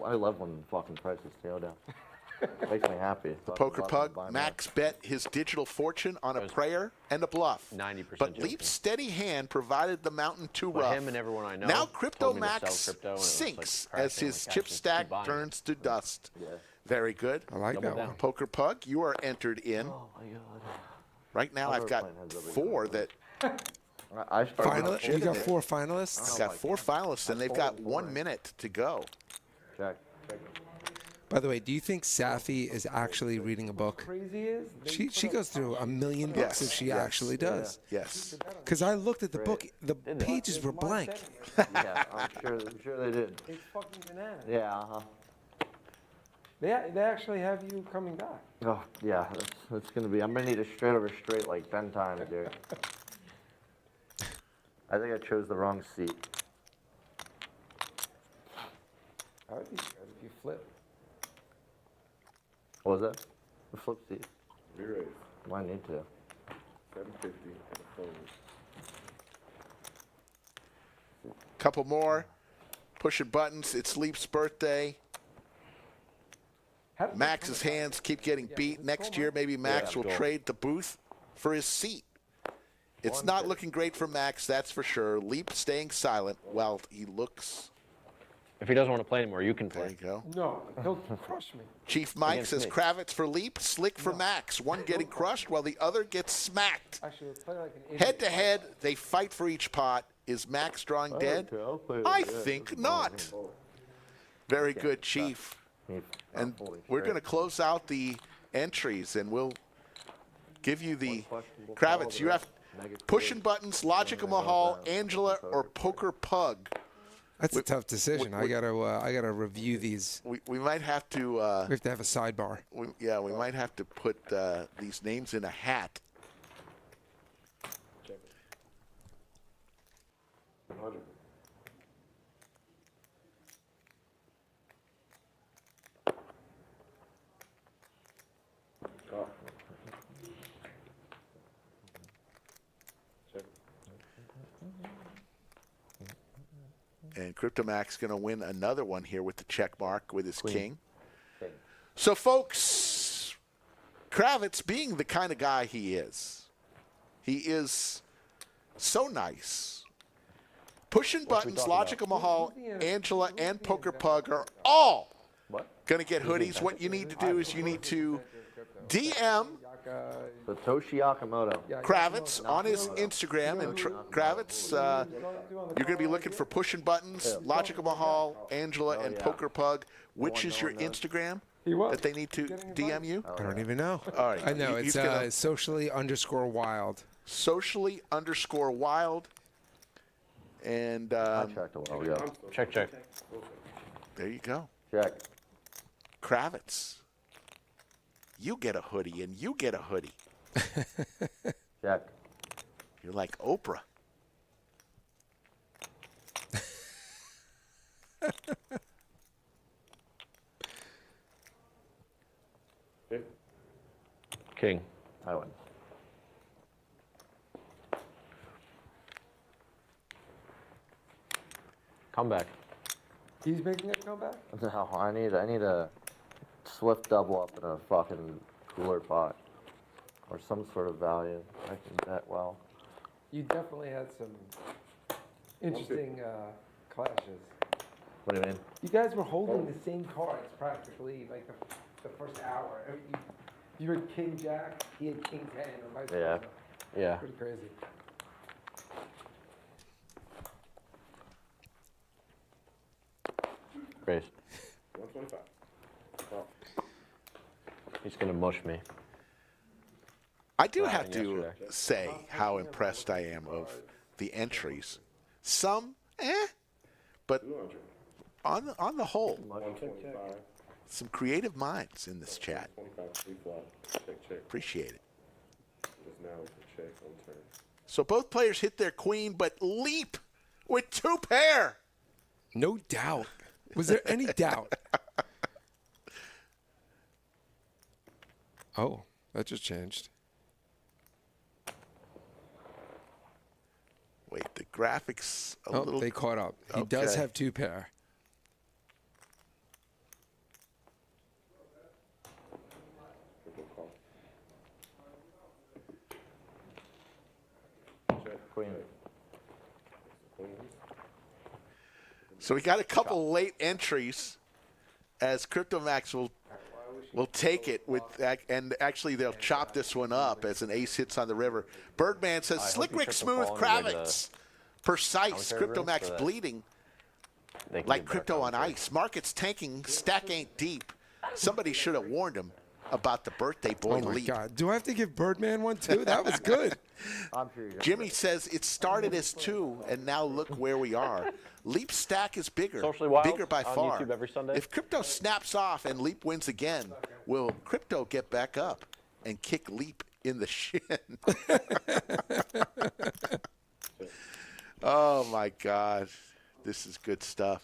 Speaker 1: I love when fucking prices go down. Makes me happy.
Speaker 3: The poker pug, Max bet his digital fortune on a prayer and a bluff.
Speaker 2: 90%
Speaker 3: But
Speaker 2: joking.
Speaker 3: Leap's steady hand provided the mountain too
Speaker 2: But
Speaker 3: rough.
Speaker 2: him and everyone I know
Speaker 3: Now Crypto
Speaker 2: told me to sell
Speaker 3: Max
Speaker 2: crypto, and it was,
Speaker 3: sinks
Speaker 2: like,
Speaker 3: as
Speaker 2: crashing
Speaker 3: his
Speaker 2: like
Speaker 3: chip
Speaker 2: I should
Speaker 3: stack
Speaker 2: keep buying it.
Speaker 3: turns to dust.
Speaker 1: Yeah.
Speaker 3: Very good.
Speaker 4: I like
Speaker 2: Double
Speaker 4: that
Speaker 2: down.
Speaker 4: one.
Speaker 3: Poker pug, you are entered in.
Speaker 1: Oh my god.
Speaker 3: Right now, I've got four that
Speaker 1: I started.
Speaker 4: Finalist? You got 4 finalists?
Speaker 3: I've got four finalists, and they've got 1 minute to go.
Speaker 1: Check.
Speaker 4: By the way, do you think Safi is actually reading a book?
Speaker 8: Crazy is?
Speaker 4: She goes through a million books
Speaker 3: Yes,
Speaker 4: if she
Speaker 3: yes.
Speaker 4: actually does.
Speaker 3: Yes.
Speaker 4: Because I looked at the book, the pages were blank.
Speaker 1: Yeah, I'm sure they did.
Speaker 8: It's fucking bananas.
Speaker 1: Yeah. Uh-huh.
Speaker 8: They actually have you coming back.
Speaker 1: Oh yeah, that's gonna be. I'm gonna need a straight over straight like 10 times, dude. I think I chose the wrong seat.
Speaker 8: I would be scared if you flip.
Speaker 1: What was that? The flip seat.
Speaker 7: Re-raise.
Speaker 1: Might need to.
Speaker 7: 750 and a fold.
Speaker 3: Couple more. Pushing buttons. It's Leap's birthday.
Speaker 8: How did they
Speaker 3: Max's
Speaker 8: come back?
Speaker 3: hands keep getting beat. Next year, maybe Max will trade the booth for his seat. It's not looking great for Max, that's for sure. Leap staying silent while he looks.
Speaker 2: If he doesn't want to play anymore, you can
Speaker 3: There
Speaker 2: play.
Speaker 3: you go.
Speaker 8: No, he'll crush me.
Speaker 3: Chief Mike
Speaker 2: Against
Speaker 3: says
Speaker 2: me.
Speaker 3: Kravitz for Leap, Slick for Max. One getting crushed while the other gets smacked.
Speaker 8: Actually, let's play like an idiot.
Speaker 3: Head to head, they fight for each pot. Is Max drawing dead?
Speaker 1: I'll play it
Speaker 3: I
Speaker 1: dead.
Speaker 3: think not. Very good, Chief. And we're going to close out the entries, and we'll give you the Kravitz. You have pushing buttons, Logical Mahal, Angela, or Poker Pug.
Speaker 4: That's a tough decision. I gotta review these.
Speaker 3: We might have to.
Speaker 4: We have to have a sidebar.
Speaker 3: We might have to put these names in a hat.
Speaker 7: 100. Call. Check.
Speaker 3: And Cryptomax going to win another one here with the check mark with his king. So, folks, Kravitz, being the kind of guy he is so nice. Pushing buttons, Logical Mahal, Angela, and Poker Pug are all going to get hoodies. What you need to do is you need to DM
Speaker 1: Satoshi Yakamoto.
Speaker 3: Kravitz on his Instagram. And Kravitz, you're going to be looking for Pushing Buttons, Logical Mahal, Angela, and Poker Pug. Which is your Instagram that they need to DM you?
Speaker 4: I don't even know.
Speaker 3: All right.
Speaker 4: I know
Speaker 3: You-
Speaker 4: it's
Speaker 3: you've got a-
Speaker 4: socially_wild.
Speaker 3: Socially_wild. And
Speaker 1: I checked a while ago.
Speaker 2: Check.
Speaker 3: there you go.
Speaker 1: Check.
Speaker 3: Kravitz. You get a hoodie, and you get a hoodie.
Speaker 1: Check.
Speaker 3: You're like Oprah.
Speaker 2: King.
Speaker 1: I win.
Speaker 2: Comeback.
Speaker 8: He's making a comeback?
Speaker 1: No, I need a swift double up in a fucking cooler pot. Or some sort of value. I can bet well.
Speaker 8: You definitely had some interesting clashes.
Speaker 1: What do you mean?
Speaker 8: You guys were holding the same cards practically like the first hour. I mean, you had King Jack, he had King 10, or vice
Speaker 1: Yeah.
Speaker 8: versa.
Speaker 2: Yeah.
Speaker 8: Pretty crazy.
Speaker 2: Grace.
Speaker 7: 125. Call.
Speaker 2: He's gonna mush me.
Speaker 3: I do
Speaker 2: Wow,
Speaker 3: have to
Speaker 2: yesterday.
Speaker 3: say how impressed I am of the entries. Some, but
Speaker 7: 200.
Speaker 3: on the whole,
Speaker 7: 125.
Speaker 3: some creative minds in this chat.
Speaker 7: 25. 3 flop. Check.
Speaker 3: Appreciate it.
Speaker 7: Just now we can check on turn.
Speaker 3: So both players hit their queen, but Leap with 2 pair.
Speaker 4: No doubt. Was there any doubt? Oh, that just changed.
Speaker 3: Wait, the graphics a
Speaker 4: Oh,
Speaker 3: little.
Speaker 4: they caught up. He does
Speaker 3: Okay.
Speaker 4: have 2 pair.
Speaker 7: Triple call. Check.
Speaker 1: Queen.
Speaker 7: Queens.
Speaker 3: So we got a couple late entries, as CryptoMax will take it with, and actually they'll chop this one up as an ace hits on the river. Birdman says
Speaker 2: I hope
Speaker 3: Slick
Speaker 2: you
Speaker 3: Rick
Speaker 2: triple
Speaker 3: Smooth
Speaker 2: call and rig
Speaker 3: Kravitz, precise
Speaker 2: commentary room
Speaker 3: CryptoMax
Speaker 2: so that
Speaker 3: bleeding
Speaker 2: They can
Speaker 3: like
Speaker 2: do better
Speaker 3: crypto on
Speaker 2: commentary.
Speaker 3: ice. Markets tanking, stack ain't deep. Somebody should have warned him about the birthday boy
Speaker 4: Oh, my
Speaker 3: Leap.
Speaker 4: God. Do I have to give Birdman one, too? That was good.
Speaker 1: I'm sure you're gonna
Speaker 3: Jimmy says it started as 2, and now look where we are. Leap stack is bigger,
Speaker 2: Socially Wild
Speaker 3: bigger by
Speaker 2: on
Speaker 3: far.
Speaker 2: YouTube every Sunday.
Speaker 3: If crypto snaps off and Leap wins again, will crypto get back up and kick Leap in the shin? Oh my God, this is good stuff.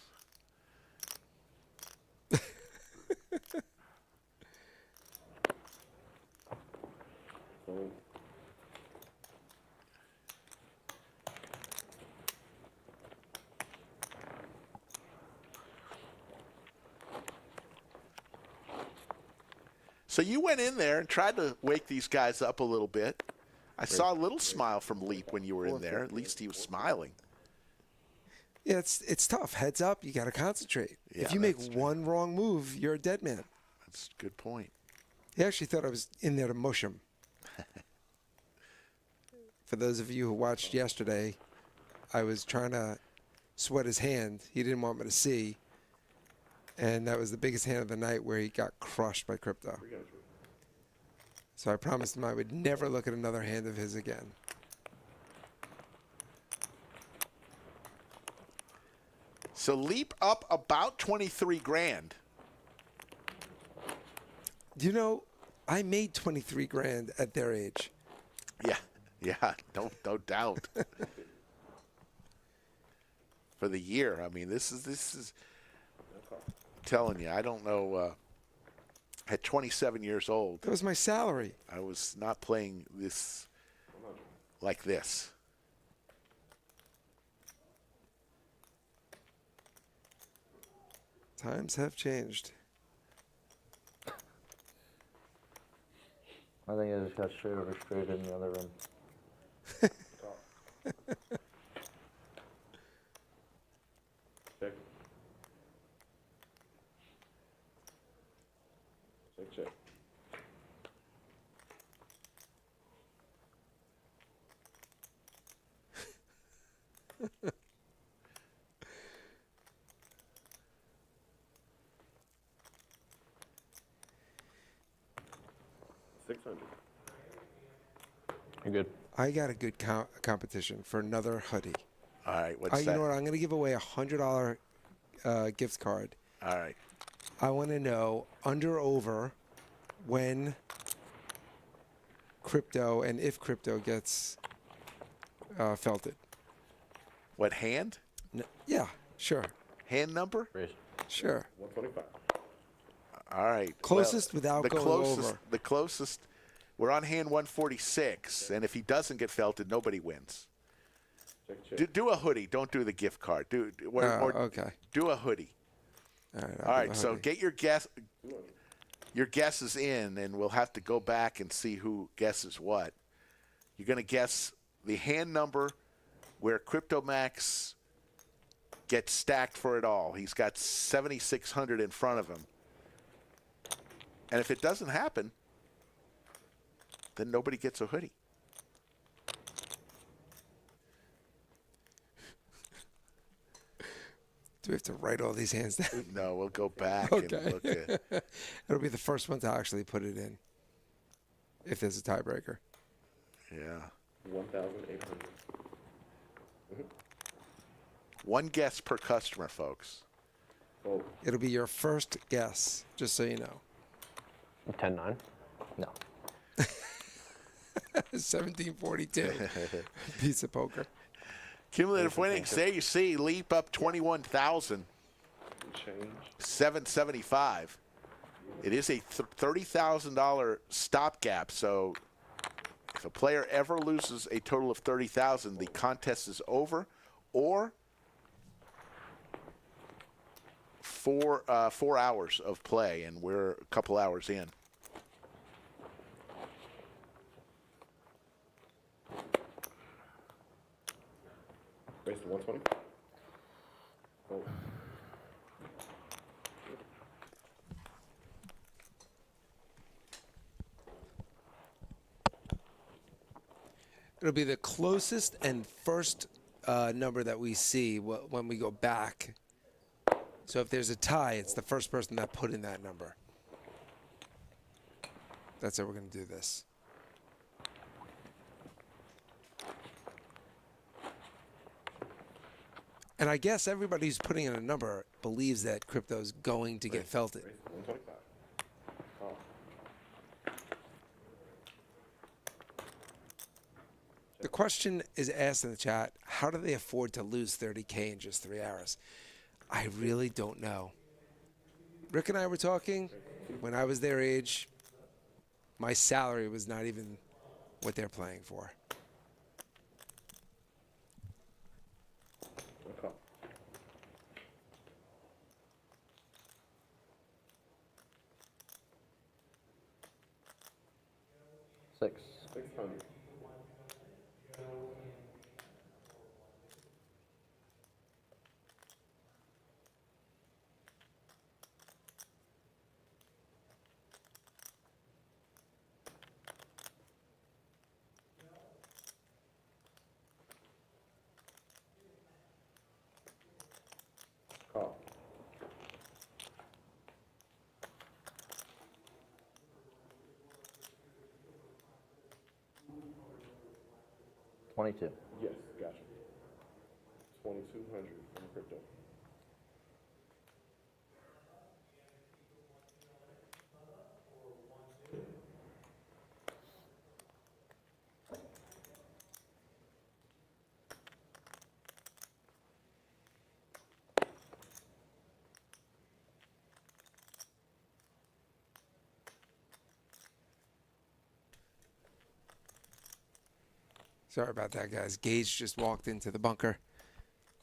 Speaker 7: Fold.
Speaker 3: So you went in there and tried to wake these guys up a little bit. I saw a little smile from Leap when you were in there. At least he was smiling.
Speaker 4: Yeah, it's tough. Heads up, you got to concentrate.
Speaker 3: Yeah,
Speaker 4: If you make
Speaker 3: that's true.
Speaker 4: one wrong move, you're a dead man.
Speaker 3: That's a good point.
Speaker 4: He actually thought I was in there to mush him. For those of you who watched yesterday, I was trying to sweat his hand. He didn't want me to see. And that was the biggest hand of the night where he got crushed by crypto. So I promised him I would never look at another hand of his again.
Speaker 3: So Leap up about 23 grand.
Speaker 4: Do you know, I made 23 grand at their age.
Speaker 3: Yeah, no doubt. For the year, I mean, this is. I'm telling you, I don't know. At 27 years old,
Speaker 4: That was my salary.
Speaker 3: I was not playing this like this.
Speaker 4: Times have changed.
Speaker 1: I think I just got straight over straight in the other room.
Speaker 7: Check. Check, check. $600.
Speaker 2: You're good.
Speaker 4: I got a good competition for another hoodie.
Speaker 3: All right, what's
Speaker 4: You
Speaker 3: that?
Speaker 4: know what? I'm going to give away a $100 gift card.
Speaker 3: All right.
Speaker 4: I want to know under over when crypto and if crypto gets felted.
Speaker 3: What hand?
Speaker 4: Yeah, sure,
Speaker 3: Hand number?
Speaker 2: Raise.
Speaker 4: sure.
Speaker 7: 125.
Speaker 3: All right.
Speaker 4: Closest without
Speaker 3: the
Speaker 4: going
Speaker 3: closest,
Speaker 4: over.
Speaker 3: The closest. We're on hand 146, and if he doesn't get felted, nobody wins.
Speaker 7: Check, check.
Speaker 3: Do a hoodie. Don't do the gift card. Or
Speaker 4: Okay.
Speaker 3: do a hoodie.
Speaker 4: All right.
Speaker 3: All right. So get your guesses in, and we'll have to go back and see who guesses what. You're going to guess the hand number where CryptoMax gets stacked for it all. He's got 7,600 in front of him. And if it doesn't happen, then nobody gets a hoodie.
Speaker 4: Do we have to write all these hands down?
Speaker 3: No, we'll go back
Speaker 4: Okay.
Speaker 3: and look at.
Speaker 4: It'll be the first one to actually put it in, if there's a tiebreaker.
Speaker 3: Yeah.
Speaker 7: 1,800.
Speaker 3: One guess per customer, folks.
Speaker 7: Fold.
Speaker 4: It'll be your first guess, just so you know.
Speaker 2: 10-9.
Speaker 1: No.
Speaker 4: 1742. Piece of poker.
Speaker 3: Cumulative winnings, there you see, Leap up 21,000.
Speaker 7: Change.
Speaker 3: 775. It is a $30,000 stopgap, so if a player ever loses a total of 30,000, the contest is over, or 4 hours of play, and we're a couple hours in.
Speaker 7: Raise to 120. Fold.
Speaker 4: It'll be the closest and first number that we see when we go back. So if there's a tie, it's the first person that put in that number. That's how we're going to do this. And I guess everybody who's putting in a number believes that crypto's going to get felted.
Speaker 7: Raise to 125. Call.
Speaker 4: The question is asked in the chat, how do they afford to lose 30K in just 3 hours? I really don't know. Rick and I were talking. When I was their age, my salary was not even what they're playing for.
Speaker 7: Call.
Speaker 1: 6.
Speaker 7: 600. Call.
Speaker 1: 22.
Speaker 7: Yes, gotcha. 2,200 from crypto.
Speaker 4: Sorry about that, guys. Gage just walked into the bunker.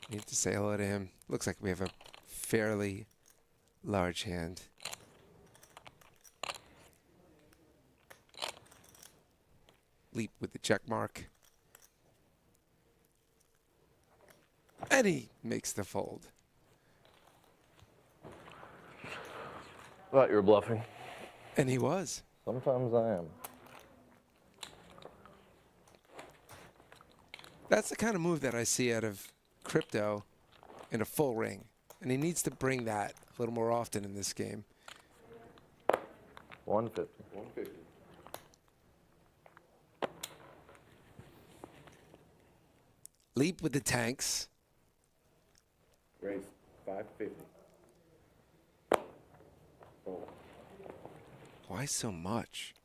Speaker 4: Need to say hello to him. Looks like we have a fairly large hand. Leap with the check mark. And he makes the fold.
Speaker 2: Thought you were bluffing.
Speaker 4: And he was.
Speaker 1: Sometimes I am.
Speaker 4: That's the kind of move that I see out of crypto in a full ring. And he needs to bring that a little more often in this game.
Speaker 1: 150.
Speaker 7: 150.
Speaker 4: Leap with the tanks.
Speaker 7: Raise 550. Fold.
Speaker 4: Why so much?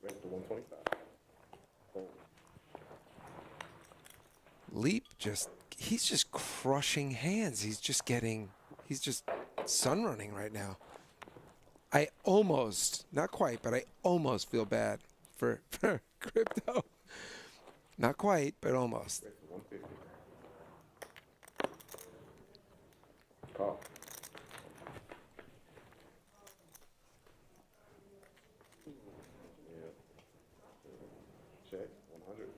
Speaker 7: Raise to 125. Fold.
Speaker 4: Leap he's just crushing hands. He's just sun running right now. I almost, not quite, but I almost feel bad for crypto. Not quite, but almost.
Speaker 7: Raise to 150. Call. Yeah. Check. 100.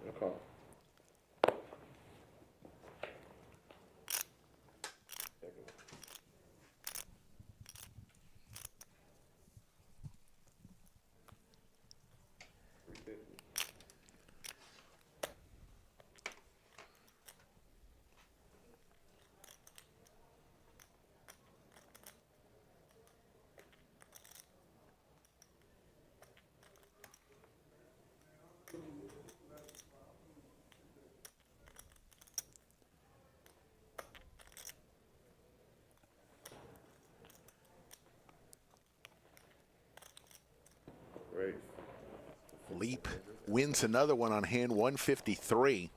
Speaker 7: And call. Second. $350.
Speaker 3: Leap wins another one on hand 153.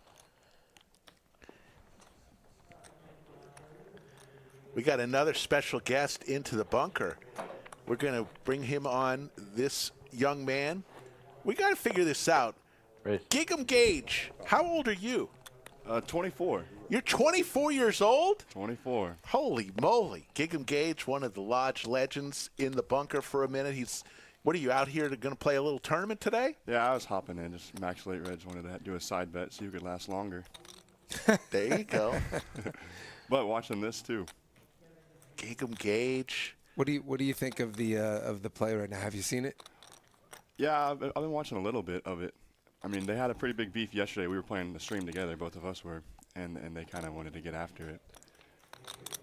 Speaker 3: We got another special guest into the bunker. We're going to bring him on, this young man. We got to figure this out.
Speaker 2: Right.
Speaker 3: Gig'em Gage, how old are you?
Speaker 9: 24.
Speaker 3: You're 24 years old?
Speaker 9: 24.
Speaker 3: Holy moly. Gig'em Gage, one of the lodge legends in the bunker for a minute. What are you out here going to play a little tournament today?
Speaker 9: Yeah, I was hopping in. Just Max Late Reds wanted to do a side bet, see who could last longer.
Speaker 3: There you go.
Speaker 9: But watching this too.
Speaker 3: Gig'em Gage.
Speaker 4: What do you think of the play right now? Have you seen it?
Speaker 9: Yeah, I've been watching a little bit of it. I mean, they had a pretty big beef yesterday. We were playing the stream together, both of us were, and they kind of wanted to get after it.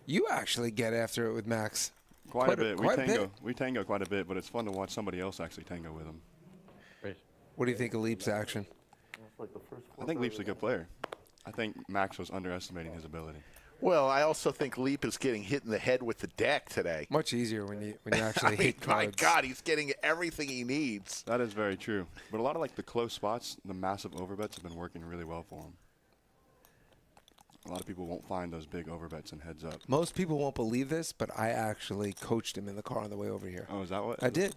Speaker 4: You actually get after it with Max.
Speaker 9: Quite a bit.
Speaker 4: Quite a bit.
Speaker 9: We tango quite a bit, but it's fun to watch somebody else actually tango with him.
Speaker 2: Right.
Speaker 4: What do you think of Leap's action?
Speaker 9: I think Leap's a good player. I think Max was underestimating his ability.
Speaker 3: Well, I also think Leap is getting hit in the head with the deck today.
Speaker 4: Much easier when you actually
Speaker 3: I mean,
Speaker 4: hit cards.
Speaker 3: my God, he's getting everything he needs.
Speaker 9: That is very true. But a lot of like the close spots, the massive overbets have been working really well for him. A lot of people won't find those big overbets and heads up.
Speaker 4: Most people won't believe this, but I actually coached him in the car on the way over here.
Speaker 9: Oh, is that what?
Speaker 4: I did.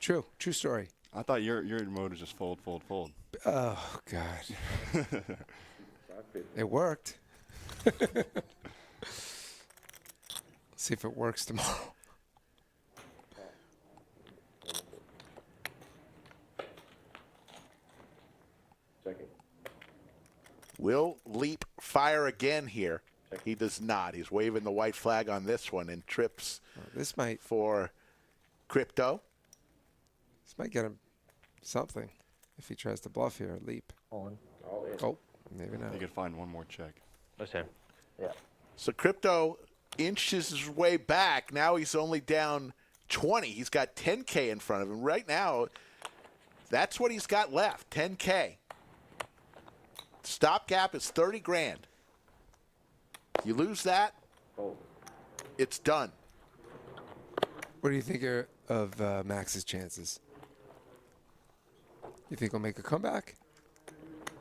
Speaker 4: True story.
Speaker 9: I thought your mode was just fold, fold, fold.
Speaker 4: Oh God. It worked. See if it works tomorrow.
Speaker 7: Checking.
Speaker 3: Will Leap fire again here? He does not. He's waving the white flag on this one and trips
Speaker 4: This might
Speaker 3: for Crypto.
Speaker 4: get him something if he tries to bluff here. Leap.
Speaker 1: All in.
Speaker 7: All in.
Speaker 4: Oh, maybe not.
Speaker 9: He could find one more check.
Speaker 2: That's him.
Speaker 1: Yeah.
Speaker 3: So Crypto inches his way back. Now he's only down 20. He's got 10K in front of him. Right now, that's what he's got left, 10K. Stopgap is 30 grand. You lose that, it's done.
Speaker 4: What do you think of Max's chances? You think he'll make a comeback?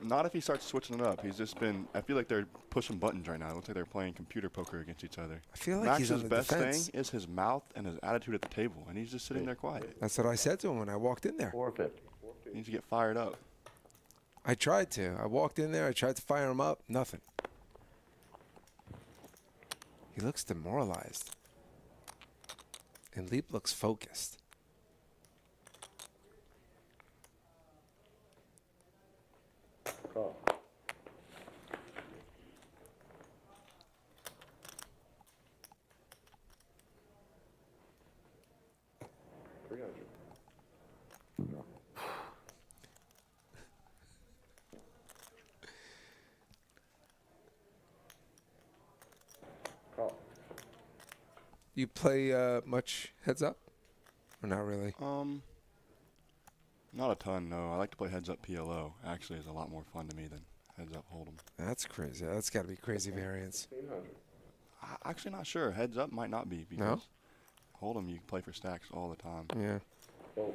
Speaker 9: Not if he starts switching it up. He's just been. I feel like they're pushing buttons right now. It looks like they're playing computer poker against each other.
Speaker 4: I feel like
Speaker 9: Max's
Speaker 4: he's on the
Speaker 9: best
Speaker 4: defense.
Speaker 9: thing is his mouth and his attitude at the table, and he's just sitting there quiet.
Speaker 4: That's what I said to him when I walked in there.
Speaker 1: 450.
Speaker 9: He needs to get fired up.
Speaker 4: I tried to. I walked in there. I tried to fire him up. Nothing. He looks demoralized. And Leap looks focused.
Speaker 7: Call. $300. Call.
Speaker 4: You play much heads up? Or not really?
Speaker 9: Not a ton, no. I like to play heads up PLO. Actually, is a lot more fun to me than heads up hold'em.
Speaker 4: That's crazy. That's got to be crazy variance.
Speaker 7: 1500.
Speaker 9: Actually, not sure. Heads up might not be because hold'em you can play for stacks all the time.
Speaker 4: Yeah.
Speaker 7: Fold.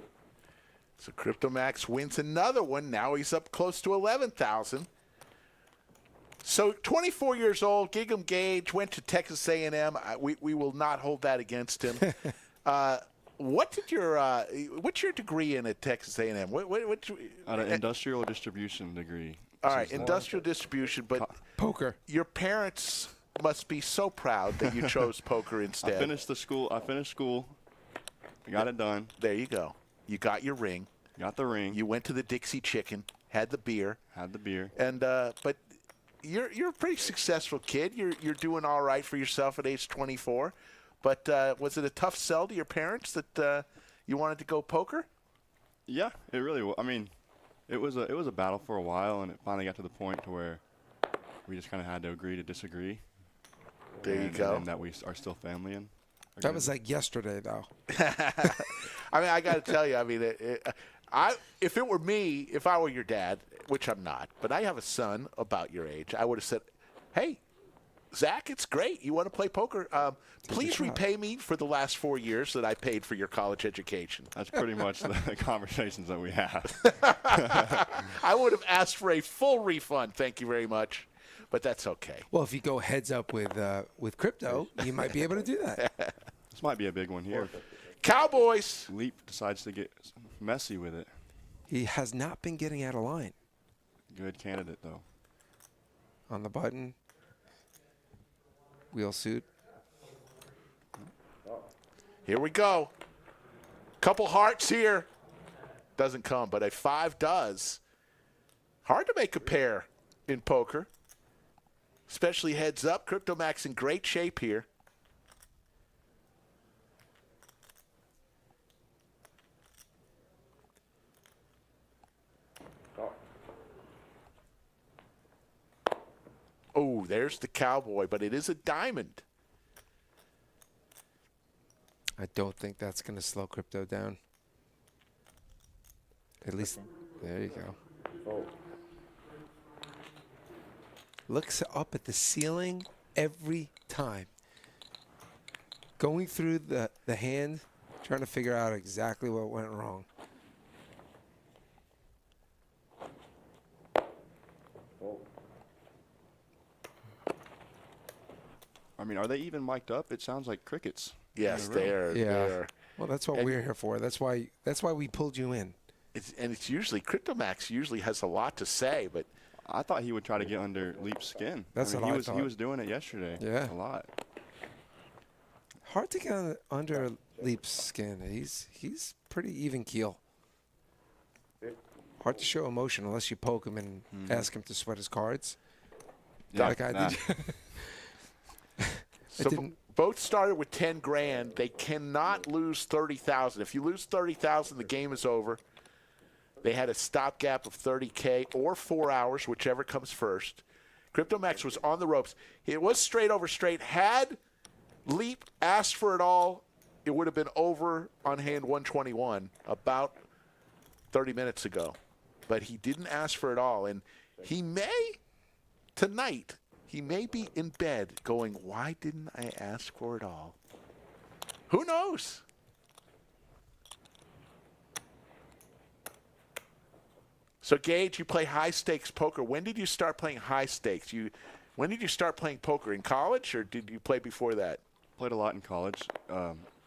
Speaker 3: So CryptoMax wins another one. Now he's up close to 11,000. So 24 years old, Gig'em Gage, went to Texas A&M. We will not hold that against him. What's your degree in at Texas A&M?
Speaker 9: At an industrial distribution degree.
Speaker 3: All right, industrial distribution, but
Speaker 4: Poker.
Speaker 3: your parents must be so proud that you chose poker instead.
Speaker 9: I finished school. I got it done.
Speaker 3: There you go. You got your ring.
Speaker 9: Got the ring.
Speaker 3: You went to the Dixie Chicken, had the beer.
Speaker 9: Had the beer.
Speaker 3: And but you're a pretty successful kid. You're doing all right for yourself at age 24. But was it a tough sell to your parents that you wanted to go poker?
Speaker 9: Yeah, it really was. I mean, it was a battle for a while, and it finally got to the point to where we just kind of had to agree to disagree.
Speaker 3: There you go.
Speaker 9: And that we are still family in.
Speaker 4: That was like yesterday, though.
Speaker 3: I mean, I got to tell you, I mean, if it were me, if I were your dad, which I'm not, but I have a son about your age, I would have said, hey, Zach, it's great. You want to play poker? Please
Speaker 4: shot.
Speaker 3: repay me for the last 4 years that I paid for your college education.
Speaker 9: That's pretty much the conversations that we have.
Speaker 3: I would have asked for a full refund. Thank you very much, but that's okay.
Speaker 4: Well, if you go heads up with crypto, you might be able to do that.
Speaker 9: This might be a big one here.
Speaker 3: Cowboys.
Speaker 9: Leap decides to get messy with it.
Speaker 4: He has not been getting out of line
Speaker 9: Good candidate, though.
Speaker 4: on the button. Wheel suit.
Speaker 3: Here we go. Couple hearts here. Doesn't come, but a 5 does. Hard to make a pair in poker, especially heads up. CryptoMax in great shape here. Oh, there's the cowboy, but it is a diamond.
Speaker 4: I don't think that's going to slow crypto down. At least, there you go.
Speaker 7: Oh,
Speaker 4: Looks up at the ceiling every time. Going through the hand, trying to figure out exactly what went wrong.
Speaker 7: oh.
Speaker 9: I mean, are they even mic'd up? It sounds like crickets.
Speaker 3: Yes,
Speaker 9: in the room.
Speaker 3: they're
Speaker 4: Yeah.
Speaker 3: there.
Speaker 4: Well, that's what
Speaker 3: And-
Speaker 4: we're here for. That's why we pulled you in.
Speaker 3: It's usually CryptoMax usually has a lot to say, but
Speaker 9: I thought he would try to get under Leap's skin.
Speaker 4: That's what
Speaker 9: he
Speaker 4: I
Speaker 9: was. He
Speaker 4: thought.
Speaker 9: was doing it yesterday.
Speaker 4: Yeah.
Speaker 9: A lot.
Speaker 4: Hard to get under Leap's skin. He's pretty even keel. Hard to show emotion unless you poke him and ask him to sweat his cards.
Speaker 9: Yeah,
Speaker 4: Like I
Speaker 9: that.
Speaker 4: did.
Speaker 3: so
Speaker 4: didn't-
Speaker 3: both started with 10 grand. They cannot lose 30,000. If you lose 30,000, the game is over. They had a stopgap of 30K or 4 hours, whichever comes first. CryptoMax was on the ropes. It was straight over straight. Had Leap asked for it all, it would have been over on hand 121 about 30 minutes ago. But he didn't ask for it all. And he may, tonight, he may be in bed going, why didn't I ask for it all? Who knows? So, Gage, you play high-stakes poker. When did you start playing high stakes? When did you start playing poker? In college, or did you play before that?
Speaker 9: Played a lot in college.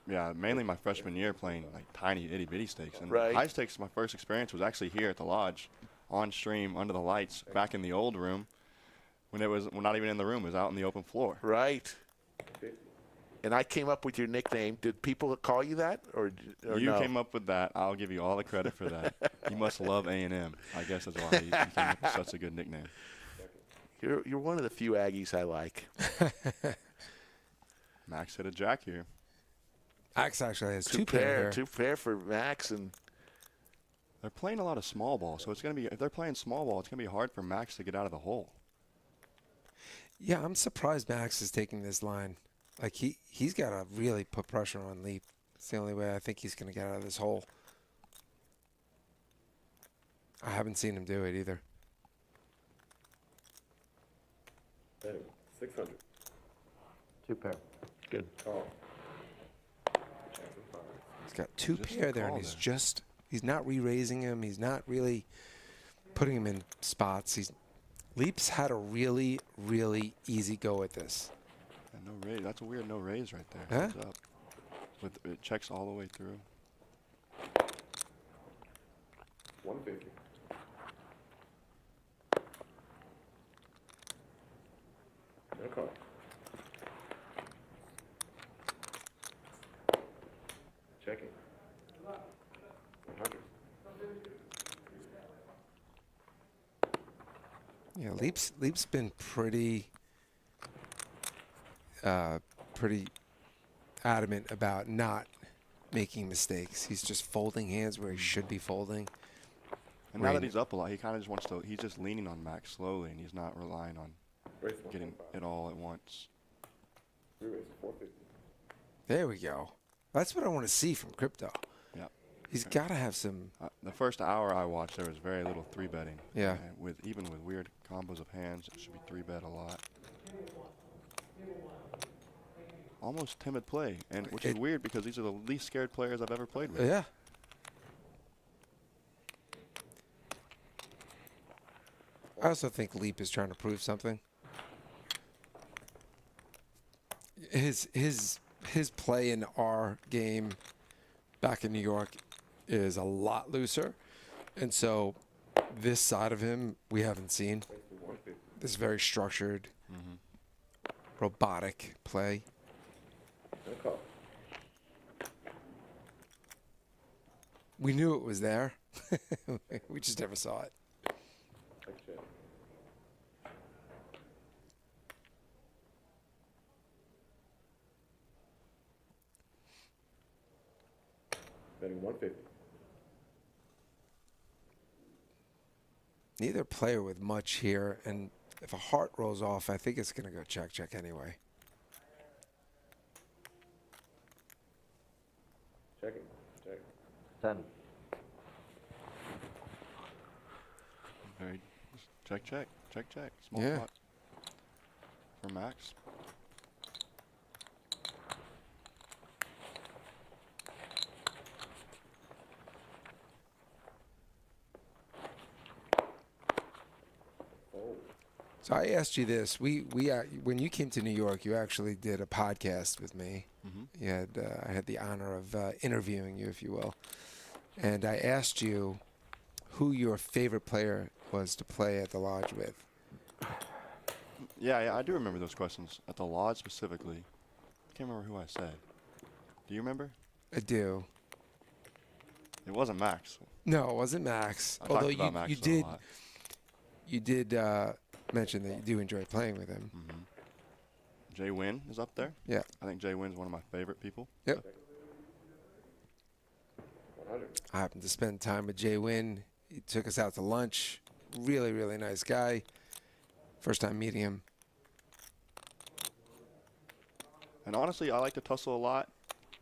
Speaker 9: Yeah, mainly my freshman year playing like tiny itty-bitty stakes. And
Speaker 3: Right.
Speaker 9: high stakes, my first experience was actually here at the lodge, on stream, under the lights, back in the old room. When it was not even in the room, it was out on the open floor.
Speaker 3: Right. And I came up with your nickname. Did people call you that, or
Speaker 9: You
Speaker 3: no?
Speaker 9: came up with that. I'll give you all the credit for that. You must love A&M. I guess that's why you came up with such a good nickname.
Speaker 3: You're one of the few Aggies I like.
Speaker 9: Max hit a jack here.
Speaker 4: Axe actually has two pair here.
Speaker 3: Two pair for Max, and
Speaker 9: They're playing a lot of small ball, so it's going to be, if they're playing small ball, it's going to be hard for Max to get out of the hole.
Speaker 4: Yeah, I'm surprised Max is taking this line. Like he's got to really put pressure on Leap. It's the only way I think he's going to get out of this hole. I haven't seen him do it either.
Speaker 7: Anyway, 600.
Speaker 1: 2 pair.
Speaker 3: good.
Speaker 7: Call.
Speaker 4: He's got two
Speaker 9: Just a
Speaker 4: pair there, and
Speaker 9: call
Speaker 4: he's not re-raising him. He's not really putting him in spots. Leap's had a really, really easy go at this.
Speaker 9: And no raise. That's a weird no raise right there.
Speaker 4: Huh?
Speaker 9: Heads up. It checks all the way through.
Speaker 7: 150. No call. Checking. 100.
Speaker 4: Yeah, Leap's been pretty adamant about not making mistakes. He's just folding hands where he should be folding.
Speaker 9: And now that
Speaker 4: Right.
Speaker 9: he's up a lot, he kind of just wants to, he's just leaning on Max slowly, and he's not relying on
Speaker 7: Raise
Speaker 9: getting
Speaker 7: 1.5.
Speaker 9: it all at once.
Speaker 7: Re-raise 450.
Speaker 4: There we go. That's what I want to see from crypto.
Speaker 9: Yep.
Speaker 4: He's got to have some.
Speaker 9: The first hour I watched, there was very little 3-betting.
Speaker 4: Yeah.
Speaker 9: And even with weird combos of hands, it should be 3-bet a lot. Almost timid play, and which is weird because these are the least scared players I've ever played with.
Speaker 4: Yeah. I also think Leap is trying to prove something. His play in our game back in New York is a lot looser, and so this side of him we haven't seen. This very structured, robotic play.
Speaker 7: No call.
Speaker 4: We knew it was there. We just never saw it.
Speaker 7: Check, check. Betting 150.
Speaker 4: Neither player with much here, and if a heart rolls off, I think it's going to go check, check anyway.
Speaker 7: Checking. Check.
Speaker 1: 10.
Speaker 9: Very check, check, check, check. Small
Speaker 4: Yeah.
Speaker 9: pot for Max.
Speaker 7: Oh.
Speaker 4: So I asked you this. When you came to New York, you actually did a podcast with me. You had I had the honor of interviewing you, if you will, and I asked you who your favorite player was to play at the Lodge with.
Speaker 9: Yeah, I do remember those questions at the Lodge specifically. I can't remember who I said. Do you remember?
Speaker 4: I do.
Speaker 9: It wasn't Max.
Speaker 4: No, it wasn't Max.
Speaker 9: I
Speaker 4: Although
Speaker 9: talked about Max
Speaker 4: you
Speaker 9: a
Speaker 4: did
Speaker 9: lot.
Speaker 4: you did mention that you do enjoy playing with him.
Speaker 9: Jay Wynn is up there.
Speaker 4: Yeah.
Speaker 9: I think Jay Wynn's one of my favorite people.
Speaker 4: Yep.
Speaker 7: 100.
Speaker 4: I happened to spend time with Jay Wynn. He took us out to lunch. Really, really nice guy. First time meeting him.
Speaker 9: And honestly, I like to tussle a lot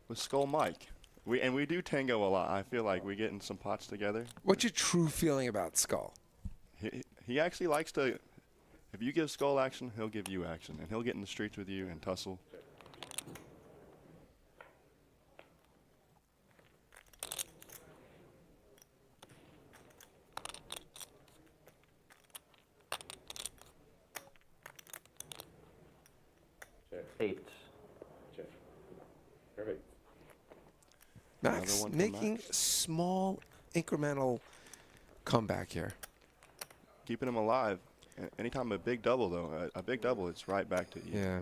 Speaker 9: with Skull Mike. We do tango a lot. I feel like we get in some pots together.
Speaker 4: What's your true feeling about Skull?
Speaker 9: He actually likes to. If you give Skull action, he'll give you action, and he'll get in the streets with you and tussle.
Speaker 7: Check.
Speaker 1: 8.
Speaker 7: Check. Perfect.
Speaker 4: Max
Speaker 9: Another one for
Speaker 4: making
Speaker 9: Max.
Speaker 4: small incremental comeback here.
Speaker 9: Keeping him alive. Anytime a big double, though, a big double, it's right back to you.
Speaker 4: Yeah.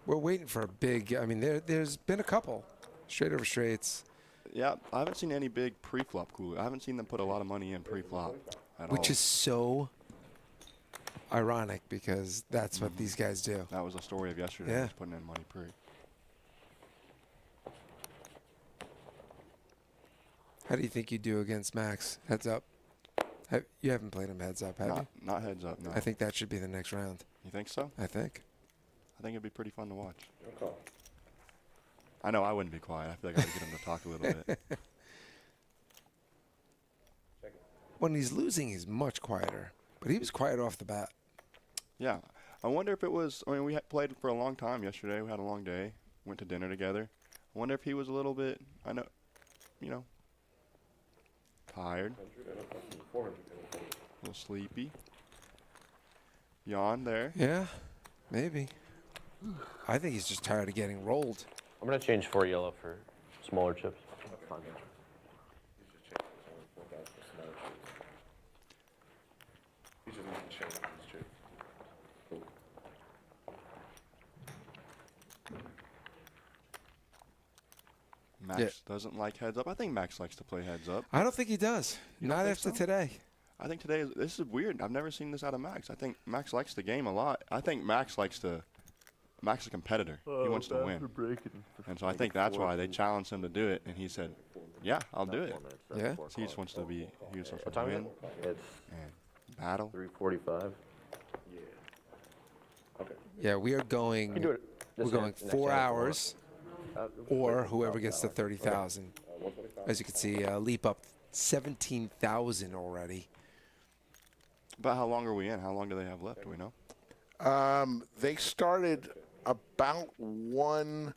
Speaker 4: We're waiting for a big, I mean, there's been a couple. Straight over straights.
Speaker 9: Yeah, I haven't seen any big pre-flop cooler. I haven't seen them put a lot of money in pre-flop at all.
Speaker 4: Which is so ironic because that's what these guys do.
Speaker 9: That was the story of yesterday.
Speaker 4: Yeah.
Speaker 9: Was putting in money pre.
Speaker 4: How do you think you do against Max? Heads up. You haven't played him heads up, have you?
Speaker 9: Not heads up, no.
Speaker 4: I think that should be the next round.
Speaker 9: You think so?
Speaker 4: I think.
Speaker 9: I think it'd be pretty fun to watch.
Speaker 7: No call.
Speaker 9: I know I wouldn't be quiet. I feel like I would get him to talk a little bit.
Speaker 7: Check.
Speaker 4: When he's losing, he's much quieter. But he was quiet off the bat.
Speaker 9: Yeah. I wonder if it was, I mean, we had played for a long time yesterday. We had a long day. Went to dinner together. I wonder if he was a little bit, I know, you know, tired,
Speaker 7: 100 and a 400 and a 40.
Speaker 9: a little sleepy. Yawn there.
Speaker 4: Yeah, maybe. I think he's just tired of getting rolled.
Speaker 2: I'm going to change 4 yellow for smaller chips.
Speaker 1: That's fine.
Speaker 7: He's just checking. It's only 4,000 for smaller chips. He's just making sure that he's true. Cool.
Speaker 9: Max doesn't like heads up. I think Max likes to play heads up.
Speaker 4: I don't think he does. Not
Speaker 9: think
Speaker 4: after
Speaker 9: so?
Speaker 4: today.
Speaker 9: I think today, this is weird. I've never seen this out of Max. I think Max likes the game a lot. I think Max is a competitor. He wants to win. And so I think that's why they challenged him to do it. And he said, yeah, I'll do it.
Speaker 4: Yeah.
Speaker 9: So he just wants to be, he just wants
Speaker 2: What
Speaker 9: to
Speaker 2: time is
Speaker 9: win
Speaker 1: It's
Speaker 9: and battle.
Speaker 1: 3:45.
Speaker 7: Yeah. Okay.
Speaker 4: Yeah, we are going.
Speaker 2: You can do it.
Speaker 4: We're
Speaker 2: this
Speaker 4: going
Speaker 2: next
Speaker 4: 4
Speaker 2: round.
Speaker 4: hours, or whoever gets to 30,000.
Speaker 7: 125.
Speaker 4: As you can see, Leap up 17,000 already.
Speaker 9: But how long are we in? How long do they have left? Do we know?
Speaker 3: They started about 1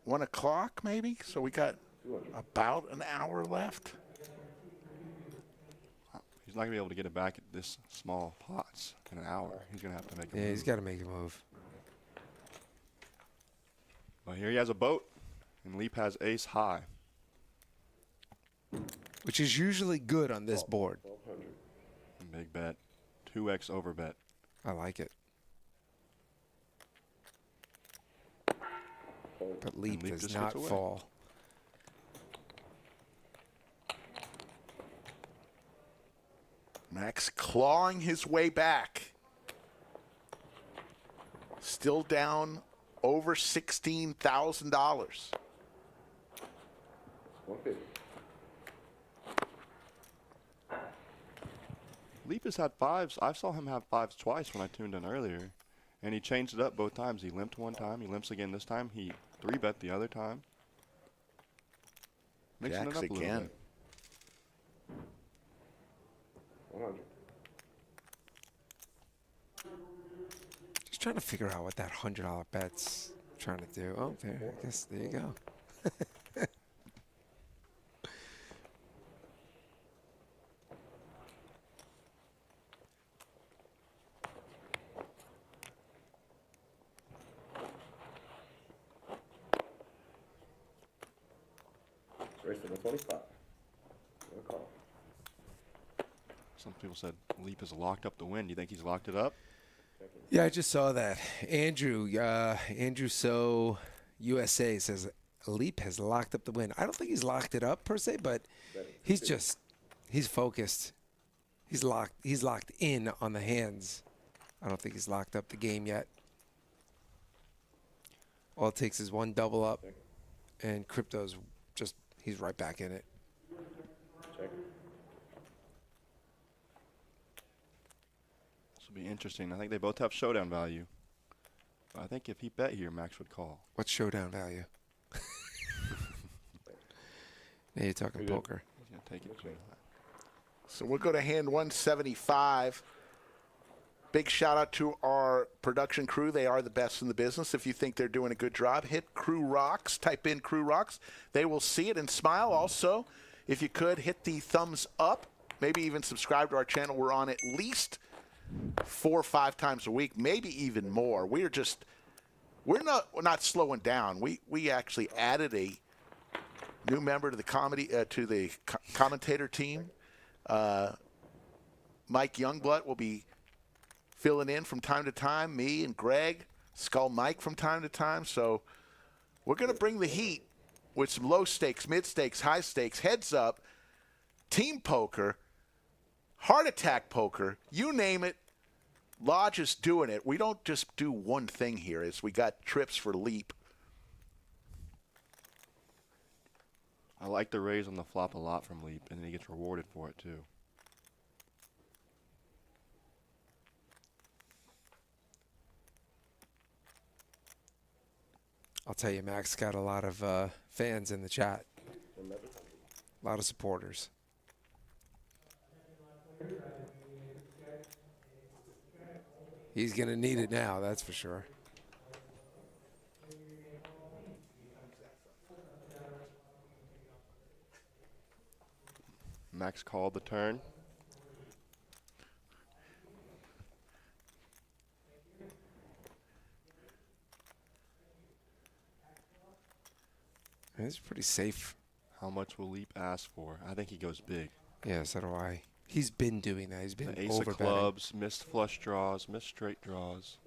Speaker 3: o'clock, maybe. So we got about an hour left.
Speaker 9: He's not gonna be able to get it back at this small pots in an hour. He's gonna have to make a
Speaker 4: Yeah,
Speaker 9: move.
Speaker 4: he's got to make a move.
Speaker 9: But here he has a boat, and Leap has ace high.
Speaker 4: Which is usually good on this board.
Speaker 9: Big bet, 2x over bet.
Speaker 4: I like it. But Leap
Speaker 9: Leap
Speaker 4: does
Speaker 9: just
Speaker 4: not
Speaker 9: gets away.
Speaker 4: fall.
Speaker 3: Max clawing his way back. Still down over $16,000.
Speaker 7: 150.
Speaker 9: Leap has had fives. I saw him have fives twice when I tuned in earlier, and he changed it up both times. He limped one time. He limps again this time. He 3-bet the other time. Mixing
Speaker 3: Jacks
Speaker 9: it up a little
Speaker 3: again.
Speaker 9: bit.
Speaker 7: 100.
Speaker 4: Just trying to figure out what that $100 bet's trying to do. Oh, there. I guess there you go.
Speaker 7: Race to 125. No call.
Speaker 9: Some people said Leap has locked up the win. Do you think he's locked it up?
Speaker 4: Yeah, I just saw that. Andrew So USA says Leap has locked up the win. I don't think he's locked it up per se, but he's focused. He's locked in on the hands. I don't think he's locked up the game yet. All it takes is one double up, and Crypto's he's right back in it.
Speaker 7: Check.
Speaker 9: This will be interesting. I think they both have showdown value. But I think if he bet here, Max would call.
Speaker 4: What's showdown value? Now you're talking poker.
Speaker 9: He's going to take it between.
Speaker 3: So we'll go to hand 175. Big shout out to our production crew. They are the best in the business. If you think they're doing a good job, hit Crew Rocks. Type in Crew Rocks. They will see it and smile. Also, if you could, hit the thumbs up. Maybe even subscribe to our channel. We're on at least 4 or 5 times a week, maybe even more. We're not slowing down. We actually added a new member to the commentator team. Mike Youngblood will be filling in from time to time. Me and Greg, Skull Mike from time to time. So we're going to bring the heat with some low stakes, mid stakes, high stakes, heads up, team poker, heart attack poker, you name it. Lodge is doing it. We don't just do one thing here. As we got trips for Leap.
Speaker 9: I like the raise on the flop a lot from Leap, and then he gets rewarded for it too.
Speaker 4: I'll tell you, Max got a lot of fans in the chat. A lot of supporters. He's going to need it now, that's for sure.
Speaker 9: Max called the turn.
Speaker 4: It's pretty safe.
Speaker 9: How much will Leap ask for? I think he goes big.
Speaker 4: Yeah, so do I. He's been doing that. He's been
Speaker 9: The ace of
Speaker 4: overbetting.
Speaker 9: clubs, missed flush draws, missed straight draws.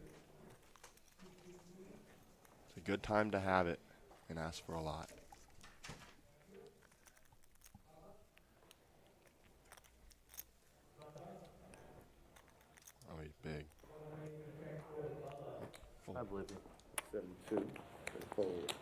Speaker 9: It's a good time to have it and ask for a lot. Oh, he's big.
Speaker 1: I believe you.
Speaker 7: 72. And fold.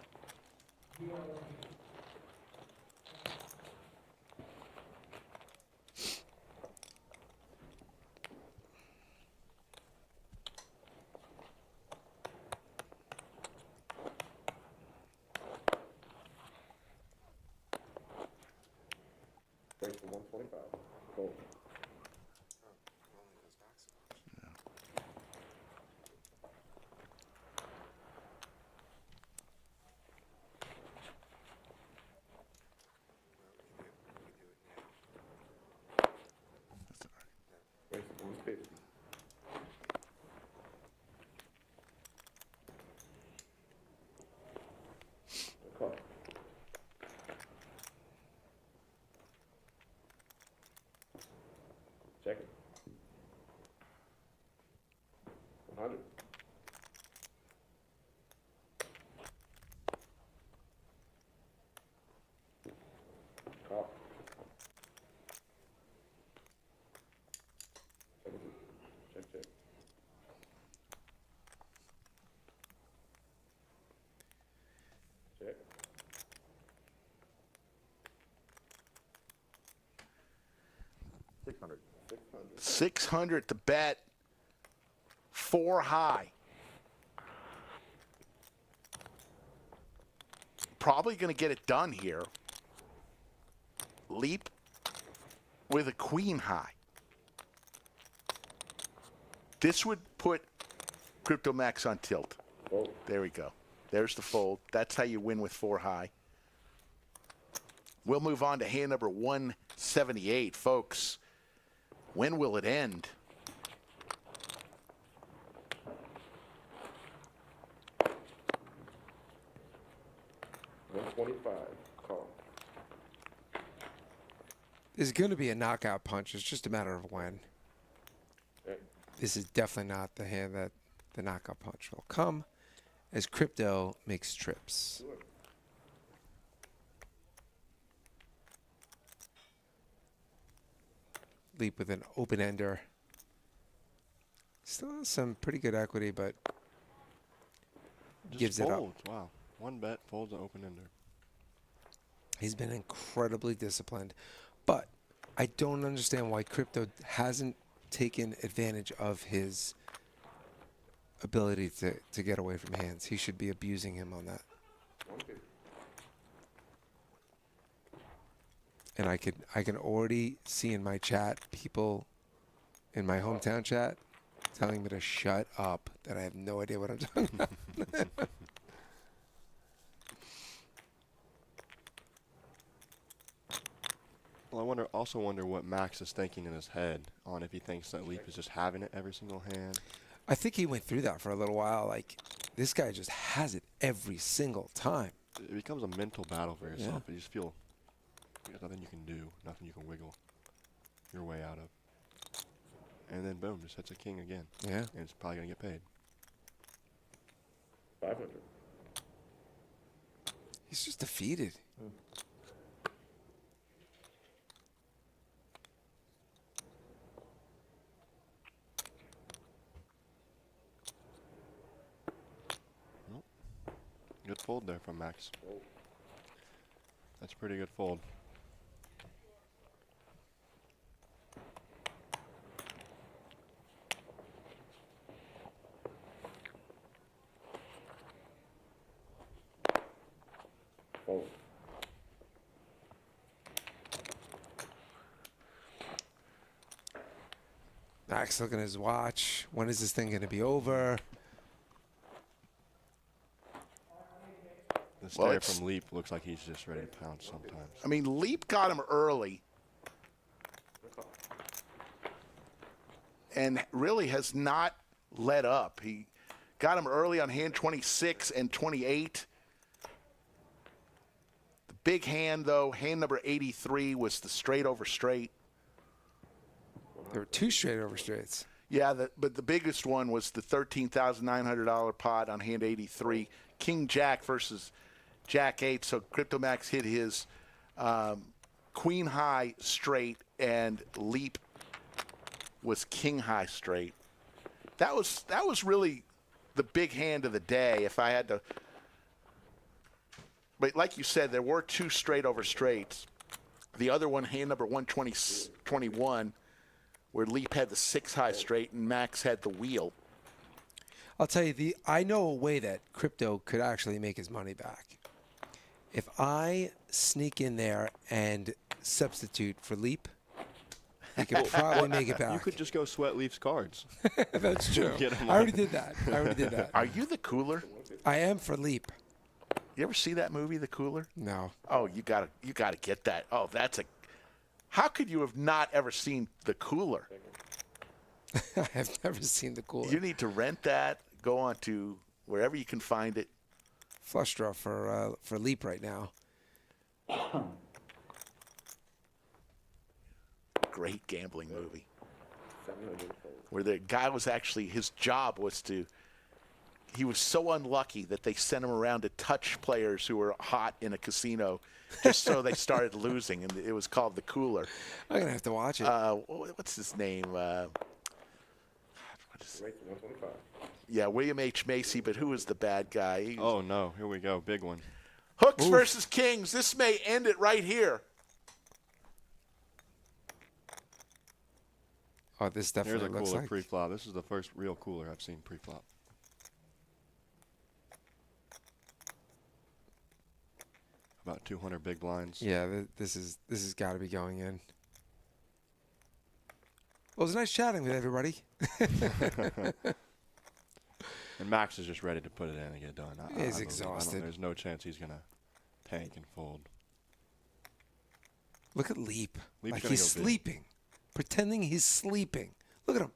Speaker 7: Race to 125. Fold. Second. 100. Call. 70. Check, check. Check.
Speaker 1: 600.
Speaker 7: 600.
Speaker 3: 600 to bet. 4 high. Probably going to get it done here. Leap with a queen high. This would put CryptoMax on tilt.
Speaker 7: Fold.
Speaker 3: There we go. There's the fold. That's how you win with 4 high. We'll move on to hand number 178, folks. When will it end?
Speaker 7: $125. Call.
Speaker 4: There's going to be a knockout punch. It's just a matter of when.
Speaker 7: Check.
Speaker 4: This is definitely not the hand that the knockout punch will come as crypto makes trips.
Speaker 7: Do it.
Speaker 4: Leap with an open ender. Still has some pretty good equity, but
Speaker 9: Just
Speaker 4: gives it up.
Speaker 9: folds. Wow. One bet, folds an open ender.
Speaker 4: He's been incredibly disciplined. But I don't understand why crypto hasn't taken advantage of his ability to get away from hands. He should be abusing him on that.
Speaker 7: 150.
Speaker 4: And I can already see in my chat people in my hometown chat telling me to shut up, that I have no idea what I'm talking about.
Speaker 9: Well, I also wonder what Max is thinking in his head on if he thinks that Leap is just having it every single hand.
Speaker 4: I think he went through that for a little while. Like, this guy just has it every single time.
Speaker 9: It becomes a mental battle for yourself.
Speaker 4: Yeah.
Speaker 9: You just feel there's nothing you can do, nothing you can wiggle your way out of. And then boom, just hits a king again.
Speaker 4: Yeah.
Speaker 9: And it's probably gonna get paid.
Speaker 7: 500.
Speaker 4: He's just defeated.
Speaker 9: Good fold there from Max.
Speaker 7: Fold.
Speaker 9: That's a pretty good fold.
Speaker 7: Fold.
Speaker 4: Max looking at his watch. When is this thing going to be over?
Speaker 9: The
Speaker 3: Well,
Speaker 9: stare
Speaker 3: it's-
Speaker 9: from Leap looks like he's just ready to pounce sometimes.
Speaker 3: I mean, Leap got him early and really has not let up. He got him early on hand 26 and 28. The big hand, though, hand number 83 was the straight over straight.
Speaker 4: There were 2 straight over straights.
Speaker 3: Yeah, but the biggest one was the $13,900 pot on hand 83. King Jack versus Jack 8. So CryptoMax hit his Queen High straight, and Leap was King High straight. That was really the big hand of the day. If I had to, but like you said, there were 2 straight over straights. The other one, hand number 121, where Leap had the 6 high straight and Max had the wheel.
Speaker 4: I'll tell you, I know a way that crypto could actually make his money back. If I sneak in there and substitute for Leap, he could probably make it back.
Speaker 9: You could just go sweat Leaf's cards.
Speaker 4: That's true.
Speaker 9: Get him
Speaker 4: I already
Speaker 9: on.
Speaker 4: did that.
Speaker 3: Are you the cooler?
Speaker 4: I am for Leap.
Speaker 3: You ever see that movie, The Cooler?
Speaker 4: No.
Speaker 3: Oh, you gotta get that. Oh, that's a. How could you have not ever seen The Cooler?
Speaker 4: I have never seen the cooler.
Speaker 3: You need to rent that. Go on to wherever you can find it.
Speaker 4: Flush draw for Leap right now.
Speaker 3: Great gambling movie. where the guy was actually, his job was to, he was so unlucky that they sent him around to touch players who were hot in a casino just so they started losing, and it was called the Cooler.
Speaker 4: I'm going to have to watch it.
Speaker 3: What's his name? Yeah, William H. Macy, but who was the bad guy?
Speaker 9: Oh, no. Here we go. Big one.
Speaker 3: Hooks versus Kings. This may end it right here.
Speaker 4: Oh, this
Speaker 9: Here's
Speaker 4: definitely
Speaker 9: a
Speaker 4: looks
Speaker 9: cooler
Speaker 4: like.
Speaker 9: pre-flop. This is the first real cooler I've seen pre-flop. About 200 big blinds.
Speaker 4: Yeah, this has got to be going in. Well, it was nice chatting with everybody.
Speaker 9: And Max is just ready to put it in and get done.
Speaker 4: He's exhausted.
Speaker 9: There's no chance he's going to tank and fold.
Speaker 4: Look at Leap.
Speaker 9: Leap's
Speaker 4: Like
Speaker 9: gonna
Speaker 4: he's
Speaker 9: go big.
Speaker 4: sleeping. Pretending he's sleeping. Look at him.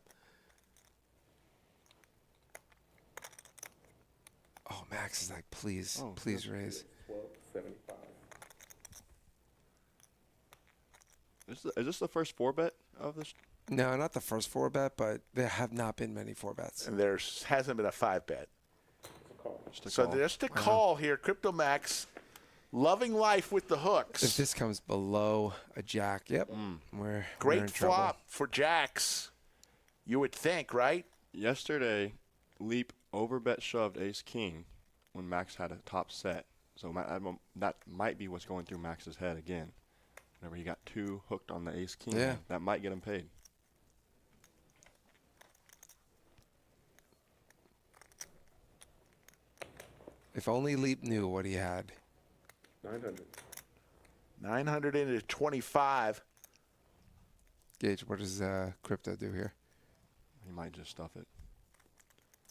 Speaker 4: Oh, Max is like, please, please raise.
Speaker 7: 12.75.
Speaker 9: Is this the first 4-bet of this?
Speaker 4: No, not the first 4-bet, but there have not been many 4-bets.
Speaker 3: And there hasn't been a 5-bet.
Speaker 9: Just a
Speaker 3: So
Speaker 9: call.
Speaker 3: just a call here. Crypto Max loving life with the
Speaker 4: If
Speaker 3: hooks.
Speaker 4: this comes below a jack, yep, we're in
Speaker 3: Great
Speaker 4: trouble.
Speaker 3: flop for jacks, you would think, right?
Speaker 9: Yesterday, Leap overbet shoved ace-king when Max had a top set. So that might be what's going through Max's head again. Whenever he got 2 hooked on the ace-king,
Speaker 4: Yeah.
Speaker 9: that might get him paid.
Speaker 4: If only Leap knew what he had.
Speaker 7: 900.
Speaker 3: 900 into 25.
Speaker 4: Gage, what does Crypto do here?
Speaker 9: He might just stuff it.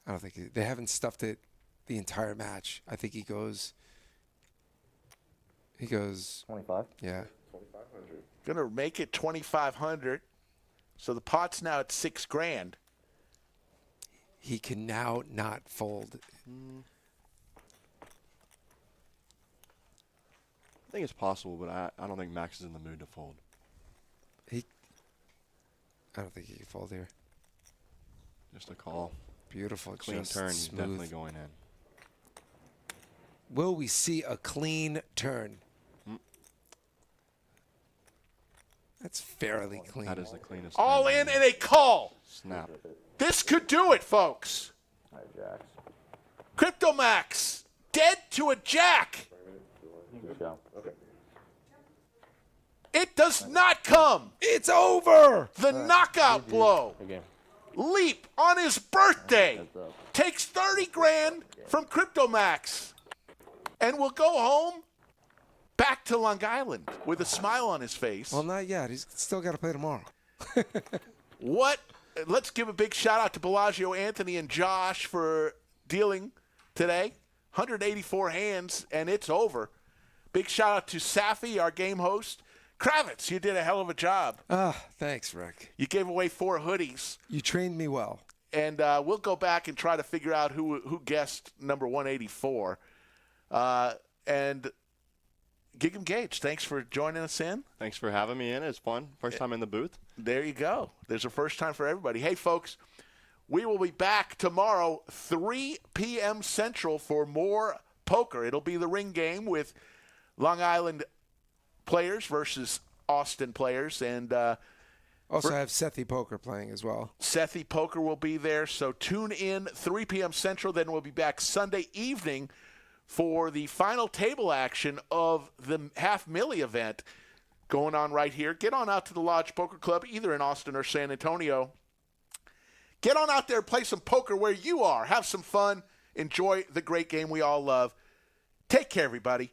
Speaker 4: I don't think they haven't stuffed it the entire match. I think he goes.
Speaker 1: 25.
Speaker 4: Yeah.
Speaker 7: 2,500.
Speaker 3: Gonna make it 2,500. So the pot's now at $6,000.
Speaker 4: He can now not fold.
Speaker 9: I think it's possible, but I don't think Max is in the mood to fold.
Speaker 4: I don't think he can fold here.
Speaker 9: Just a call.
Speaker 4: Beautiful,
Speaker 9: Clean
Speaker 4: just
Speaker 9: turn. He's
Speaker 4: smooth.
Speaker 9: definitely going in.
Speaker 4: Will we see a clean turn? That's fairly clean.
Speaker 9: That is the cleanest.
Speaker 3: All
Speaker 9: turn
Speaker 3: in
Speaker 9: ever.
Speaker 3: and a call.
Speaker 9: Snap.
Speaker 3: This could do it, folks.
Speaker 1: All right, jacks.
Speaker 3: Crypto Max dead to a jack.
Speaker 1: Good go.
Speaker 7: Okay.
Speaker 3: It does not come.
Speaker 4: It's over.
Speaker 3: The knockout blow.
Speaker 2: Good game.
Speaker 3: Leap on his birthday
Speaker 1: Heads up.
Speaker 3: takes 30 grand from Crypto Max and will go home back to Long Island with a smile on his face.
Speaker 4: Well, not yet. He's still got to play tomorrow.
Speaker 3: What? Let's give a big shout out to Bellagio, Anthony, and Josh for dealing today. 184 hands, and it's over. Big shout out to Safi, our game host. Kravitz, you did a hell of a job.
Speaker 4: Thanks, Rick.
Speaker 3: You gave away 4 hoodies.
Speaker 4: You trained me well.
Speaker 3: And we'll go back and try to figure out who guessed number 184. And Gig 'em Gage, thanks for joining us in.
Speaker 9: Thanks for having me in. It's fun. First time in the booth.
Speaker 3: There you go. There's a first time for everybody. Hey, folks, we will be back tomorrow, 3 p.m. Central, for more poker. It'll be the ring game with Long Island players versus Austin players. And
Speaker 4: Also, I have Sethi Poker playing as well.
Speaker 3: Sethi Poker will be there. So tune in 3 p.m. Central. Then we'll be back Sunday evening for the final table action of the Half Milli event going on right here. Get on out to the Lodge Poker Club, either in Austin or San Antonio. Get on out there and play some poker where you are. Have some fun. Enjoy the great game we all love. Take care, everybody.